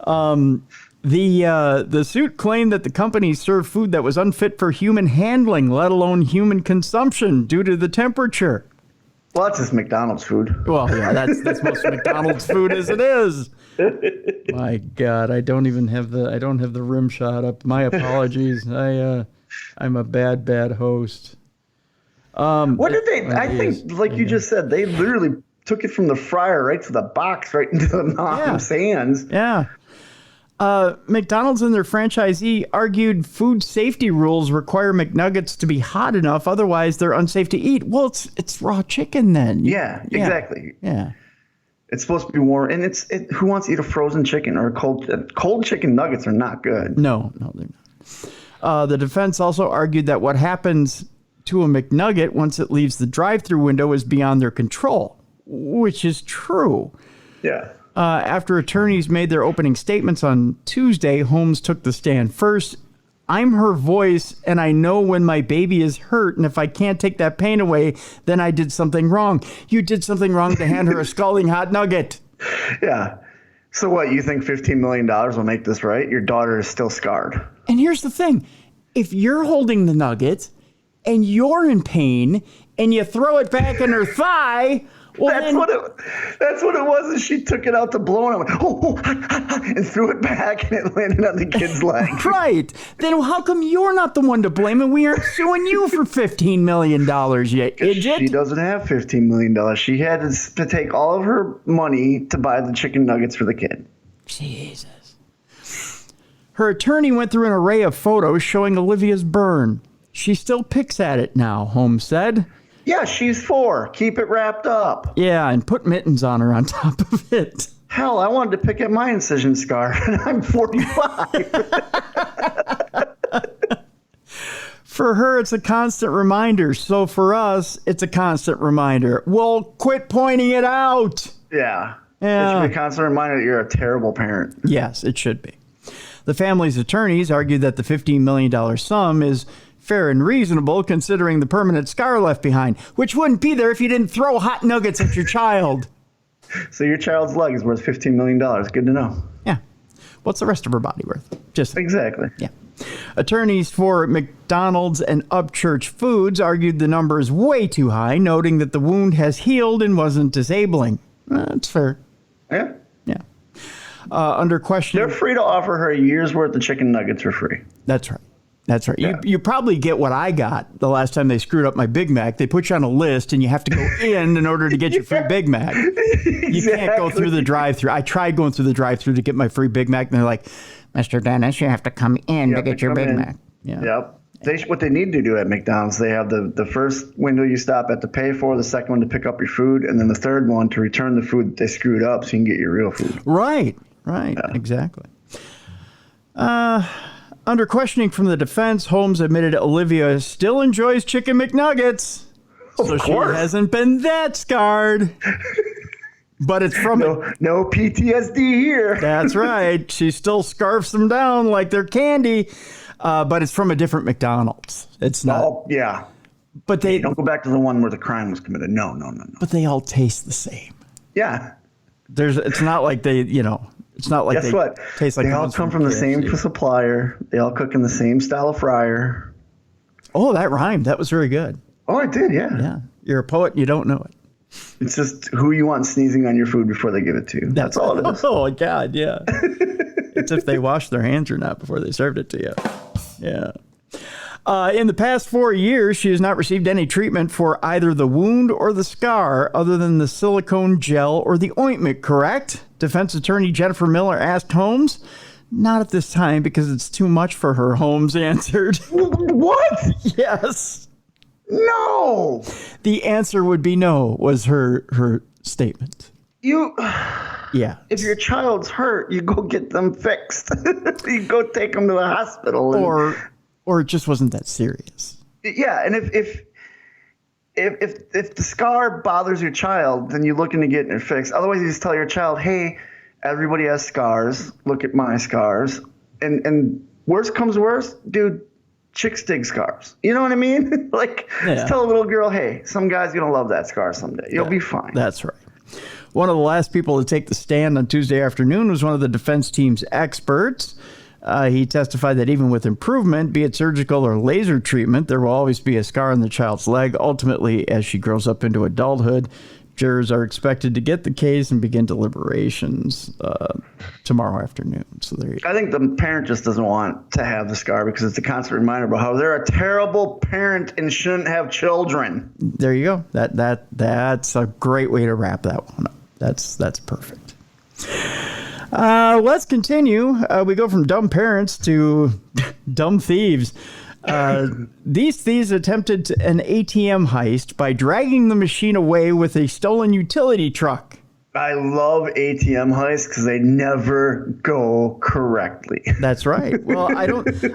The suit claimed that the company served food that was unfit for human handling, let alone human consumption, due to the temperature. Well, that's just McDonald's food. Well, yeah, that's most McDonald's food as it is. My God, I don't have the rim shot up. My apologies. I'm a bad host. What did they? I think, like you just said, they literally took it from the fryer right to the box, right into the mom's hands. Yeah. McDonald's and their franchisee argued food safety rules require McNuggets to be hot enough, otherwise they're unsafe to eat. Well, it's raw chicken then. Yeah, exactly. Yeah. It's supposed to be warm, and who wants to eat a frozen chicken or a cold chicken nuggets are not good. No, they're not. The defense also argued that what happens to a McNugget once it leaves the drive-thru window is beyond their control, which is true. Yeah. After attorneys made their opening statements on Tuesday, Holmes took the stand first. I'm her voice, and I know when my baby is hurt, and if I can't take that pain away, then I did something wrong. You did something wrong to hand her a scalding hot nugget. Yeah. So what, you think $15 million will make this right? Your daughter is still scarred. And here's the thing. If you're holding the nugget, and you're in pain, and you throw it back in her thigh... Well, that's what it was. Is she took it out to blow and I went, and threw it back and it landed on the kid's leg. Right. Then how come you're not the one to blame and we aren't suing you for $15 million yet, idiot? She doesn't have $15 million. She had to take all of her money to buy the chicken nuggets for the kid. Jesus. Her attorney went through an array of photos showing Olivia's burn. She still picks at it now, Holmes said. Yeah, she's 4. Keep it wrapped up. Yeah, and put mittens on her on top of it. Hell, I wanted to pick at my incision scar, and I'm 45. For her, it's a constant reminder. So for us, it's a constant reminder. Well, quit pointing it out. Yeah. It should be a constant reminder that you're a terrible parent. Yes, it should be. The family's attorneys argued that the $15 million sum is fair and reasonable considering the permanent scar left behind, which wouldn't be there if you didn't throw hot nuggets at your child. So your child's leg is worth $15 million. Good to know. Yeah. What's the rest of her body worth? Just exactly. Yeah. Attorneys for McDonald's and Upchurch Foods argued the number is way too high, noting that the wound has healed and wasn't disabling. That's fair. Yeah. Yeah. Under question, they're free to offer her a year's worth of chicken nuggets for free. That's right. That's right. Yeah. You probably get what I got the last time they screwed up my Big Mac. They put you on a list and you have to go in order to get your free Big Mac. Exactly. You can't go through the drive-thru. I tried going through the drive-thru to get my free Big Mac, and they're like, Mr. Dennis, you have to come in to get your Big Mac. Yeah. Yep. What they need to do at McDonald's, they have the first window you stop at to pay for, the second one to pick up your food, and then the third one to return the food they screwed up so you can get your real food. Right. Yeah. Exactly. Under questioning from the defense, Holmes admitted Olivia still enjoys chicken McNuggets. So she hasn't been that scarred. But it's from no PTSD here. That's right. She still scarfs them down like they're candy. But it's from a different McDonald's. It's not. Oh, yeah. But they don't go back to the one where the crime was committed. No. But they all taste the same. Yeah. It's not like they, it's not like Guess what? Taste like they all come from the same supplier. They all cook in the same style of fryer. Oh, that rhymed. That was very good. Oh, it did, yeah. Yeah. You're a poet and you don't know it. It's just who you want sneezing on your food before they give it to you. That's all it is. Oh, God, yeah. It's if they washed their hands or not before they served it to you. Yeah. In the past 4 years, she has not received any treatment for either the wound or the scar other than the silicone gel or the ointment, correct? Defense attorney Jennifer Miller asked Holmes. Not at this time because it's too much for her, Holmes answered. What? Yes. No. The answer would be no, was her statement. Yeah. If your child's hurt, you go get them fixed. You go take them to the hospital. Or it just wasn't that serious. Yeah, and if the scar bothers your child, then you're looking to get it fixed. Otherwise, you just tell your child, hey, everybody has scars. Look at my scars. And worst comes worst, dude, chicks dig scars. You know what I mean? Just tell a little girl, hey, some guy's going to love that scar someday. You'll be fine. That's right. One of the last people to take the stand on Tuesday afternoon was one of the defense team's experts. He testified that even with improvement, be it surgical or laser treatment, there will always be a scar on the child's leg. Ultimately, as she grows up into adulthood, jurors are expected to get the case and begin deliberations tomorrow afternoon. So there you go. I think the parent just doesn't want to have the scar because it's a constant reminder about how they're a terrible parent and shouldn't have children. There you go. That's a great way to wrap that one up. That's perfect. Let's continue. We go from dumb parents to dumb thieves. These thieves attempted an ATM heist by dragging the machine away with a stolen utility truck. I love ATM heists because they never go correctly. That's right. Well,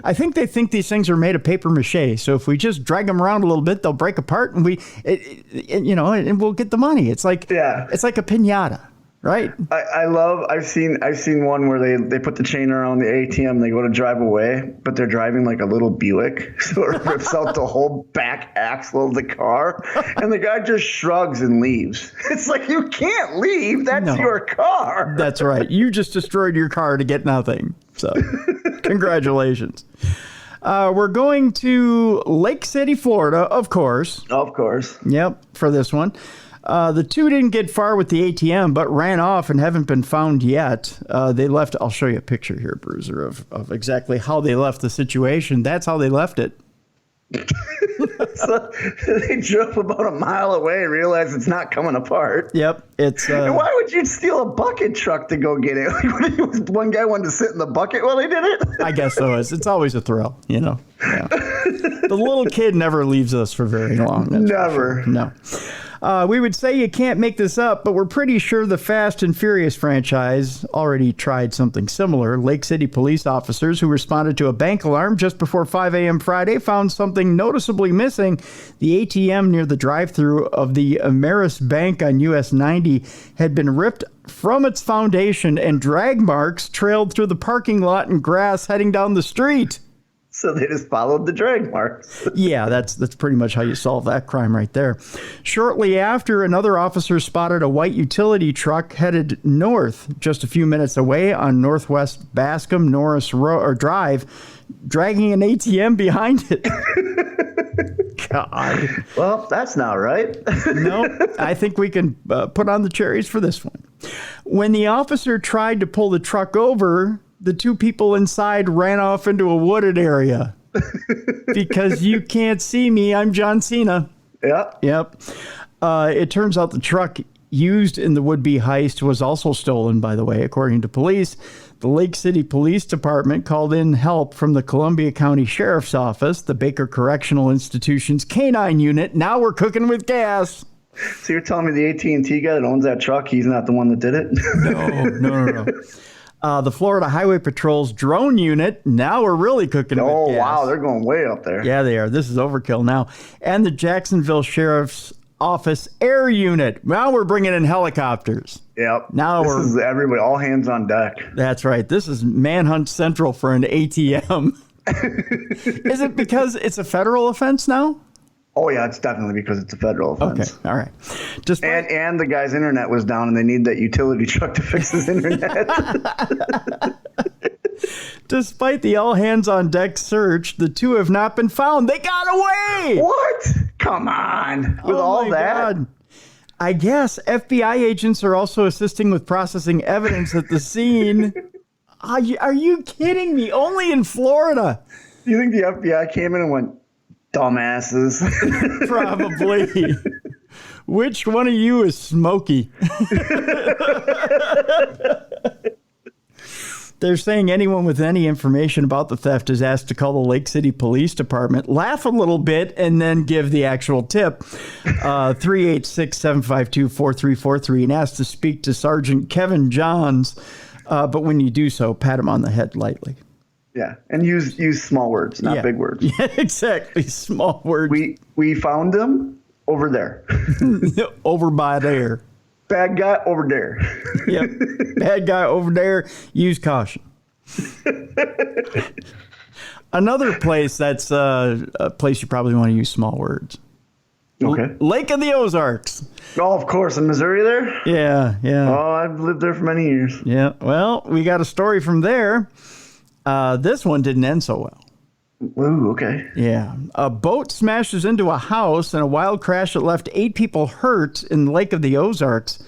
I think they think these things are made of paper mache. So if we just drag them around a little bit, they'll break apart, and and we'll get the money. It's like a piñata. Right. I've seen one where they put the chain around the ATM, they go to drive away, but they're driving like a little Buick. So it rips out the whole back axle of the car. And the guy just shrugs and leaves. It's like, you can't leave. That's your car. That's right. You just destroyed your car to get nothing. So congratulations. We're going to Lake City, Florida, of course. Of course. Yep, for this one. The two didn't get far with the ATM, but ran off and haven't been found yet. They left. I'll show you a picture here, Bruiser, of exactly how they left the situation. That's how they left it. So they drove about a mile away and realized it's not coming apart. Yep. And why would you steal a bucket truck to go get it? One guy wanted to sit in the bucket while they did it? I guess so. It's always a thrill, Yeah. The little kid never leaves us for very long. Never. Sure. No. We would say you can't make this up, but we're pretty sure the Fast and Furious franchise already tried something similar. Lake City police officers who responded to a bank alarm just before 5 a.m. Friday found something noticeably missing. The ATM near the drive-thru of the Ameris Bank on US 90 had been ripped from its foundation, and drag marks trailed through the parking lot and grass heading down the street. So they just followed the drag marks. Yeah, that's pretty much how you solve that crime right there. Shortly after, another officer spotted a white utility truck headed north just a few minutes away on Northwest Bascom Norris Drive, dragging an ATM behind it. God. Well, that's not right. No, I think we can put on the cherries for this one. When the officer tried to pull the truck over, the two people inside ran off into a wooded area. Because you can't see me, I'm John Cena. Yep. It turns out the truck used in the would-be heist was also stolen, by the way, according to police. The Lake City Police Department called in help from the Columbia County Sheriff's Office, the Baker Correctional Institution's K-9 unit. Now we're cooking with gas. So you're telling me the AT&T guy that owns that truck, he's not the one that did it? No. The Florida Highway Patrol's drone unit. Now we're really cooking with gas. Oh, wow. They're going way up there. Yeah, they are. This is overkill now. And the Jacksonville Sheriff's Office Air Unit. Now we're bringing in helicopters. Yep. Now this is everybody, all hands on deck. That's right. This is Manhunt Central for an ATM. Is it because it's a federal offense now? Oh, yeah, it's definitely because it's a federal offense. Okay, all right. And the guy's internet was down, and they need that utility truck to fix his internet. Despite the all-hands-on-deck search, the two have not been found. They got away! What? Come on. With all that? God. I guess FBI agents are also assisting with processing evidence at the scene. Are you kidding me? Only in Florida. Do you think the FBI came in and went, dumbasses? Probably. Which one of you is Smokey? They're saying anyone with any information about the theft is asked to call the Lake City Police Department, laugh a little bit, and then give the actual tip. 386-752-4343 and ask to speak to Sergeant Kevin Johns. But when you do so, pat him on the head lightly. Yeah, and use small words, not big words. Yeah, exactly. Small words. We found them over there. Over by there. Bad guy over there. Yep. Bad guy over there. Use caution. Another place that's a place you probably want to use small words. Okay. Lake of the Ozarks. Oh, of course. In Missouri there? Yeah. Oh, I've lived there for many years. Yeah. Well, we got a story from there. This one didn't end so well. Ooh, okay. Yeah. A boat smashes into a house in a wild crash that left 8 people hurt in the Lake of the Ozarks.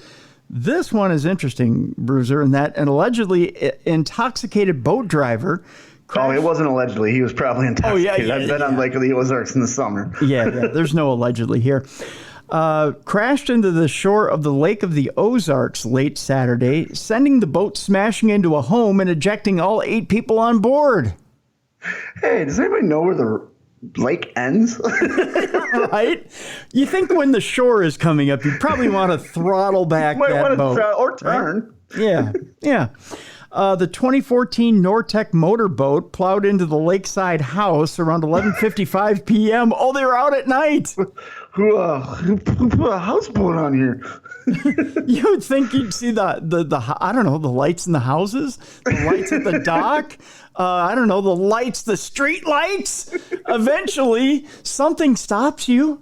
This one is interesting, Bruiser, in that an allegedly intoxicated boat driver crashed. Oh, it wasn't allegedly. He was probably intoxicated. I've been on Lake of the Ozarks in the summer. Yeah. There's no allegedly here. Crashed into the shore of the Lake of the Ozarks late Saturday, sending the boat smashing into a home and ejecting all 8 people on board. Hey, does anybody know where the lake ends? Right? You think when the shore is coming up, you probably want to throttle back that boat. Or turn. Right? Yeah. The 2014 Nortec motorboat plowed into the lakeside house around 11:55 p.m. Oh, they were out at night. Who put a houseboat on here? You would think you'd see the I don't know, the lights in the houses, the lights at the dock. I don't know, the street lights. Eventually, something stops you.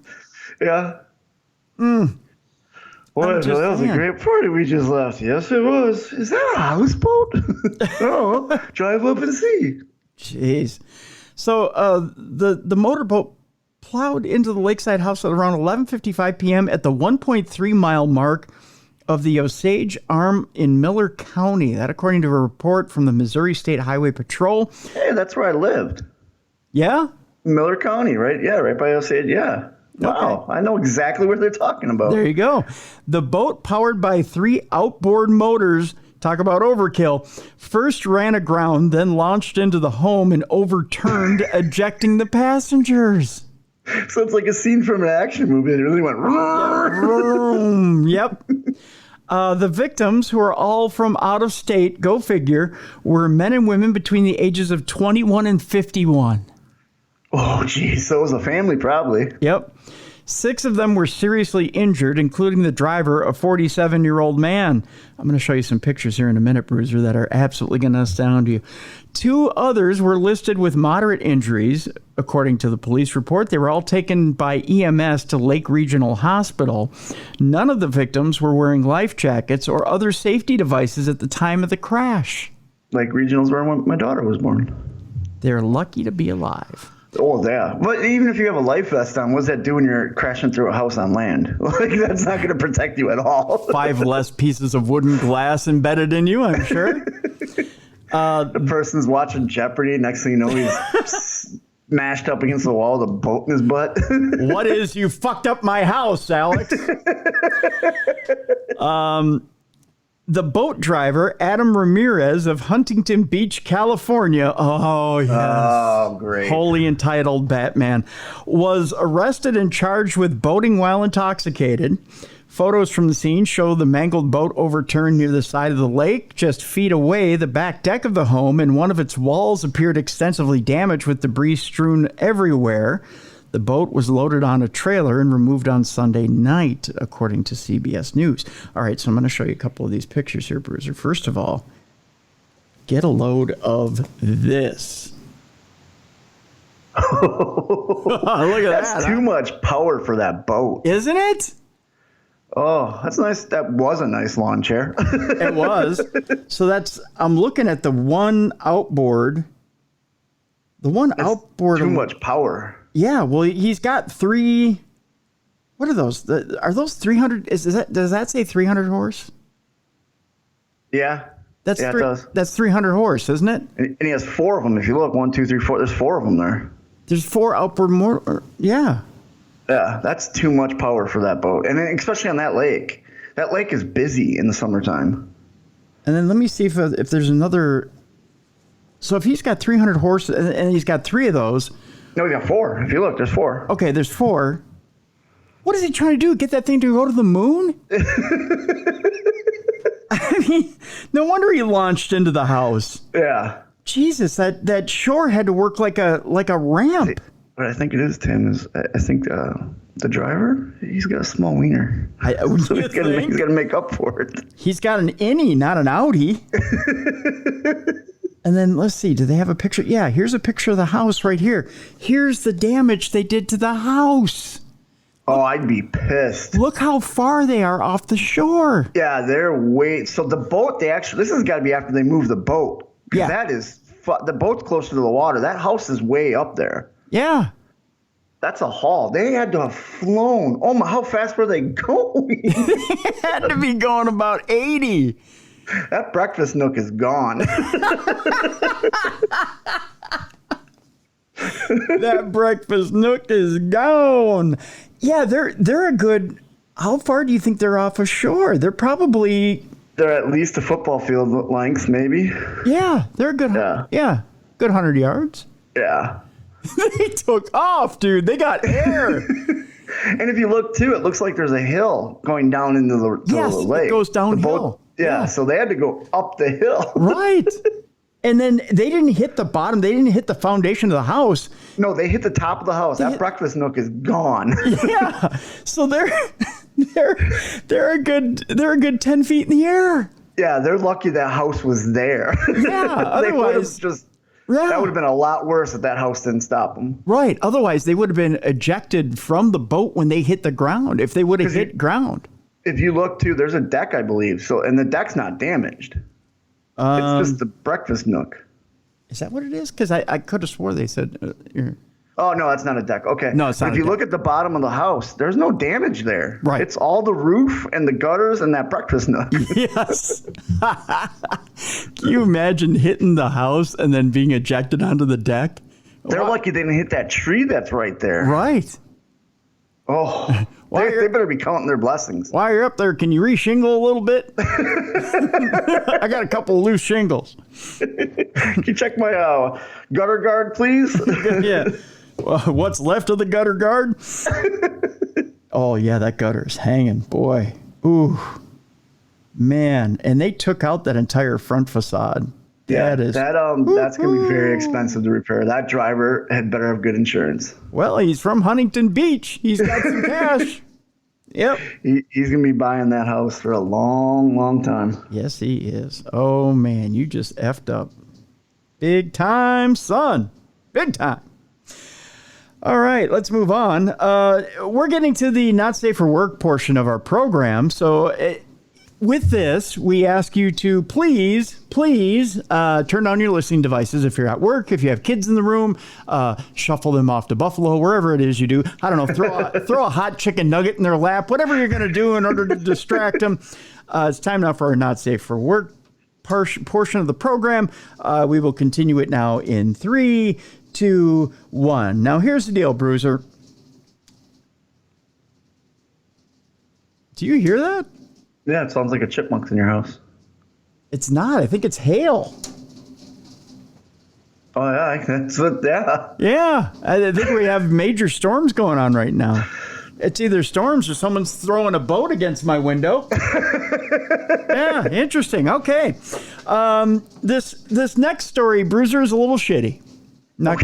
Yeah. Boy, that was a great party we just left. Yes, it was. Is that a houseboat? Oh, drive up and see. Jeez. So the motorboat plowed into the lakeside house at around 11:55 p.m. at the 1.3 mile mark of the Osage Arm in Miller County. That according to a report from the Missouri State Highway Patrol. Hey, that's where I lived. Yeah? Miller County, right? Yeah, right by Osage, yeah. Wow, okay. I know exactly what they're talking about. There you go. The boat, powered by 3 outboard motors, talk about overkill, first ran aground, then launched into the home and overturned, ejecting the passengers. So it's like a scene from an action movie. It really went vroom. Yep. The victims, who are all from out of state, go figure, were men and women between the ages of 21 and 51. Oh, geez. So it was a family, probably. Yep. 6 of them were seriously injured, including the driver, a 47-year-old man. I'm going to show you some pictures here in a minute, Bruiser, that are absolutely going to astound you. 2 others were listed with moderate injuries, according to the police report. They were all taken by EMS to Lake Regional Hospital. None of the victims were wearing life jackets or other safety devices at the time of the crash. Lake Regional's where my daughter was born. They're lucky to be alive. Oh, yeah. But even if you have a life vest on, what's that do when you're crashing through a house on land? Like, that's not going to protect you at all. 5 less pieces of wooden glass embedded in you, I'm sure. The person's watching Jeopardy. Next thing you know, he's smashed up against the wall with a boat in his butt. What is, you fucked up my house, Alex? The boat driver, Adam Ramirez of Huntington Beach, California. Oh, yes. Oh, great. Wholly entitled Batman. Was arrested and charged with boating while intoxicated. Photos from the scene show the mangled boat overturned near the side of the lake. Just feet away, the back deck of the home and one of its walls appeared extensively damaged with debris strewn everywhere. The boat was loaded on a trailer and removed on Sunday night, according to CBS News. All right, so I'm going to show you a couple of these pictures here, Bruiser. First of all, get a load of this. Look at That's that. too much power for that boat. Isn't it? Oh, that's nice. That was a nice lawn chair. It was. So I'm looking at the one outboard. The one outboard. Too much power. Yeah, well, he's got 3. What are those? Are those 300? Does that say 300 horse? Yeah. It does. That's 300 horse, isn't it? And he has 4 of them. If you look, 1, 2, 3, 4. There's 4 of them there. There's 4 outboard more. Yeah. Yeah, that's too much power for that boat, and then especially on that lake. That lake is busy in the summertime. And then let me see if there's another So if he's got 300 horses and he's got 3 of those. No, we got 4. If you look, there's 4. Okay, there's 4. What is he trying to do? Get that thing to go to the moon? I mean, no wonder he launched into the house. Yeah. Jesus, that shore had to work like a ramp. What I think it is, Tim, is I think the driver, he's got a small wiener. So he's got to make up for it. He's got an innie, not an outie. And then let's see, do they have a picture? Yeah, here's a picture of the house right here. Here's the damage they did to the house. Oh, I'd be pissed. Look how far they are off the shore. Yeah, they're way. So the boat, this has got to be after they move the boat. Yeah. That is, the boat's closer to the water. That house is way up there. Yeah. That's a haul. They had to have flown. Oh my, how fast were they going? They had to be going about 80. That breakfast nook is gone. That breakfast nook is gone. Yeah, they're a good. How far do you think they're off of shore? They're at least a football field length, maybe. Yeah, they're a good. Yeah, good 100 yards. Yeah. They took off, dude. They got air. And if you look too, it looks like there's a hill going down into the lake. It goes downhill. Yeah, so they had to go up the hill. Right. And then they didn't hit the bottom. They didn't hit the foundation of the house. No, they hit the top of the house. That breakfast nook is gone. Yeah. So they're a good 10 feet in the air. Yeah, they're lucky that house was there. Yeah. Otherwise, that would have been a lot worse if that house didn't stop them. Right. Otherwise, they would have been ejected from the boat when they hit the ground. If they would have hit ground. If you look too, there's a deck, I believe. And the deck's not damaged. It's just the breakfast nook. Is that what it is? Because I could have swore they said. Oh, no, that's not a deck. Okay. No, it's not. If you look at the bottom of the house, there's no damage there. Right. It's all the roof and the gutters and that breakfast nook. Yes. Can you imagine hitting the house and then being ejected onto the deck? They're lucky they didn't hit that tree that's right there. Right. Oh, they better be counting their blessings. While you're up there, can you re-shingle a little bit? I got a couple of loose shingles. Can you check my gutter guard, please? Yeah. Well, what's left of the gutter guard? Oh, yeah, that gutter is hanging. Boy. Ooh. Man. And they took out that entire front facade. Yeah, that's going to be very expensive to repair. That driver had better have good insurance. Well, he's from Huntington Beach. He's got some cash. Yep. He's going to be buying that house for a long, long time. Yes, he is. Oh, man, you just effed up. Big time, son. Big time. All right, let's move on. We're getting to the not safe for work portion of our program. So with this, we ask you to please turn down your listening devices if you're at work, if you have kids in the room, shuffle them off to Buffalo, wherever it is you do. I don't know, throw a hot chicken nugget in their lap, whatever you're going to do in order to distract them. It's time now for our not safe for work portion of the program. We will continue it now in 3, 2, 1. Now, here's the deal, Bruiser. Do you hear that? Yeah, it sounds like a chipmunk's in your house. It's not. I think it's hail. Oh, yeah. That's what, yeah. Yeah. I think we have major storms going on right now. It's either storms or someone's throwing a boat against my window. Yeah, interesting. Okay. This next story, Bruiser, is a little shitty. Not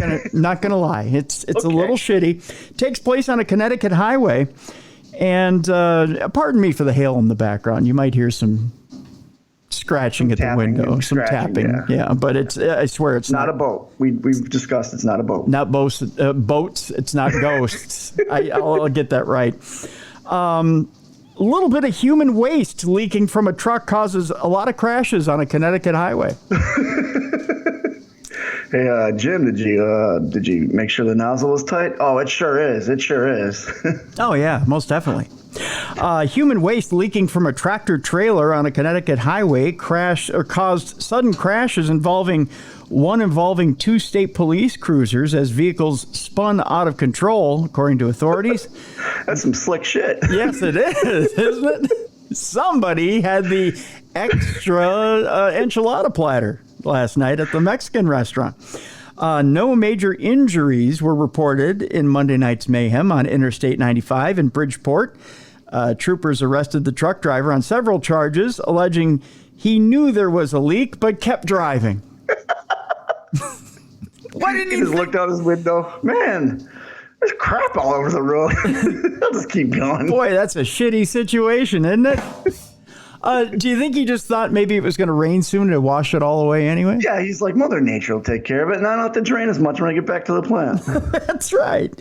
gonna lie. It's okay. A little shitty. Takes place on a Connecticut highway. And pardon me for the hail in the background. You might hear some scratching at the window, some tapping. Yeah, but it's I swear it's not a boat. We've discussed it's not a boat. Not boats. It's not ghosts. I'll get that right. A little bit of human waste leaking from a truck causes a lot of crashes on a Connecticut highway. Hey, Jim, did you make sure the nozzle was tight? Oh, it sure is. It sure is. Oh, yeah, most definitely. Human waste leaking from a tractor trailer on a Connecticut highway caused sudden crashes involving 2 state police cruisers as vehicles spun out of control, according to authorities. That's some slick shit. Yes, it is, isn't it? Somebody had the extra enchilada platter. last night at the Mexican restaurant. No major injuries were reported in Monday night's mayhem on Interstate 95 in Bridgeport. Troopers arrested the truck driver on several charges, alleging he knew there was a leak but kept driving. Why didn't he just looked out his window? Man, there's crap all over the road. I'll just keep going. Boy, that's a shitty situation, isn't it? Do you think he just thought maybe it was going to rain soon to wash it all away anyway? Yeah, he's like, Mother Nature will take care of it, and I don't have to drain as much when I get back to the plant. That's right.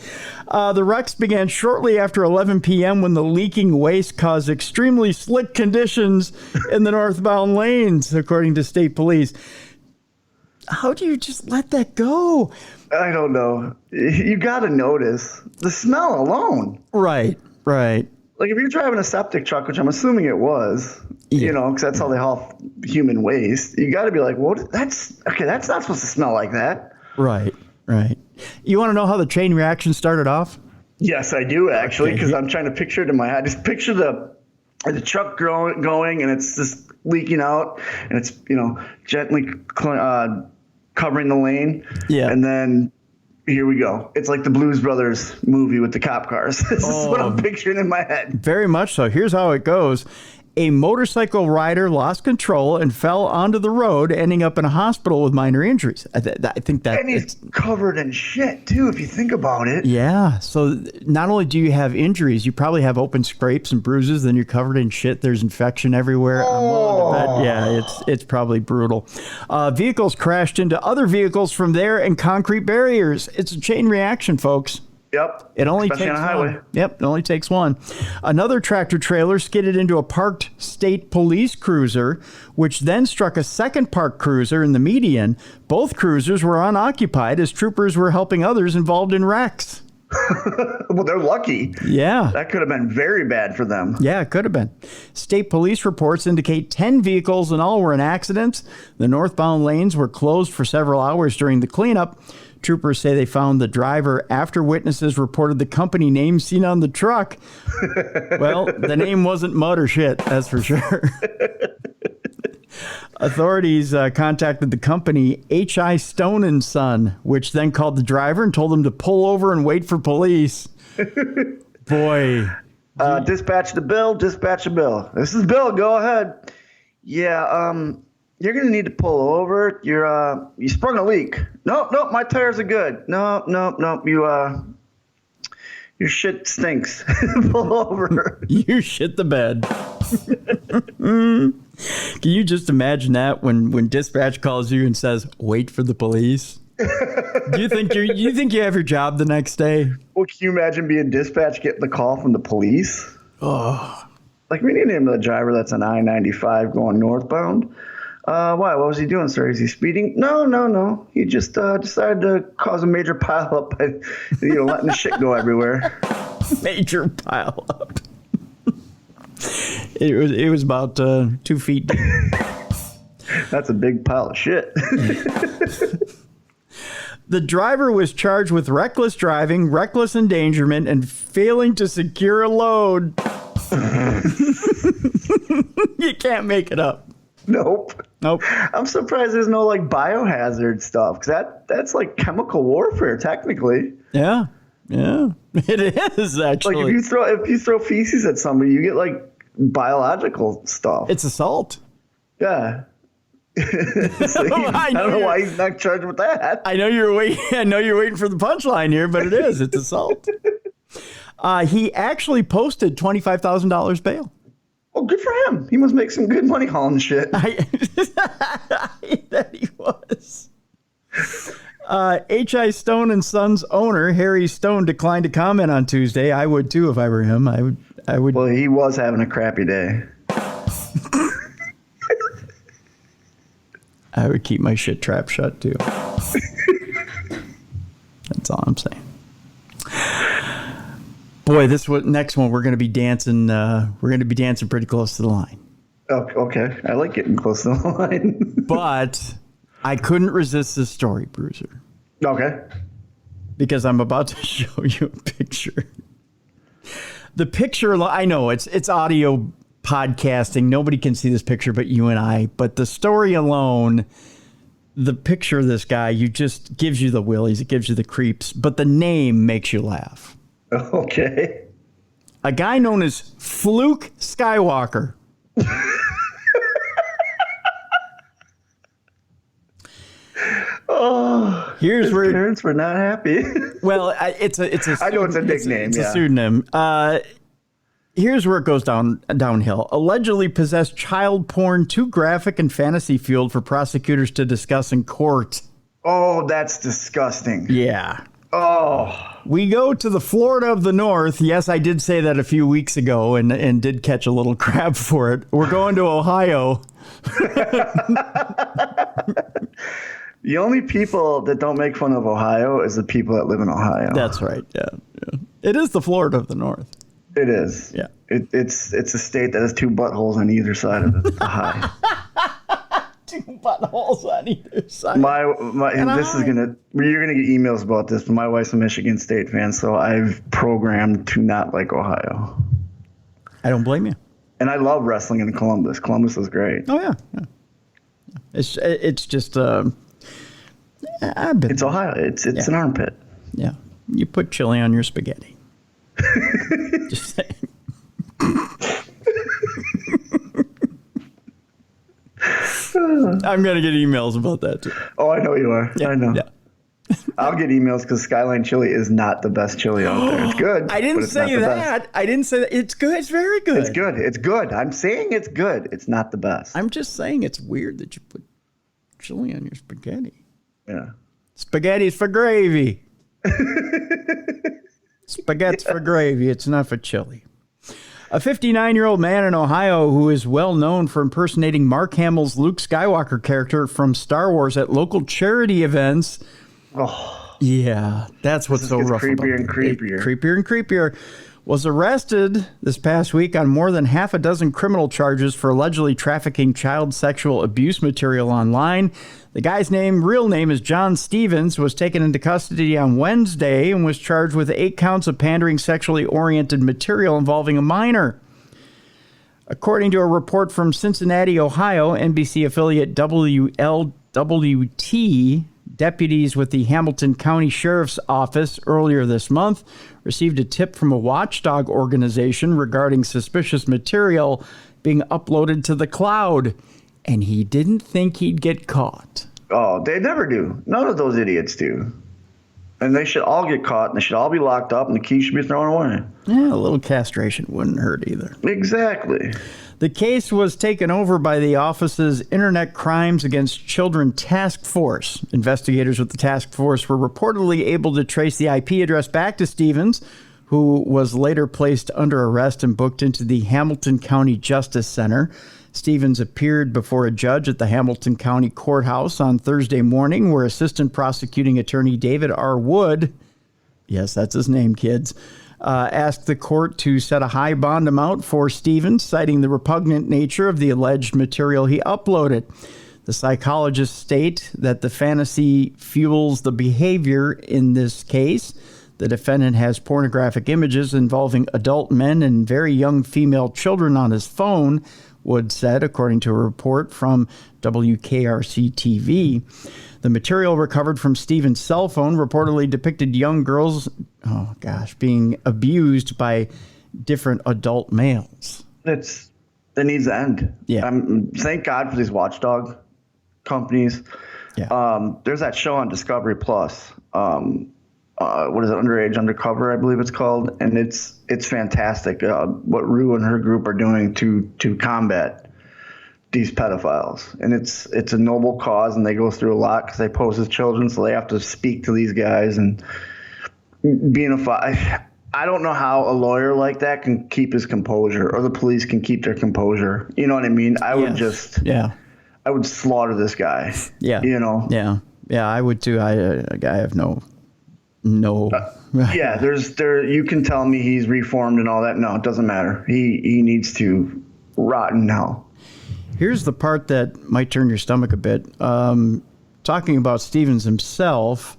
The wrecks began shortly after 11 p.m. when the leaking waste caused extremely slick conditions in the northbound lanes, according to state police. How do you just let that go? I don't know. You got to notice the smell alone. Right. Like if you're driving a septic truck, which I'm assuming it was, because that's how they haul human waste. You got to be like, what? That's not supposed to smell like that. Right. You want to know how the chain reaction started off? Yes, I do actually, because I'm trying to picture it in my head. Just picture the truck going, and it's just leaking out, and it's gently covering the lane. Yeah, and then. Here we go. It's like the Blues Brothers movie with the cop cars. This is what I'm picturing in my head. Very much so. Here's how it goes. A motorcycle rider lost control and fell onto the road, ending up in a hospital with minor injuries. I think that. And he's covered in shit, too, if you think about it. Yeah. So not only do you have injuries, you probably have open scrapes and bruises. Then you're covered in shit. There's infection everywhere. Yeah, it's probably brutal. Vehicles crashed into other vehicles from there and concrete barriers. It's a chain reaction, folks. Yep. It only Especially takes on a highway. one. Yep, it only takes one. Another tractor trailer skidded into a parked state police cruiser, which then struck a second parked cruiser in the median. Both cruisers were unoccupied as troopers were helping others involved in wrecks. Well, they're lucky. Yeah. That could have been very bad for them. Yeah, it could have been. State police reports indicate 10 vehicles in all were in accidents. The northbound lanes were closed for several hours during the cleanup. Troopers say they found the driver after witnesses reported the company name seen on the truck. Well, the name wasn't mud or shit, that's for sure. Authorities contacted the company H.I. Stone & Son, which then called the driver and told him to pull over and wait for police. Boy. Dispatch the bill. This is Bill. Go ahead. Yeah, you're going to need to pull over. You sprung a leak. Nope, my tires are good. No, your shit stinks. Pull over. You shit the bed. Can you just imagine that when dispatch calls you and says, wait for the police? Do you think you have your job the next day? Well, can you imagine being dispatch, getting the call from the police? Oh. Like, we need to name the driver that's on I-95 going northbound. Why? What was he doing, sir? Is he speeding? No. He just decided to cause a major pileup by, letting the shit go everywhere. Major pileup. It was about 2 feet deep. That's a big pile of shit. The driver was charged with reckless driving, reckless endangerment, and failing to secure a load. You can't make it up. Nope. I'm surprised there's no biohazard stuff, because that's like chemical warfare technically. Yeah, it is actually. Like if you throw feces at somebody, you get biological stuff. It's assault. Yeah. I don't know why he's not charged with that. I know you're waiting for the punchline here, but it is. It's assault. He actually posted $25,000 bail. Oh, good for him. He must make some good money hauling shit. That he was. H.I. Stone & Sons owner Harry Stone declined to comment on Tuesday. I would too if I were him. I would. Well, he was having a crappy day. I would keep my shit trap shut too. That's all I'm saying. Boy, next one we're going to be dancing. We're going to be dancing pretty close to the line. Oh, okay. I like getting close to the line. But I couldn't resist this story, Bruiser. Okay. Because I'm about to show you a picture. The picture, I know it's audio podcasting. Nobody can see this picture but you and I. But the story alone the picture of this guy, you just gives you the willies, it gives you the creeps, but the name makes you laugh. Okay. A guy known as Fluke Skywalker. Oh, here's where parents were not happy. Well, it's a I know it's a nickname. It's a pseudonym. Here's where it goes downhill. Allegedly possessed child porn too graphic and fantasy fueled for prosecutors to discuss in court. Oh, that's disgusting. Yeah. Oh. We go to the Florida of the North. Yes, I did say that a few weeks ago and did catch a little crap for it. We're going to Ohio. The only people that don't make fun of Ohio is the people that live in Ohio. That's right. Yeah. It is the Florida of the North. It is. Yeah. It's a state that has two buttholes on either side of the high. Two buttholes on either side. You're gonna get emails about this, but my wife's a Michigan State fan, so I've programmed to not like Ohio. I don't blame you. And I love wrestling in Columbus. Columbus is great. Oh yeah. It's just It's Ohio. It's an armpit. Yeah. You put chili on your spaghetti. Just saying. I'm going to get emails about that too. Oh, I know you are. Yeah, I know. Yeah. I'll get emails because Skyline chili is not the best chili out there. It's good. I didn't say that. I didn't say that. It's good. It's very good. It's good. It's good. I'm saying it's good. It's not the best. I'm just saying it's weird that you put chili on your spaghetti. Yeah. Spaghetti's for gravy. Spaghetti's for gravy. It's not for chili. A 59-year-old man in Ohio who is well known for impersonating Mark Hamill's Luke Skywalker character from Star Wars at local charity events. Oh. Yeah, that's what's so rough about it. Creepier and creepier. Creepier and creepier. Was arrested this past week on more than half a dozen criminal charges for allegedly trafficking child sexual abuse material online. The guy's real name is John Stevens, was taken into custody on Wednesday and was charged with 8 counts of pandering sexually oriented material involving a minor. According to a report from Cincinnati, Ohio, NBC affiliate WLWT, deputies with the Hamilton County Sheriff's Office earlier this month received a tip from a watchdog organization regarding suspicious material being uploaded to the cloud, and he didn't think he'd get caught. Oh, they never do. None of those idiots do. And they should all get caught, and they should all be locked up, and the key should be thrown away. Yeah, a little castration wouldn't hurt either. Exactly. The case was taken over by the office's Internet Crimes Against Children Task Force. Investigators with the task force were reportedly able to trace the IP address back to Stevens, who was later placed under arrest and booked into the Hamilton County Justice Center. Stevens appeared before a judge at the Hamilton County Courthouse on Thursday morning, where Assistant Prosecuting Attorney David R. Wood, yes, that's his name, kids, asked the court to set a high bond amount for Stevens, citing the repugnant nature of the alleged material he uploaded. The psychologists state that the fantasy fuels the behavior in this case. The defendant has pornographic images involving adult men and very young female children on his phone, Wood said, according to a report from WKRC-TV. The material recovered from Stevens' cell phone reportedly depicted young girls, being abused by different adult males. That needs to end. Yeah. Thank God for these watchdog companies. Yeah. There's that show on Discovery Plus. What is it? Underage Undercover, I believe it's called, and it's fantastic. What Rue and her group are doing to combat these pedophiles, and it's a noble cause, and they go through a lot because they pose as children, so they have to speak to these guys. And being I don't know how a lawyer like that can keep his composure, or the police can keep their composure. You know what I mean? I would I would slaughter this guy. Yeah. You know. Yeah. I would too. I have no. Yeah, you can tell me he's reformed and all that. No, it doesn't matter. He needs to rot in hell. Here's the part that might turn your stomach a bit. Talking about Stevens himself,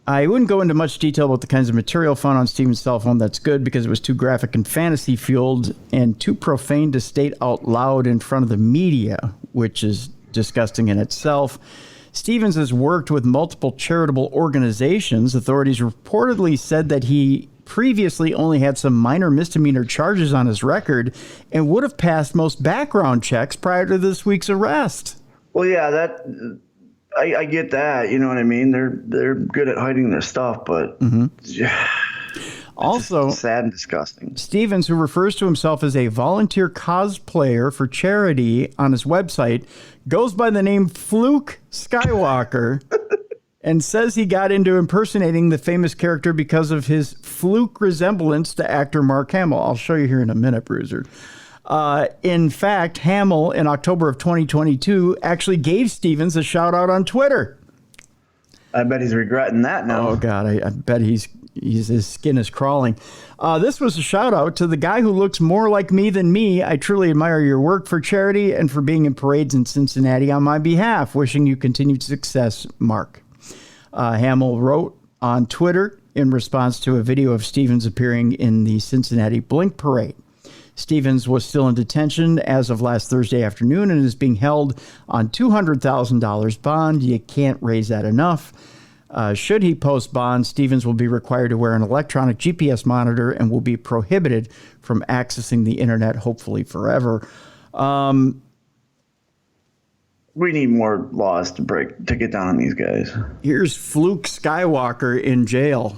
I wouldn't go into much detail about the kinds of material found on Stevens' cell phone. That's good, because it was too graphic and fantasy-fueled and too profane to state out loud in front of the media, which is disgusting in itself. Stevens has worked with multiple charitable organizations. Authorities reportedly said that he previously only had some minor misdemeanor charges on his record and would have passed most background checks prior to this week's arrest. Well, yeah, I get that. You know what I mean? They're good at hiding their stuff, but yeah. Also, sad and disgusting. Stevens, who refers to himself as a volunteer cosplayer for charity on his website, goes by the name Fluke Skywalker and says he got into impersonating the famous character because of his fluke resemblance to actor Mark Hamill. I'll show you here in a minute, Bruiser. In fact, Hamill, in October of 2022, actually gave Stevens a shout-out on Twitter. I bet he's regretting that now. Oh, God, I bet his skin is crawling. This was a shout out to the guy who looks more like me than me. I truly admire your work for charity and for being in parades in Cincinnati on my behalf. Wishing you continued success, Mark. Hamill wrote on Twitter in response to a video of Stevens appearing in the Cincinnati Blink Parade. Stevens was still in detention as of last Thursday afternoon and is being held on $200,000 bond. You can't raise that enough. Should he post bond, Stevens will be required to wear an electronic GPS monitor and will be prohibited from accessing the internet, hopefully forever. We need more laws to get down on these guys. Here's Fluke Skywalker in jail.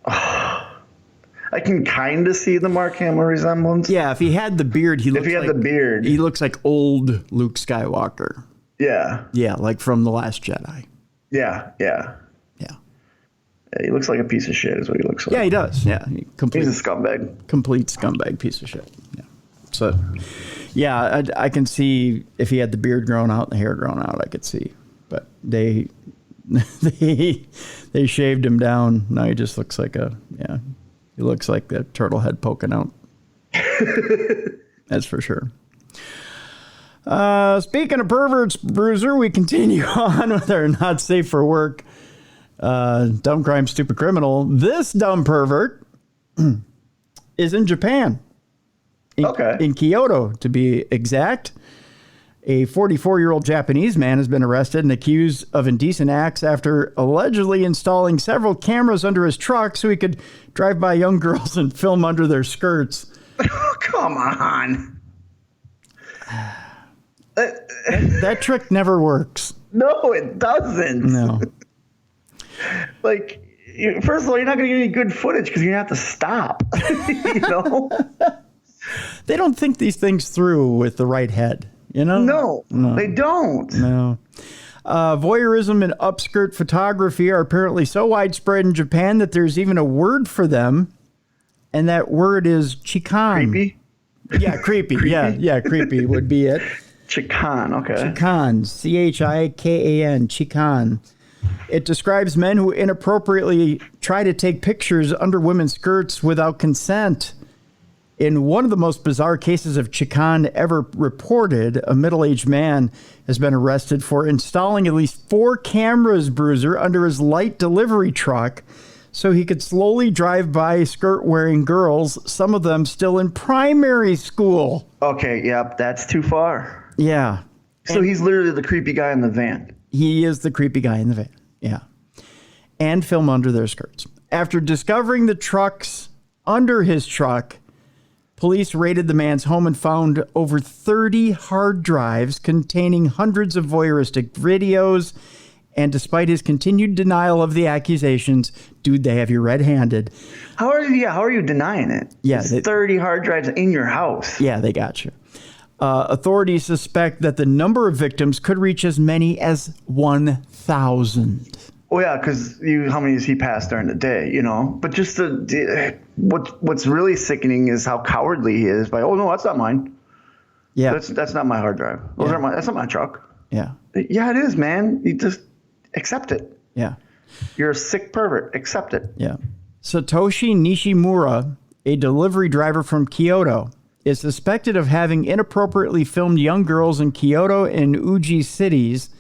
I can kind of see the Mark Hamill resemblance. Yeah, if he had the beard, he looks like old Luke Skywalker. Yeah. Yeah, like from The Last Jedi. Yeah. He looks like a piece of shit is what he looks like. Yeah, he does. Yeah. He's a scumbag. Complete scumbag piece of shit. Yeah. So, yeah, I can see if he had the beard grown out and the hair grown out, I could see. But they shaved him down. Now he just looks like he looks like the turtle head poking out. That's for sure. Speaking of perverts, Bruiser, we continue on with our not safe for work, dumb crime, stupid criminal. This dumb pervert is in Japan. In Kyoto, to be exact. A 44-year-old Japanese man has been arrested and accused of indecent acts after allegedly installing several cameras under his truck so he could drive by young girls and film under their skirts. Come on. That trick never works. No, it doesn't. No. Like, first of all, you're not going to get any good footage because you're going to have to stop. You know? They don't think these things through with the right head, you know? No, they don't. No. Voyeurism and upskirt photography are apparently so widespread in Japan that there's even a word for them, and that word is chikan. Creepy? Yeah, creepy. Yeah, creepy would be it. Chikan, okay. Chikan, C-H-I-K-A-N, chikan. It describes men who inappropriately try to take pictures under women's skirts without consent. In one of the most bizarre cases of chikan ever reported, a middle-aged man has been arrested for installing at least 4 cameras, Bruiser, under his light delivery truck so he could slowly drive by skirt-wearing girls, some of them still in primary school. Okay, yep, that's too far. Yeah. So he's literally the creepy guy in the van. He is the creepy guy in the van, yeah. And film under their skirts. After discovering the trucks under his truck, police raided the man's home and found over 30 hard drives containing hundreds of voyeuristic videos. And despite his continued denial of the accusations, dude, they have you red-handed. How are you denying it? Yeah, it's 30 hard drives in your house. Yeah, they got you. Authorities suspect that the number of victims could reach as many as 1,000. Well, yeah, because how many has he passed during the day, you know? But just what's really sickening is how cowardly he is. By, oh no, that's not mine. Yeah, that's not my hard drive. That's not my truck. Yeah, yeah, it is, man. You just accept it. Yeah, you're a sick pervert. Accept it. Yeah. Satoshi Nishimura, a delivery driver from Kyoto, is suspected of having inappropriately filmed young girls in Kyoto and Uji cities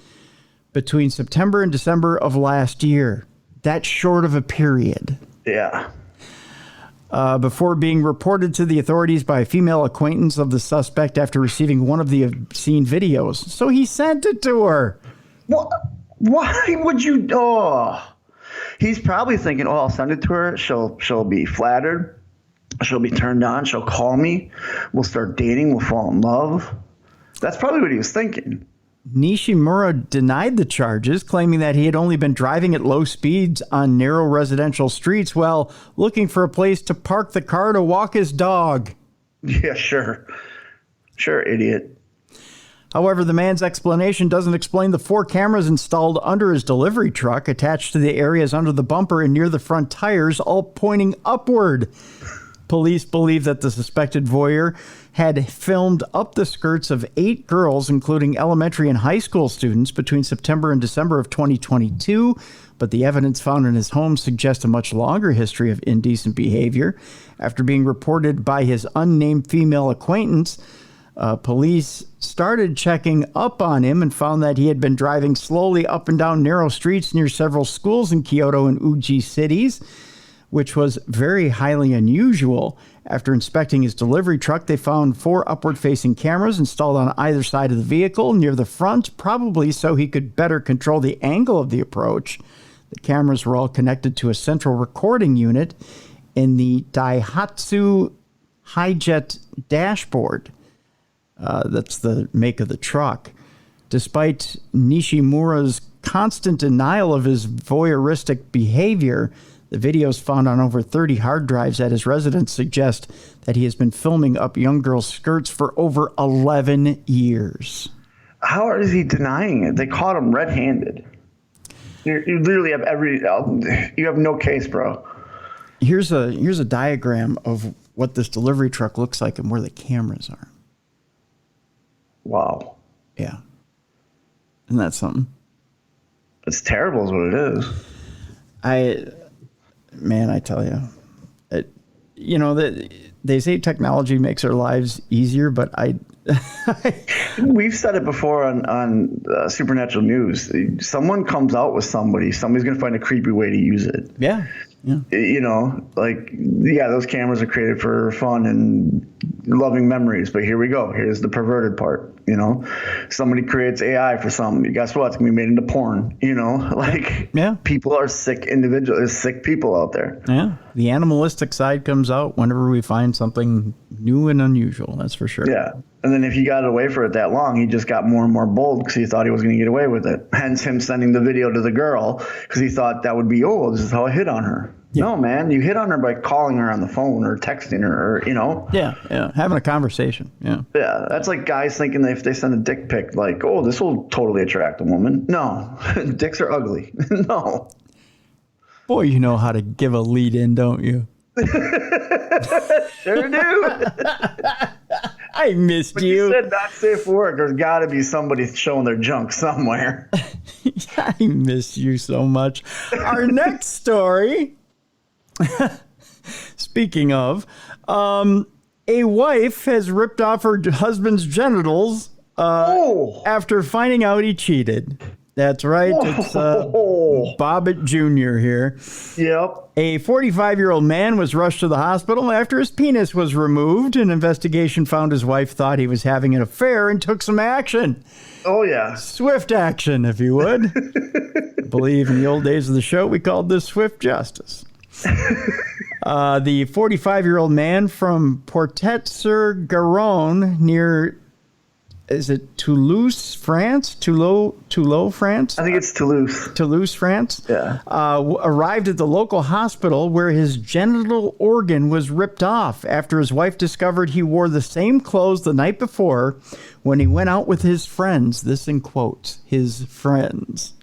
between September and December of last year. That's short of a period. Yeah. before being reported to the authorities by a female acquaintance of the suspect after receiving one of the obscene videos. So he sent it to her. What? Why would you? Oh, he's probably thinking, "Oh, I'll send it to her. She'll be flattered. She'll be turned on. She'll call me. We'll start dating. We'll fall in love." That's probably what he was thinking. Nishimura denied the charges, claiming that he had only been driving at low speeds on narrow residential streets while looking for a place to park the car to walk his dog. Yeah, sure. Sure, idiot. However, the man's explanation doesn't explain the 4 cameras installed under his delivery truck, attached to the areas under the bumper and near the front tires, all pointing upward. Police believe that the suspected voyeur had filmed up the skirts of 8 girls, including elementary and high school students, between September and December of 2022. But the evidence found in his home suggests a much longer history of indecent behavior. After being reported by his unnamed female acquaintance, police started checking up on him and found that he had been driving slowly up and down narrow streets near several schools in Kyoto and Uji cities, which was very highly unusual. After inspecting his delivery truck, they found 4 upward-facing cameras installed on either side of the vehicle near the front, probably so he could better control the angle of the approach. The cameras were all connected to a central recording unit in the Daihatsu Hijet dashboard. That's the make of the truck. Despite Nishimura's constant denial of his voyeuristic behavior, the videos found on over 30 hard drives at his residence suggest that he has been filming up young girls' skirts for over 11 years. How is he denying it? They caught him red-handed. You literally have you have no case, bro. Here's a diagram of what this delivery truck looks like and where the cameras are. Wow. Yeah. Isn't that something? It's terrible is what it is. I tell you, they say technology makes our lives easier, but we've said it before on Supernatural News. Someone comes out with somebody's going to find a creepy way to use it. Yeah. Yeah. Those cameras are created for fun and loving memories, but here we go. Here's the perverted part. Somebody creates AI for something. Guess what? It's gonna be made into porn. People are sick individuals. There's sick people out there. Yeah. The animalistic side comes out whenever we find something new and unusual. That's for sure. Yeah. And then if he got away for it that long, he just got more and more bold because he thought he was going to get away with it. Hence him sending the video to the girl because he thought that would be, this is how I hit on her. Yeah. No, man, you hit on her by calling her on the phone or texting her or, Yeah, having a conversation. Yeah. Yeah, that's like guys thinking that if they send a dick pic, like, this will totally attract a woman. No, dicks are ugly. No. Boy, you know how to give a lead in, don't you? Sure do. I missed but you. You said not safe for work. There's got to be somebody showing their junk somewhere. I miss you so much. Our next story, speaking of, a wife has ripped off her husband's genitals after finding out he cheated. That's right. It's Bobbitt Jr. here. Yep. A 45-year-old man was rushed to the hospital after his penis was removed. An investigation found his wife thought he was having an affair and took some action. Oh, yeah. Swift action, if you would. I believe in the old days of the show, we called this swift justice. The 45-year-old man from Portet-sur-Garonne near... Is it Toulouse, France? Toulouse, France? I think it's Toulouse. Toulouse, France? Yeah. Arrived at the local hospital where his genital organ was ripped off after his wife discovered he wore the same clothes the night before when he went out with his friends. This in quotes, his friends.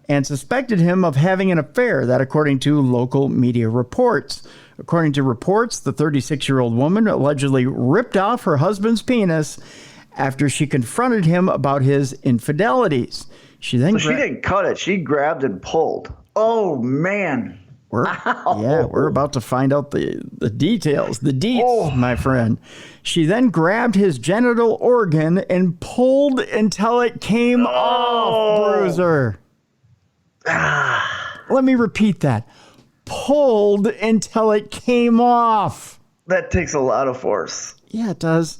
And suspected him of having an affair, that according to local media reports. According to reports, the 36-year-old woman allegedly ripped off her husband's penis after she confronted him about his infidelities. She didn't cut it. She grabbed and pulled. Oh, man. We're about to find out the details, the deets, my friend. She then grabbed his genital organ and pulled until it came off, Bruiser. Let me repeat that. pulled until it came off. That takes a lot of force. Yeah, it does.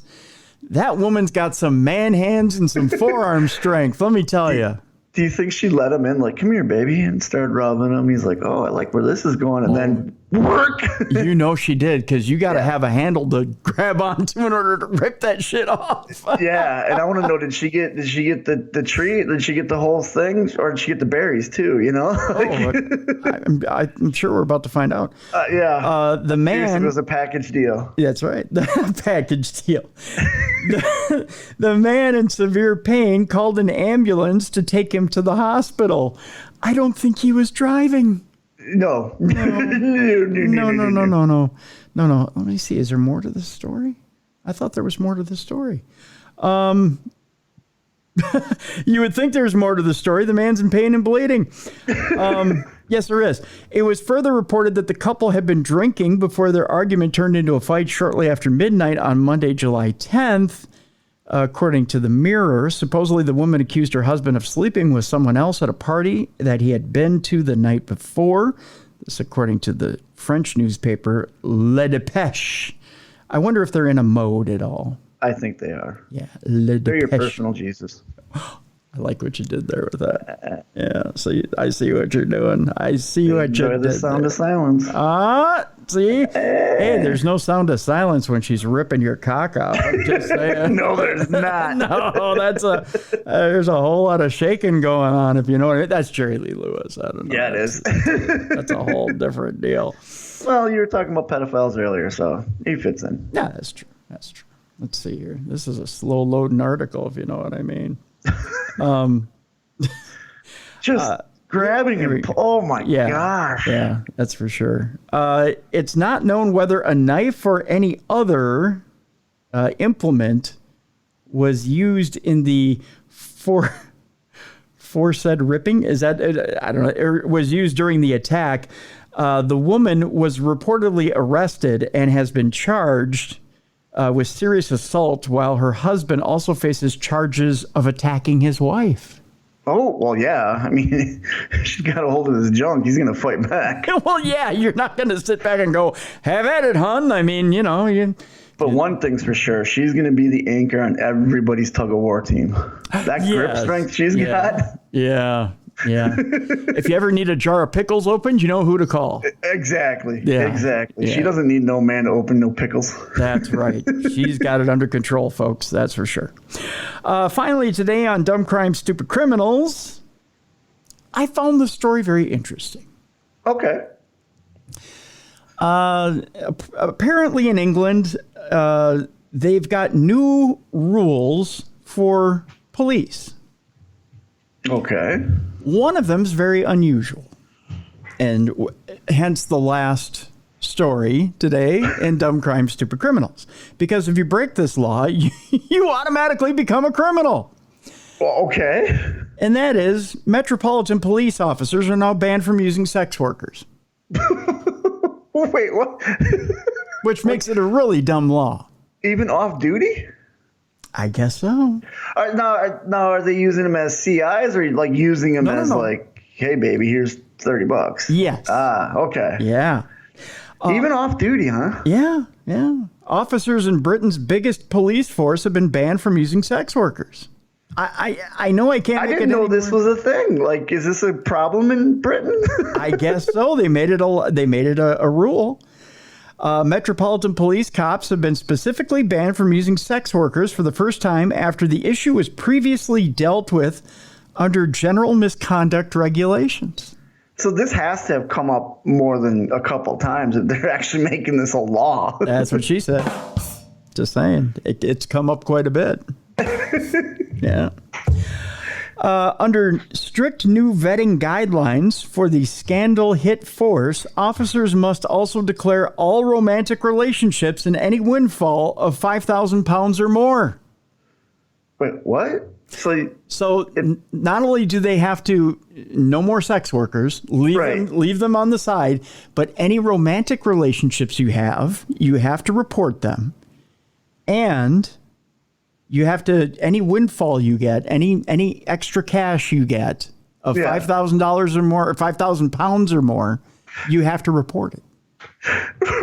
That woman's got some man hands and some forearm strength, let me tell you. Do you think she let him in, like, come here, baby, and started rubbing him? He's like, oh, I like where this is going, and then work. You know she did, because you got to have a handle to grab onto in order to rip that shit off. Yeah, and I want to know, did she get the tree? Did she get the whole thing, or did she get the berries too? You know? I'm sure we're about to find out. Yeah. The man. It was a package deal. That's right. The package deal. The man in severe pain called an ambulance to take him to the hospital. I don't think he was driving. No. No. Let me see. Is there more to this story? I thought there was more to the story. You would think there's more to the story. The man's in pain and bleeding. Yes, there is. It was further reported that the couple had been drinking before their argument turned into a fight shortly after midnight on Monday, July 10th. According to the Mirror, supposedly the woman accused her husband of sleeping with someone else at a party that he had been to the night before. This according to the French newspaper Le Dépêche. I wonder if they're in a mode at all. I think they are. Yeah, Le Dépêche. They're your personal Jesus. I like what you did there with that. Yeah, so I see what you're doing. I see what you did. Enjoy the sound of silence. See? Hey, there's no sound of silence when she's ripping your cock out. I'm just saying. No, there's not. No, there's a whole lot of shaking going on, if you know what I mean. That's Jerry Lee Lewis. I don't know. Yeah, it is. That's a whole different deal. Well, you were talking about pedophiles earlier, so he fits in. Yeah, that's true. That's true. Let's see here. This is a slow-loading article, if you know what I mean. Just grabbing and oh my gosh. Yeah, that's for sure. It's not known whether a knife or any other implement was used in the foresaid ripping. Is that, I don't know, it was used during the attack. The woman was reportedly arrested and has been charged with serious assault, while her husband also faces charges of attacking his wife. Oh, well, yeah. I mean, she's got a hold of his junk. He's going to fight back. Well, yeah, you're not going to sit back and go, have at it, hun. I mean, you know. But one thing's for sure. She's going to be the anchor on everybody's tug-of-war team. That grip strength she's got. Yeah. If you ever need a jar of pickles opened, you know who to call. Exactly. Yeah. Exactly. Yeah. She doesn't need no man to open no pickles. That's right. She's got it under control, folks. That's for sure. Finally, today on Dumb Crime, Stupid Criminals, I found the story very interesting. Okay. Apparently in England, they've got new rules for police. Okay. One of them is very unusual, and hence the last story today in Dumb Crime, Stupid Criminals. Because if you break this law, you automatically become a criminal. Well, okay. And that is, Metropolitan Police officers are now banned from using sex workers. Wait, what? Which makes it a really dumb law. Even off duty? I guess so. Now, are they using them as CIs or like using them as like, hey, baby, here's $30? Yes. Okay. Yeah. Even off duty, huh? Yeah. Officers in Britain's biggest police force have been banned from using sex workers. I know I can't. I didn't know this was a thing. Like, is this a problem in Britain? I guess so. They made it a rule. Metropolitan Police cops have been specifically banned from using sex workers for the first time after the issue was previously dealt with under general misconduct regulations. So this has to have come up more than a couple times if they're actually making this a law. That's what she said. Just saying. It's come up quite a bit. Yeah. Under strict new vetting guidelines for the scandal hit force, officers must also declare all romantic relationships and any windfall of £5,000 or more. Wait, what? So not only do they have to no more sex workers, leave them on the side, but any romantic relationships you have to report them, and you have to, any windfall you get, any extra cash you get of $5,000 or more, or £5,000 or more. you have to report it.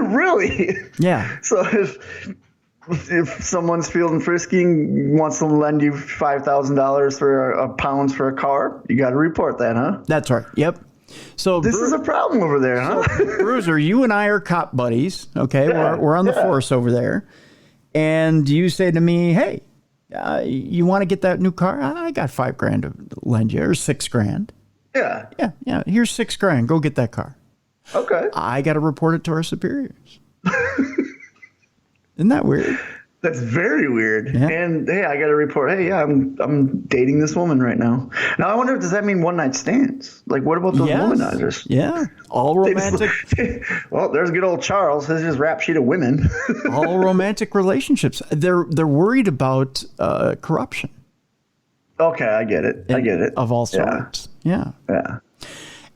Really? Yeah. So if someone's feeling frisky and wants to lend you $5,000 for a pounds for a car, you got to report that, huh? That's right. Yep. So this is a problem over there, huh? So, Bruiser, you and I are cop buddies. Okay, we're on the force over there, and you say to me, "Hey, you want to get that new car? I got $5,000 to lend you, or $6,000. Yeah. Yeah. Here's $6,000. Go get that car." Okay. I got to report it to our superiors. Isn't that weird? That's very weird. Yeah. And hey, I got to report. Hey, yeah, I'm dating this woman right now. Now I wonder, does that mean one night stands? Like, what about those womanizers? Yeah, all romantic. Well, there's good old Charles. His just rap sheet of women. All romantic relationships. They're worried about corruption. Okay, I get it. Of all sorts. Yeah. Yeah.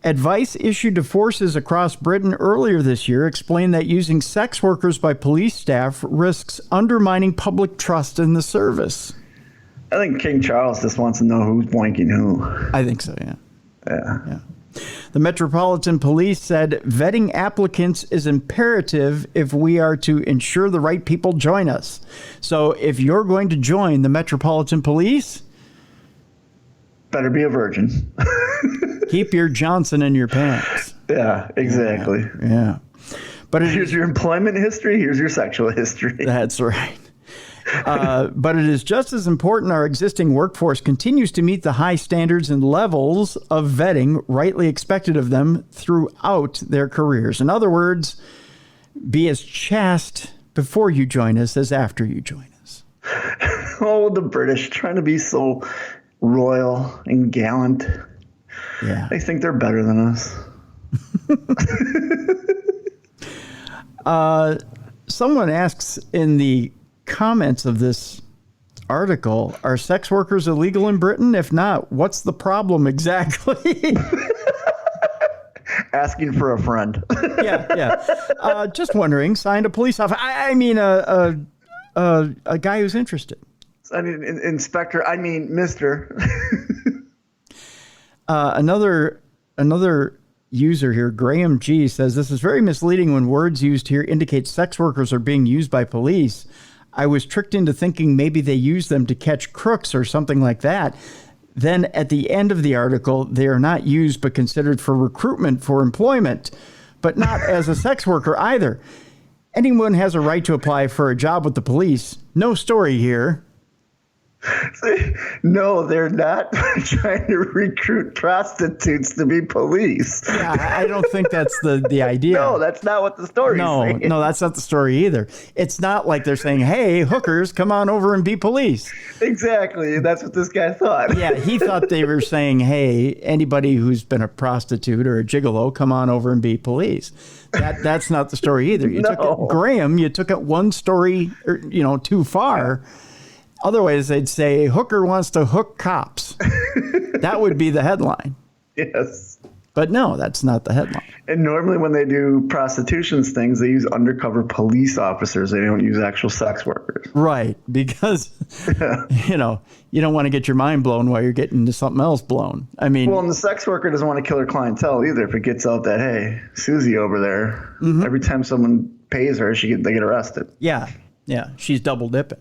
Advice issued to forces across Britain earlier this year explained that using sex workers by police staff risks undermining public trust in the service. I think King Charles just wants to know who's boinking who. I think so, yeah. Yeah. The Metropolitan Police said vetting applicants is imperative if we are to ensure the right people join us. So if you're going to join the Metropolitan Police, better be a virgin. Keep your Johnson in your pants. Yeah, exactly. Yeah. But here's your employment history. Here's your sexual history. That's right. But it is just as important our existing workforce continues to meet the high standards and levels of vetting rightly expected of them throughout their careers. In other words, be as chaste before you join us as after you join us. Oh, the British trying to be so royal and gallant. Yeah. They think they're better than us. Someone asks in the comments of this article, are sex workers illegal in Britain? If not, what's the problem exactly? Asking for a friend. Yeah. Just wondering, signed a police officer. I mean, a guy who's interested. I mean, inspector, I mean, mister. Another user here, Graham G, says this is very misleading when words used here indicate sex workers are being used by police. I was tricked into thinking maybe they use them to catch crooks or something like that. Then at the end of the article, they are not used but considered for recruitment for employment, but not as a sex worker either. Anyone has a right to apply for a job with the police. No story here. No, they're not trying to recruit prostitutes to be police. Yeah, I don't think that's the idea. No, that's not what the story is saying. No, that's not the story either. It's not like they're saying, hey, hookers, come on over and be police. Exactly. That's what this guy thought. Yeah, he thought they were saying, hey, anybody who's been a prostitute or a gigolo, come on over and be police. That's not the story either. You took it, Graham, you took it one story too far. Otherwise, they'd say, hooker wants to hook cops. That would be the headline. Yes. But no, that's not the headline. And normally when they do prostitution things, they use undercover police officers. They don't use actual sex workers. Right. Because, you don't want to get your mind blown while you're getting into something else blown. I mean. Well, and the sex worker doesn't want to kill her clientele either. If it gets out that, hey, Susie over there, every time someone pays her, they get arrested. Yeah. Yeah. She's double dipping.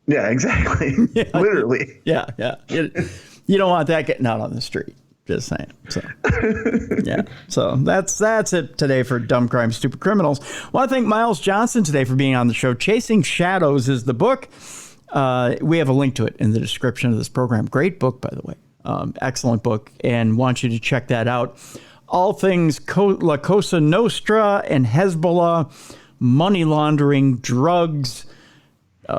Yeah, exactly. Yeah. Literally. Yeah. You don't want that getting out on the street. Just saying. So, yeah. So that's it today for Dumb Crime, Stupid Criminals. I want to thank Miles Johnson today for being on the show. Chasing Shadows is the book. We have a link to it in the description of this program. Great book, by the way. Excellent book, and want you to check that out. All things La Cosa Nostra and Hezbollah, money laundering, drugs,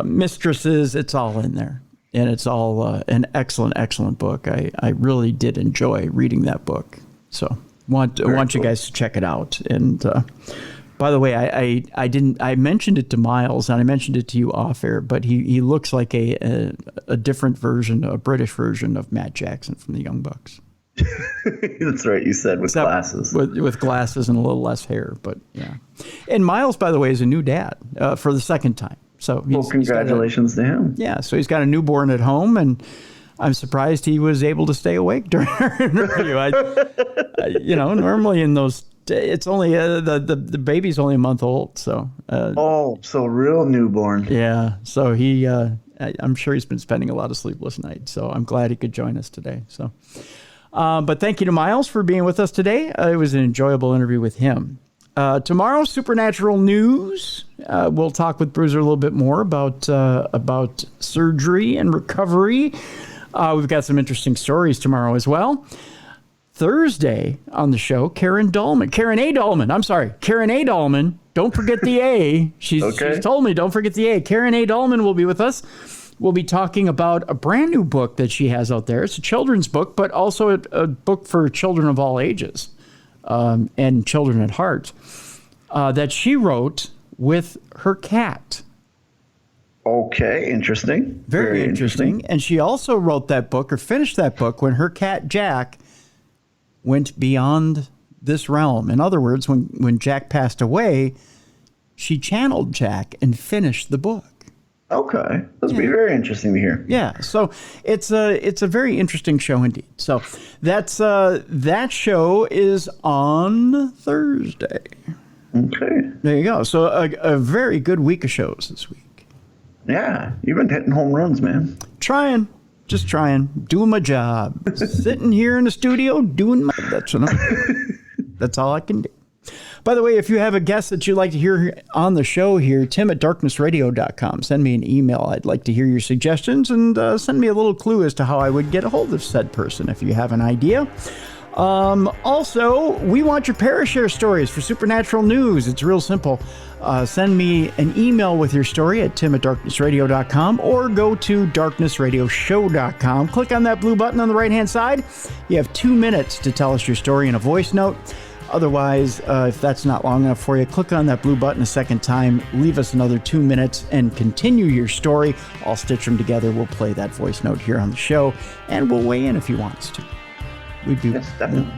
mistresses, it's all in there. And it's all an excellent, excellent book. I really did enjoy reading that book. So want you guys to check it out. And by the way, I mentioned it to Miles and I mentioned it to you off air, but he looks like a different version, a British version of Matt Jackson from the Young Bucks. That's right. You said with glasses. With glasses and a little less hair, but yeah. And Miles, by the way, is a new dad for the second time. So congratulations to him. Yeah, so he's got a newborn at home, and I'm surprised he was able to stay awake during our interview. Normally in those It's only the baby's only a month old, so. So real newborn. Yeah, so I'm sure he's been spending a lot of sleepless nights. So I'm glad he could join us today. So, but thank you to Miles for being with us today. It was an enjoyable interview with him. Tomorrow, Supernatural News. We'll talk with Bruiser a little bit more about surgery and recovery. We've got some interesting stories tomorrow as well. Thursday on the show, Karen A. Dahlman. Don't forget the A. She's told me don't forget the A. Karen A. Dahlman will be with us. We'll be talking about a brand new book that she has out there. It's a children's book, but also a book for children of all ages and children at heart that she wrote with her cat. Okay, interesting. Very interesting. And she also wrote that book or finished that book when her cat Jack went beyond this realm. In other words, when Jack passed away, she channeled Jack and finished the book. Okay, that'll be very interesting to hear. Yeah, so it's a very interesting show indeed. So that's that show is on Thursday. Okay, there you go. So a very good week of shows this week. Yeah, you've been hitting home runs, man. Just trying, doing my job. Sitting here in the studio doing my. That's all I can do. By the way, if you have a guest that you'd like to hear on the show here, tim@darknessradio.com. Send me an email. I'd like to hear your suggestions and send me a little clue as to how I would get a hold of said person if you have an idea. Also, we want your parashare stories for Supernatural News. It's real simple. Send me an email with your story at tim@darknessradio.com or go to darknessradioshow.com. Click on that blue button on the right-hand side. You have 2 minutes to tell us your story in a voice note. Otherwise, if that's not long enough for you, click on that blue button a second time, leave us another 2 minutes, and continue your story. I'll stitch them together. We'll play that voice note here on the show, and we'll weigh in if you want us to. We'd be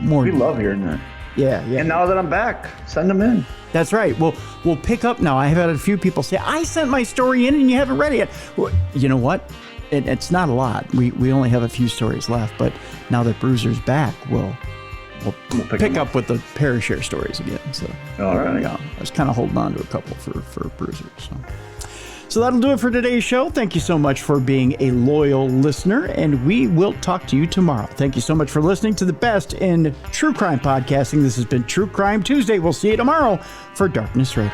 more. We love hearing that. Yeah. And now that I'm back, send them in. That's right. We'll pick up now. I have had a few people say, I sent my story in and you haven't read it yet. Well, you know what? It's not a lot. We only have a few stories left, but now that Bruiser's back, we'll pick up with the parashare stories again. So, all right. I was kind of holding on to a couple for Bruiser. So that'll do it for today's show. Thank you so much for being a loyal listener, and we will talk to you tomorrow. Thank you so much for listening to the best in true crime podcasting. This has been True Crime Tuesday. We'll see you tomorrow for Darkness Radio.